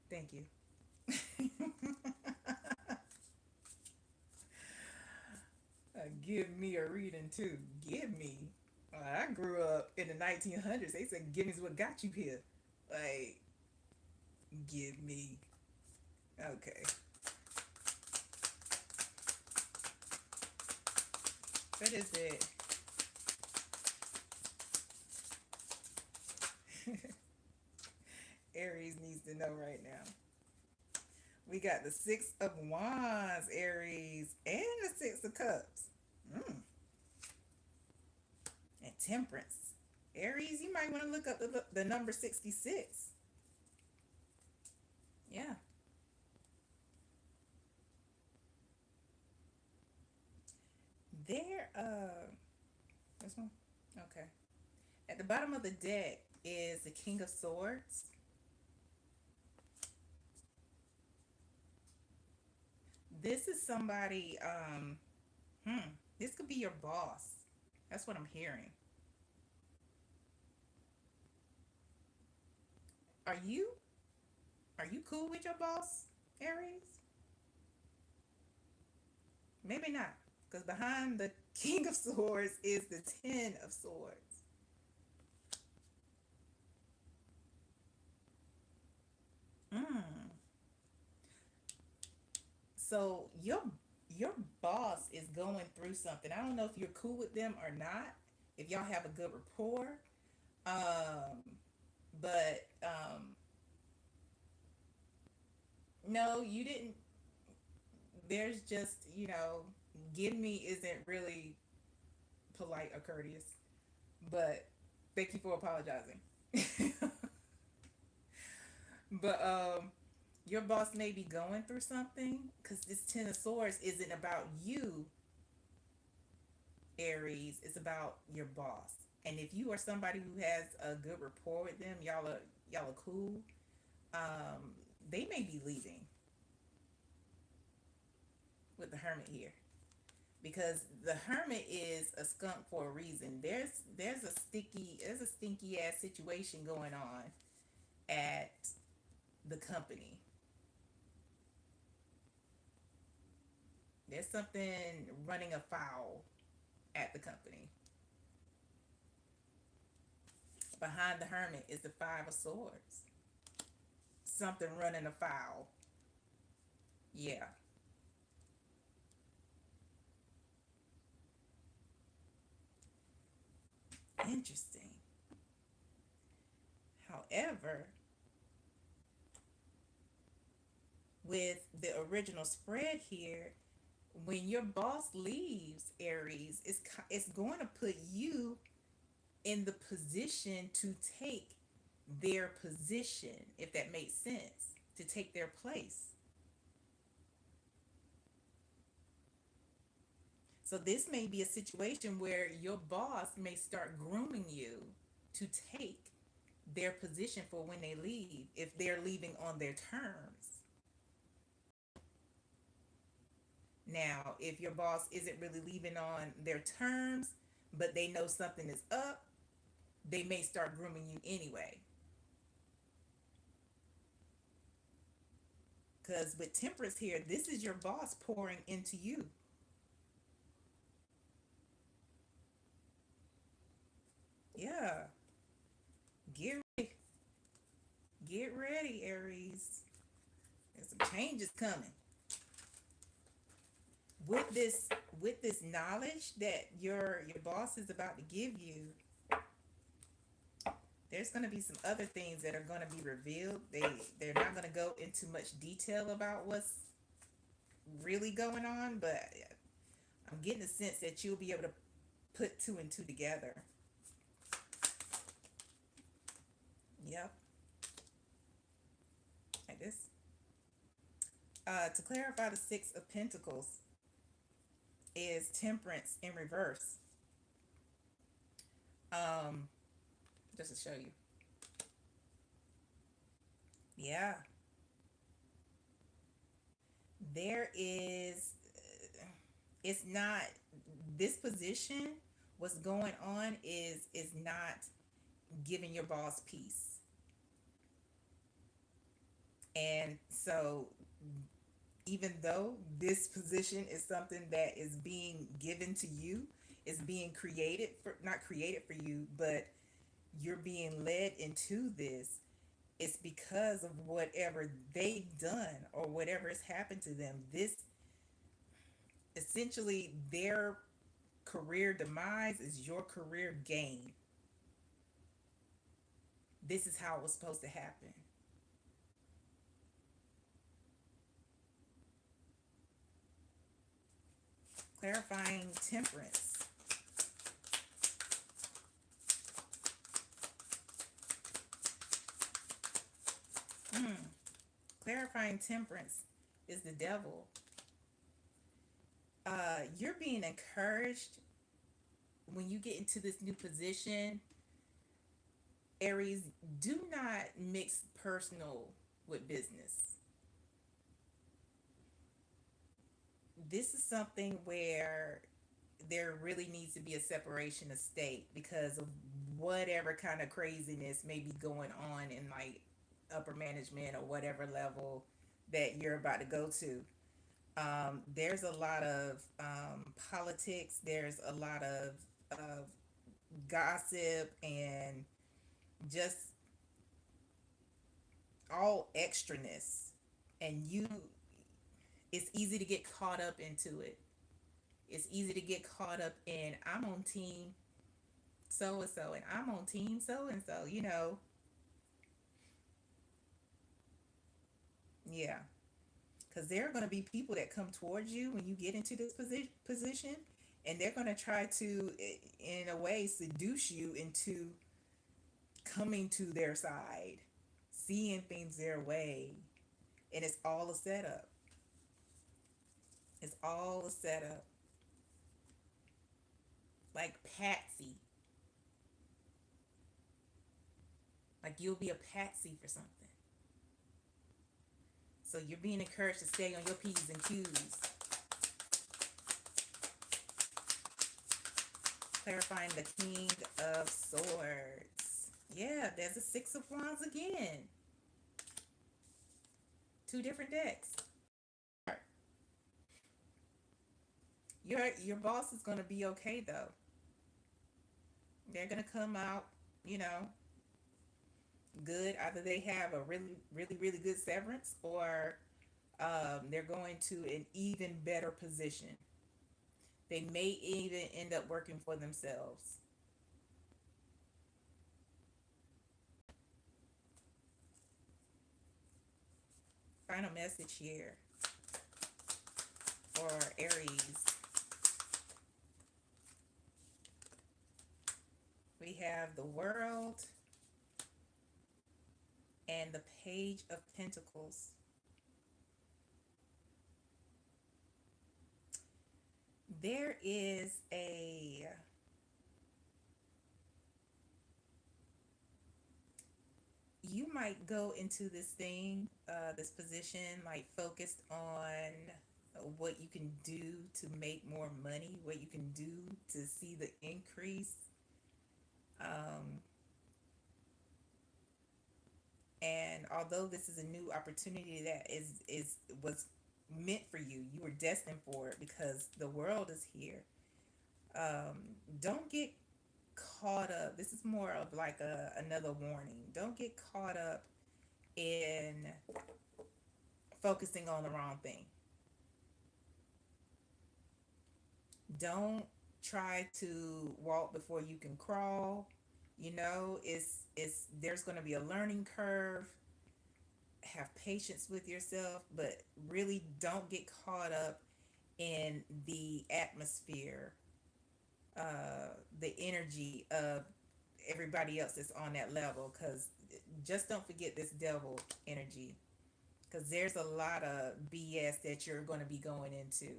Thank you. Give me a reading too. Give me. I grew up in the 1900s. They said, "Give me's what got you here." Like, give me. Okay. What is it? Aries needs to know right now. We got the Six of Wands, Aries, and the Six of Cups. Mm. And Temperance. Aries, you might want to look up the number 66. Yeah. There, this one? Okay. At the bottom of the deck is the King of Swords. This is somebody, this could be your boss. That's what I'm hearing. Are you are you cool with your boss, Aries? Maybe not, because behind the King of Swords is the Ten of Swords. Mm. So your boss is going through something. I don't know if you're cool with them or not. If y'all have a good rapport, um, but no, you didn't. There's just give me isn't really polite or courteous, but thank you for apologizing. But your boss may be going through something, because this Ten of Swords isn't about you, Aries. It's about your boss. And if you are somebody who has a good rapport with them, y'all are cool. Um, they may be leaving with the Hermit here, because the Hermit is a skunk for a reason. There's a stinky ass situation going on at the company. There's something running afoul at the company. Behind the Hermit is the Five of Swords. Something running afoul. Yeah. Interesting. However, with the original spread here, when your boss leaves, Aries, it's going to put you in the position to take their position, if that makes sense, to take their place. So this may be a situation where your boss may start grooming you to take their position for when they leave, if they're leaving on their terms. Now, if your boss isn't really leaving on their terms, but they know something is up, they may start grooming you anyway. Because with Temperance here, this is your boss pouring into you. Yeah. Get ready. Get ready, Aries. There's some changes coming. With this knowledge that your boss is about to give you, there's going to be some other things that are going to be revealed. They're not going to go into much detail about what's really going on, but I'm getting a sense that you'll be able to put two and two together. Yep, like this. To clarify, the Six of Pentacles is Temperance in reverse. Um, just to show you. Yeah, there is. It's not this position. What's going on is not giving your boss peace, and so even though this position is something that is being given to you, is being created for, not created for you, but you're being led into this, it's because of whatever they've done or whatever has happened to them. This essentially their career demise is your career gain. This is how it was supposed to happen. Clarifying Temperance. Clarifying Temperance is the Devil. You're being encouraged when you get into this new position. Aries, do not mix personal with business. This is something where there really needs to be a separation of state because of whatever kind of craziness may be going on in like upper management or whatever level that you're about to go to. There's a lot of politics. There's a lot of gossip and just all extraness, and it's easy to get caught up into it. It's easy to get caught up in, I'm on team so and so and I'm on team so and so, yeah, because there are going to be people that come towards you when you get into this position, and they're going to try to, in a way, seduce you into coming to their side. seeing things their way. And it's all a setup. It's all a setup. Like patsy. Like you'll be a patsy for something. So you're being encouraged to stay on your P's and Q's. Clarifying the King of Swords. Yeah, there's a Six of Wands again. Two different decks. Your boss is going to be okay though. They're going to come out, you know, good. Either they have a really good severance, or they're going to an even better position. They may even end up working for themselves. Final message here for Aries. We have the World and the Page of Pentacles. There is you might go into this thing, this position, like focused on what you can do to make more money, what you can do to see the increase. And although this is a new opportunity that was meant for you, you were destined for it because the world is here. Don't get caught up. This is more of like another warning. Don't get caught up in focusing on the wrong thing. Don't try to walk before you can crawl. You know, it's there's going to be a learning curve. Have patience with yourself, but really don't get caught up in the atmosphere, the energy of everybody else that's on that level, because just don't forget this devil energy, because there's a lot of BS that you're going to be going into,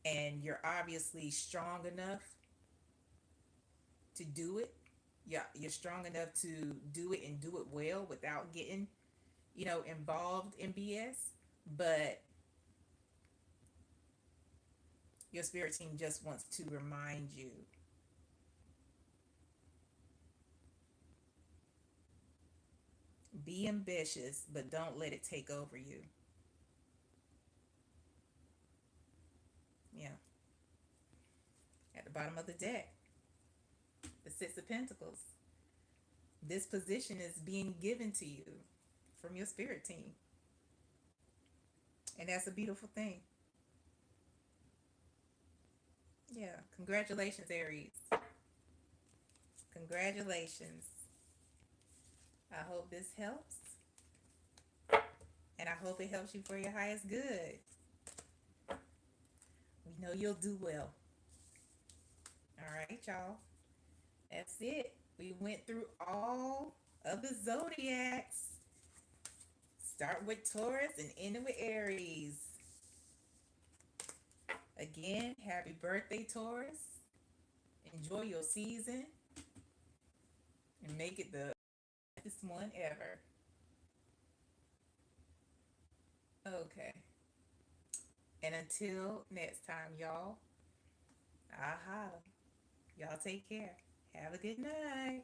and you're obviously strong enough to do it. Yeah, you're strong enough to do it and do it well without getting, you know, involved in BS. But your spirit team just wants to remind you, be ambitious, but don't let it take over you. Yeah. At the bottom of the deck, the Six of Pentacles. This position is being given to you from your spirit team. And that's a beautiful thing. Yeah. Congratulations, Aries. Congratulations. I hope this helps. And I hope it helps you for your highest good. We know you'll do well. All right, y'all. That's it. We went through all of the zodiacs. Start with Taurus and end with Aries. Again, happy birthday, Taurus. Enjoy your season and make it the best one ever. Okay. And until next time, y'all, I'll holla. Y'all take care. Have a good night.